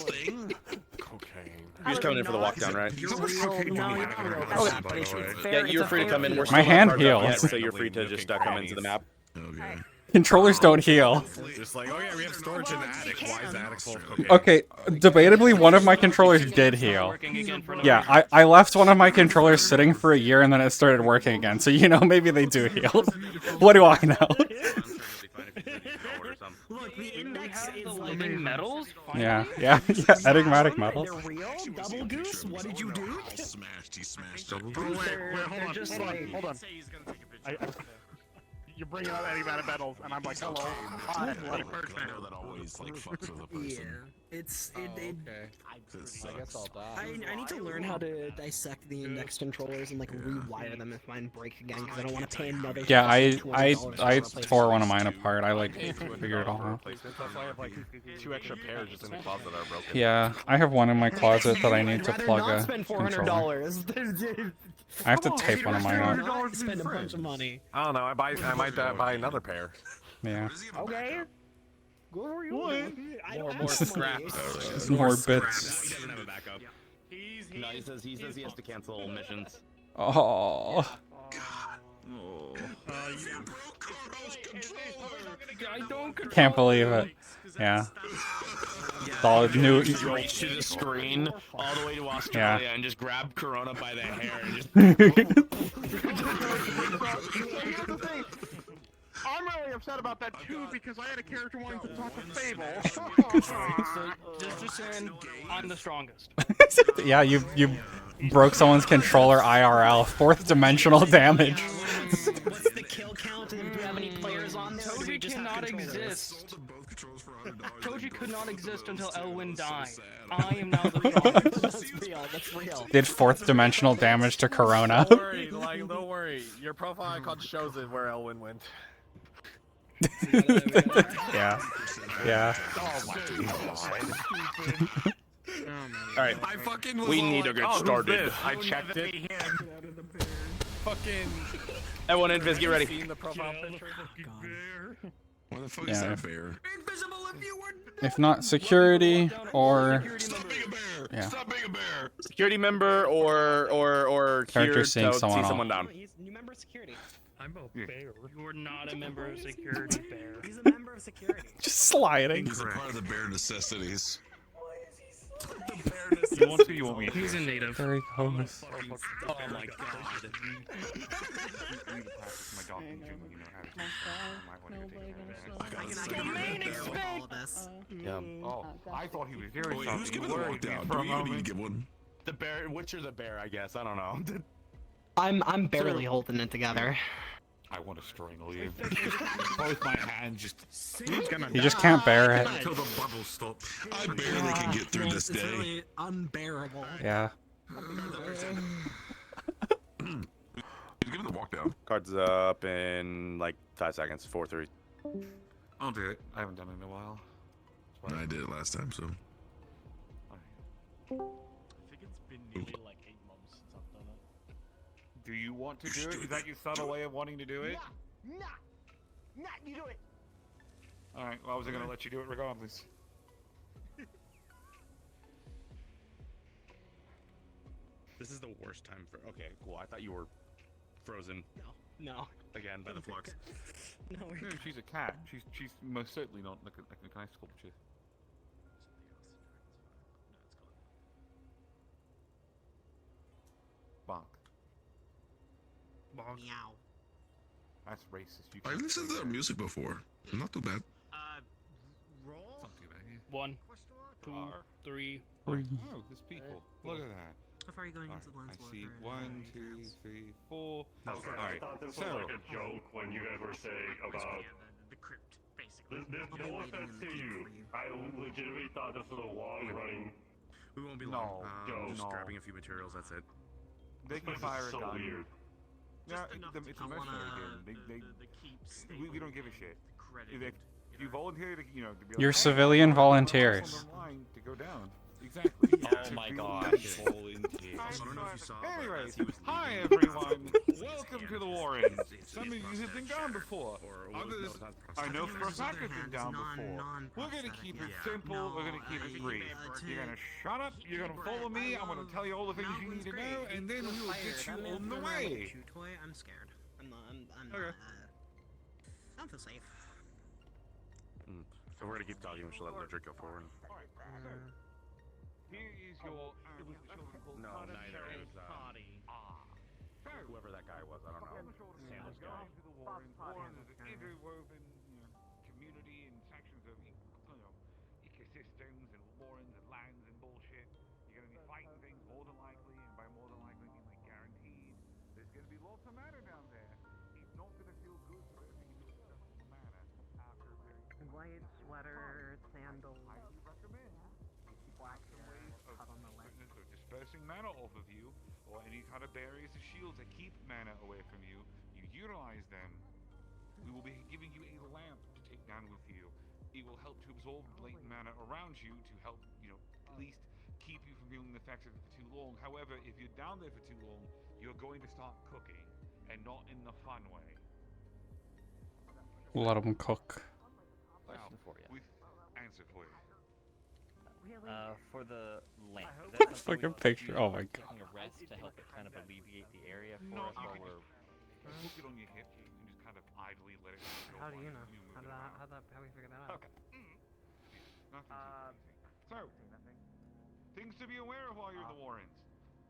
You're just coming in for the walk down, right? Yeah, you're free to come in. We're still My hand not carved up heals. yet, so you're free to just come into the map. Okay. Controllers don't heal. Just like, oh yeah, we have storage in the attic. Why is the attic full of cocaine? Okay, debatably, one of my controllers did heal. Yeah, I left one of my controllers sitting for a year and then it started working again. So, you know, maybe they do heal. What do I know? Look, the index is living metals. Yeah, enigmatic metals. They're real. Double Goose, what did you do? He smashed double Wait, hold on. just like- hold on. You're bringing up enigmatic metals, and I'm like, hello. Hi, like, that always like fucks with a person. It's Oh, okay. I guess I'll die. I need to learn how to dissect the index controllers and like rewire them if mine break again because I don't want to pay another. Yeah, I $200 tore one of mine apart. I like figured it all out. I have like 2 extra pairs just in the closet that are broken. Yeah, I have one in my closet that I need to Rather plug not a spend controller. $400. I have to tape one of mine up. Not spend a bunch of money. I don't know. I might buy another pair. Yeah. Okay. Go for you. More scraps. More bits. No, he says he has to cancel missions. Oh. Can't believe it. Yeah. It's all new. Reach to the screen all the way to Australia and just grab Corona by the hair and just. I'm really upset about that too because I had a character wanting to talk to Fable. Just saying, I'm the strongest. Yeah, you broke someone's controller IRL. 4th dimensional damage. What's the kill count? And do we have any players on there? Or do we Toji just have cannot controllers? exist. Toji could not exist until Elwyn died. I am now the strongest. That's real. That's real. Did 4th dimensional damage to Corona. Don't worry, don't worry. Your profile icon shows it where Elwyn went. Yeah. Yeah. Oh my god. Alright, we need to get started. I checked it. Fucking. Everyone in, Viz, get ready. Seen the profile picture? Why the fuck is Yeah. that fair? If not security or yeah. Security member or Character here seeing to someone see off. someone down. He's a new member of security. I'm a bear. You're not a member of security, bear. He's a member of security. Just sliding. He's a part of the bare necessities. You want to? You want me? He's a native. There he goes. Oh my god. Yeah. Oh, I thought he was very Wait, who's giving the walk down? Do we even need to give one? The bear, Witcher the bear, I guess. I don't know. I'm barely holding it together. I want to strangle you. Both my hands just. You just can't bear it. Until the bubbles stop. I barely can get through this day. Really unbearable. Yeah. Give him the walk down. Cards up in like 5 seconds. 4, 3. I'll do it. I haven't done it in a while. I did it last time, so. I think it's been nearly like 8 months since I've done it. Do you want to do it? Is that your subtle way of wanting to do it? Nah, you do it. Alright, well, I was gonna let you do it regardless. This is the worst time for. Okay, cool. I thought you were frozen. No. Again by the flux. No, No, she's a cat. She's most certainly not like a nice sculpture. Bonk. Meow. That's racist. You I can't listened say to their that. music before. Not too bad. Roll. Not too bad, yeah. 1, 2, 3. Oh, there's people. Look at that. How far are you going Alright, into the lens I see walker? 1, 2, 3, 4. I Alright, thought this so. was like a joke when you guys were saying about. The crypt, basically. No offense to you. I legitimately thought this was a long running. We won't be No, long. no. Just grabbing a few materials. That's it. They can This fire is a so gun. weird. Yeah, Just enough it's to a keep mercenary game. the keep We don't give a shit. credited. If you volunteer to, to be You're like, hey, civilian I'm on volunteers. the line to go down. Exactly. Oh my gosh. Anyways, hi everyone. Welcome to the Warrens. Some of you have been down before. Others, I know for a fact have been down before. We're gonna keep it simple. We're gonna keep it brief. You're gonna shut up. You're gonna follow me. I'm gonna tell you all the things you need to know, and then we will get you on the way. I'm scared. I'm not. Okay. I don't feel safe. So we're gonna keep talking. We should let Ludwig go forward. Here is your No, neither is whoever that guy was. I don't know. Sandals guy. Warrens is an interwoven community and sections of ecosystems and warrens and lands and bullshit. You're gonna be fighting things more than likely, and by more than likely I mean like guaranteed. There's gonna be lots of mana down there. It's not gonna feel good for everything you do with mana after a very White sweater, sandals, highly recommend. black Some hair, ways of cut on the left. dispersing mana off of you, or any kind of barriers or shields that keep mana away from you. You utilize them. We will be giving you a lamp to take down with you. It will help to absorb blatant mana around you to help, at least keep you from feeling the effects of it for too long. However, if you're down there for too long, you're going to start cooking, and not in the fun way. Let them cook. Question for you. Answer for you. For the lamp. Is Fucking that something we picture, do oh my taking a rest to help it kind of alleviate the area for No, us while we're. Hook it on your hip and just kind of idly let it go. How do you know? How we figure that out? Okay. So, things to be aware of while you're in the Warrens.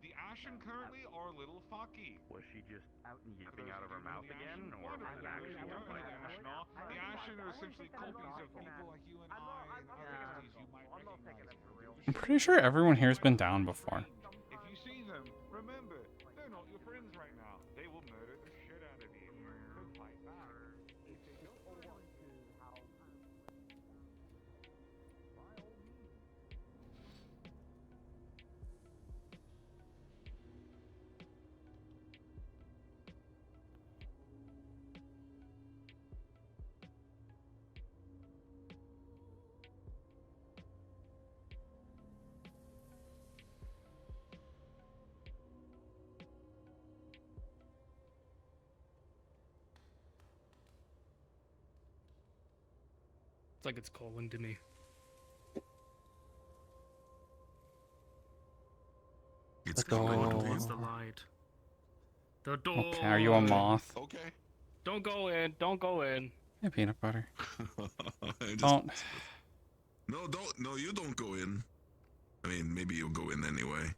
The Ashen currently are a little fucky. Was she just yipping out of her mouth again, or was it actually The Ashen are essentially copies of people like you and I and other entities you might recognize. I'm pretty sure everyone here has been down before. If you see them, remember, they're not your friends right now. They will murder the shit out of you. So fight back. If they don't want to, how... By all means. It's like it's calling to me. It's The door. Towards the light. The door. Okay, are you a moth? Okay. Don't go in. Don't go in. Hey, peanut butter. Just- Don't. No, you don't go in. I mean, maybe you'll go in anyway.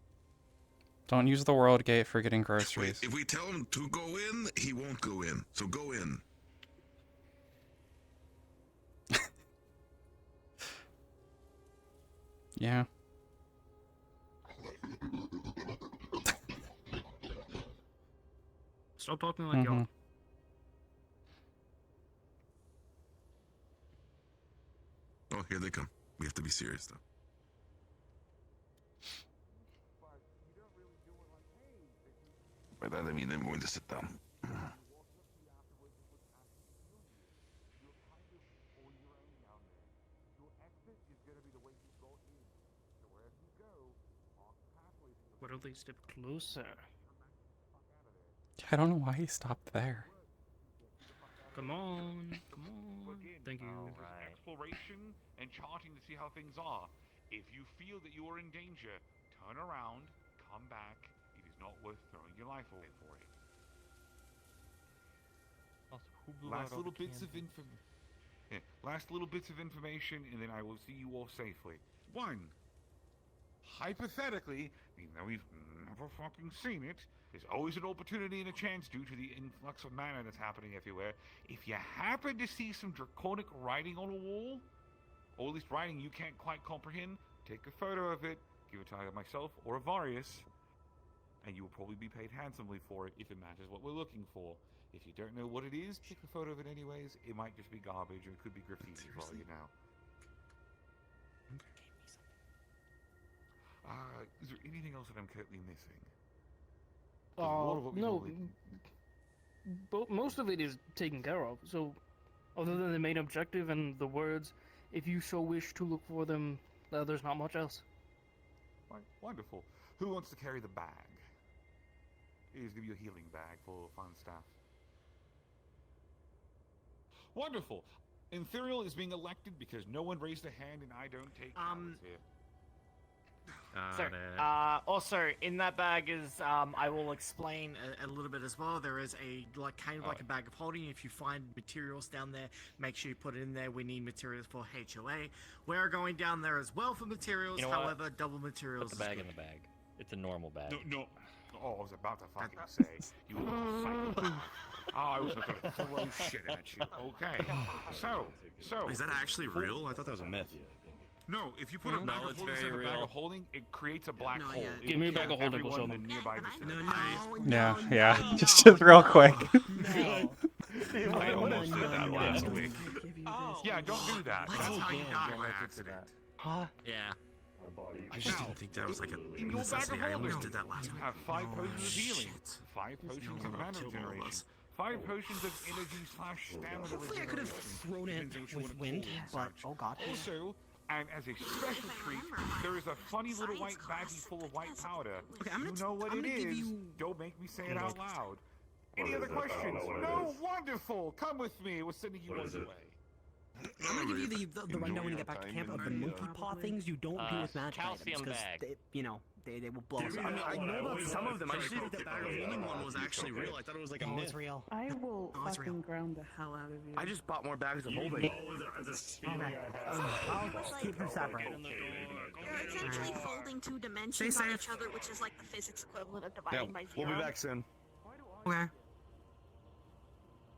Don't use the world gate for getting Wait, groceries. if we tell him to go in, he won't go in. So go in. Yeah. Stop talking like y'all. Oh, here they come. We have to be serious, though. By that, I mean I'm going to sit down. What if they step closer? I don't know why he stopped there. Come on. Come on. Thank you. Exploration and charting to see how things are. If you feel that you are in danger, turn around, come back. It is not worth throwing your life away for it. Last little bits of information, and then I will see you all safely. 1. Hypothetically, even though we've never fucking seen it, there's always an opportunity and a chance due to the influx of mana that's happening everywhere. If you happen to see some draconic writing on a wall, or at least writing you can't quite comprehend, take a photo of it, give it to either myself or Avarius, and you will probably be paid handsomely for it if it matches what we're looking for. If you don't know what it is, take a photo of it anyways. It might just be garbage, or it could be graffiti for all you know. Is there anything else that I'm currently missing? 'Cause a lot of what we've No. already- most of it is taken care of. So, other than the main objective and the words, if you so wish to look for them, there's not much else. Right, wonderful. Who wants to carry the bag? Here's give you a healing bag full of fun stuff. Wonderful. Ethereal is being elected because no one raised a hand and I don't take comments here. Sir, also in that bag is I will explain a little bit as well. There is a kind of like a bag of holding. If you find materials down there, make sure you put it in there. We need materials for HOA. We're going down there as well for materials. You know what? However, double materials. Put the bag in the bag. It's a normal bag. No. Oh, I was about to fucking say, you little psycho. Oh, I was going to throw shit at you. Okay. So. Is that actually real? I thought that was a myth. No, if you put a bag of holding in a bag of holding, it creates a black hole. It Give me a will bag of kill holding, we'll everyone show in them. the nearby vicinity. Yeah. Just real quick. I almost did that last week. Yeah, don't do that. That's how you die by accident. Huh? Yeah. I just didn't think that was like a In your bag necessity. of I holding, almost did that last you week. have 5 potions of healing, 5 potions of mana killed all of regeneration, us. 5 potions of energy/stamina. Hopefully I could have thrown it with wind, but oh god. Also, and as a special treat, there is a funny little white baggie full of white powder. You know what it is? Don't make me say it out loud. Any other questions? No, wonderful. Come with me. We're sending you on your way. I'm gonna give you the rundown when you get back to camp of the monkey paw things you don't do with magic items, calcium because bag. they will blow us I up. mean, I know about some of them. I just didn't think the bag of holding one was actually real. I thought it was like a No, myth. it's real. I will it's real. fucking ground the hell out of you. I just bought more bags of holding. Okay. I'll keep them separate. It's actually folding 2 dimensions Stay on safe. each other, which is like the physics equivalent of Yeah, dividing by 0. we'll be back soon. Okay.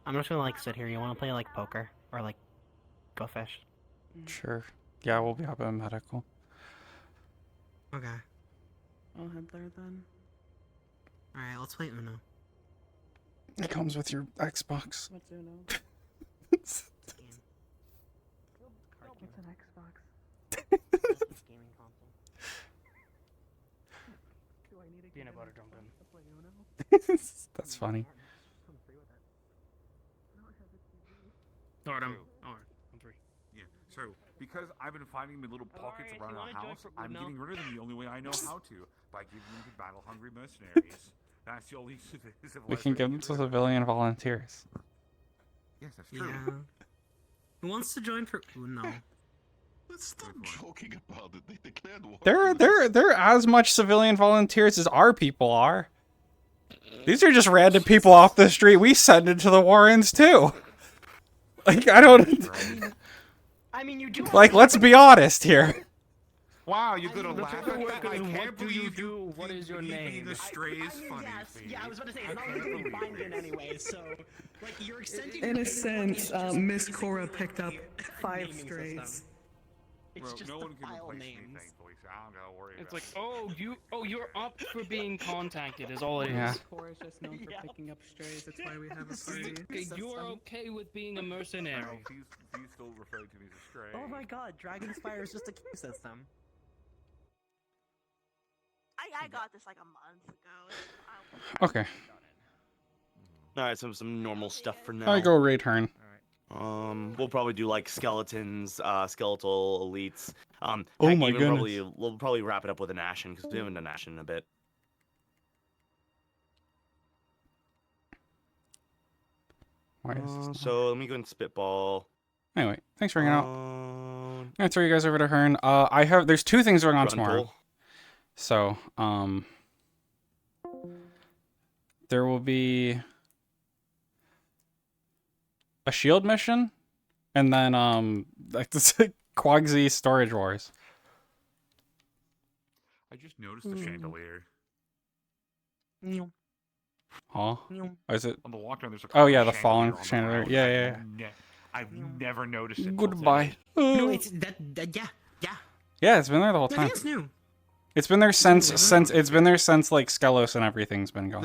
I'm just gonna sit here. You wanna play like poker or like go fish? Sure. Yeah, we'll be up at medical. Okay. I'll head there then. Alright, let's play Uno. It comes with your Xbox. What's Uno? It's What's an Xbox? gaming console. Do I need a Peanut butter jumped in. to play Uno? That's funny. Alright, I'm 3. Yeah, so because I've been finding them in little pockets around our house, I'm getting rid of them the only way I know how to, by giving them to battle-hungry mercenaries. That's the only civilized We can give them to civilian volunteers. Yes, that's true. Yeah. Who wants to join for Uno? Let's stop joking about it. They declared war. They're as much civilian volunteers as our people are. These are just random people off the street we send into the Warrens too. Like I don't. I mean, you do. Like, let's be honest here. Wow, you're gonna laugh What at that? I can't do you believe do? What is your name? The strays funny. Yes. Yeah, I was about to say it's not legally binding anyway. So, like, you're extending. In a sense, Miss Cora picked up 5 strays. It's just no the one can file replace me, names. thankfully, so I don't gotta worry It's about like, you're up for being contacted is all it is. Yeah. Cora's just known for picking up strays. That's why we have a party. Okay, you're okay with being a mercenary. He's still referred to me as a stray. Oh my god, Dragonspire is just a queue system. I got this like a month ago. Okay. All right, some normal stuff for now. I go raid turn. We'll probably do like skeletons, skeletal elites. Oh heck, my even goodness. We'll probably wrap it up with an Ashen because we haven't done Ashen in a bit. Why is this not- So let me go and spitball. Anyway, thanks for hanging out. I'm gonna throw you guys over to Hearn. There's 2 things going on tomorrow. So, there will be a shield mission, and then like this Quagsy Storage Wars. I just noticed the chandelier. Huh? Is it? On the walk down, there's a Oh yeah, the chandelier fallen on the chandelier. ground. Yeah. I've never noticed it. Goodbye. No, it's that. Yeah. Yeah, it's been there the whole I time. think it's new. It's been there since like Skelos and everything's been gone.